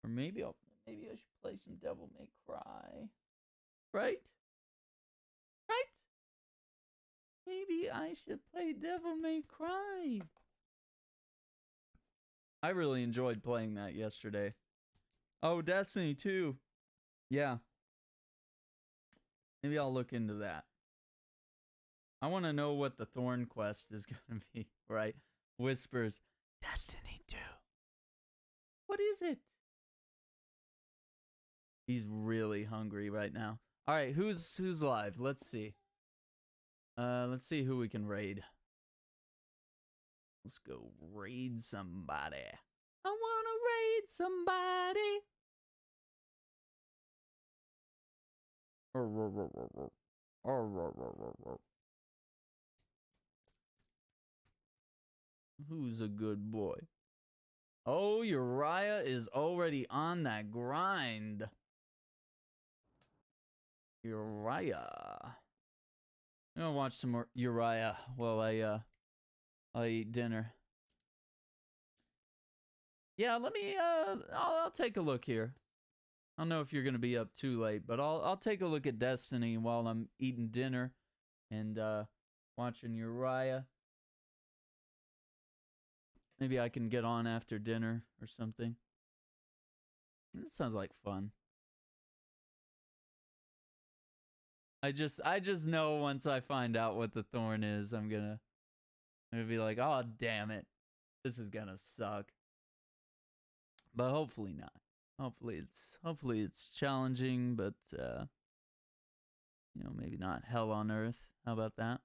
Or maybe I should play some Devil May Cry. Right? Right? Maybe I should play Devil May Cry. I really enjoyed playing that yesterday. Oh, Destiny 2. Yeah. Maybe I'll look into that. I want to know what the Thorn quest is going to be, right? Whispers. Destiny 2. What is it? He's really hungry right now. All right, who's live? Let's see. Let's see who we can raid. Let's go raid somebody. I want to raid somebody. Who's a good boy? Oh, Uriah is already on that grind. Uriah. I'm gonna watch some more Uriah while I eat dinner. Yeah, let me I'll take a look here. I don't know if you're gonna be up too late, but I'll take a look at Destiny while I'm eating dinner and watching Uriah. Maybe I can get on after dinner or something. This sounds like fun. I just know once I find out what the thorn is, I'm gonna be like, oh damn it, this is gonna suck. But hopefully not. Hopefully it's challenging, but you know, maybe not hell on earth. How about that?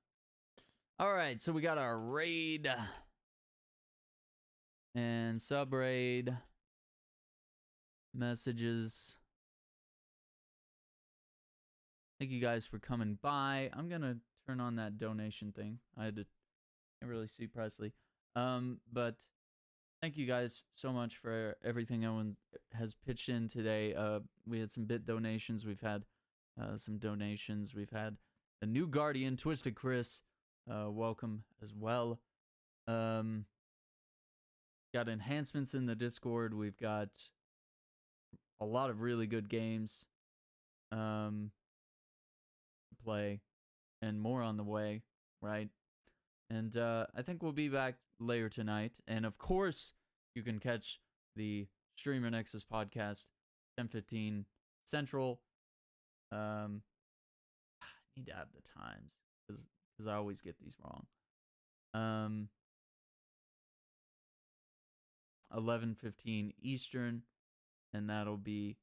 All right, so we got our raid and sub raid messages. Thank you guys for coming by. I'm gonna turn on that donation thing. Can't really see Presley. But thank you guys so much for everything everyone has pitched in today. We had some bit donations. We've had some donations. We've had a new Guardian, Twisted Chris. Welcome as well. Got enhancements in the Discord. We've got a lot of really good games to play, and more on the way, right? And I think we'll be back later tonight. And of course, you can catch the Streamer Nexus podcast 10:15 Central. I need to have the times because I always get these wrong. 11:15 Eastern, and that'll be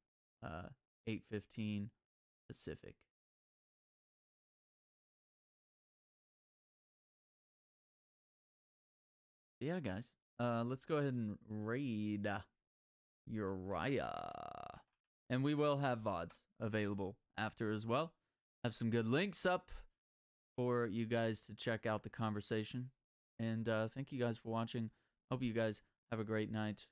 8:15 Pacific. Yeah, guys. Let's go ahead and raid Uriah. And we will have VODs available after as well. Have some good links up for you guys to check out the conversation. And thank you guys for watching. Hope you guys have a great night.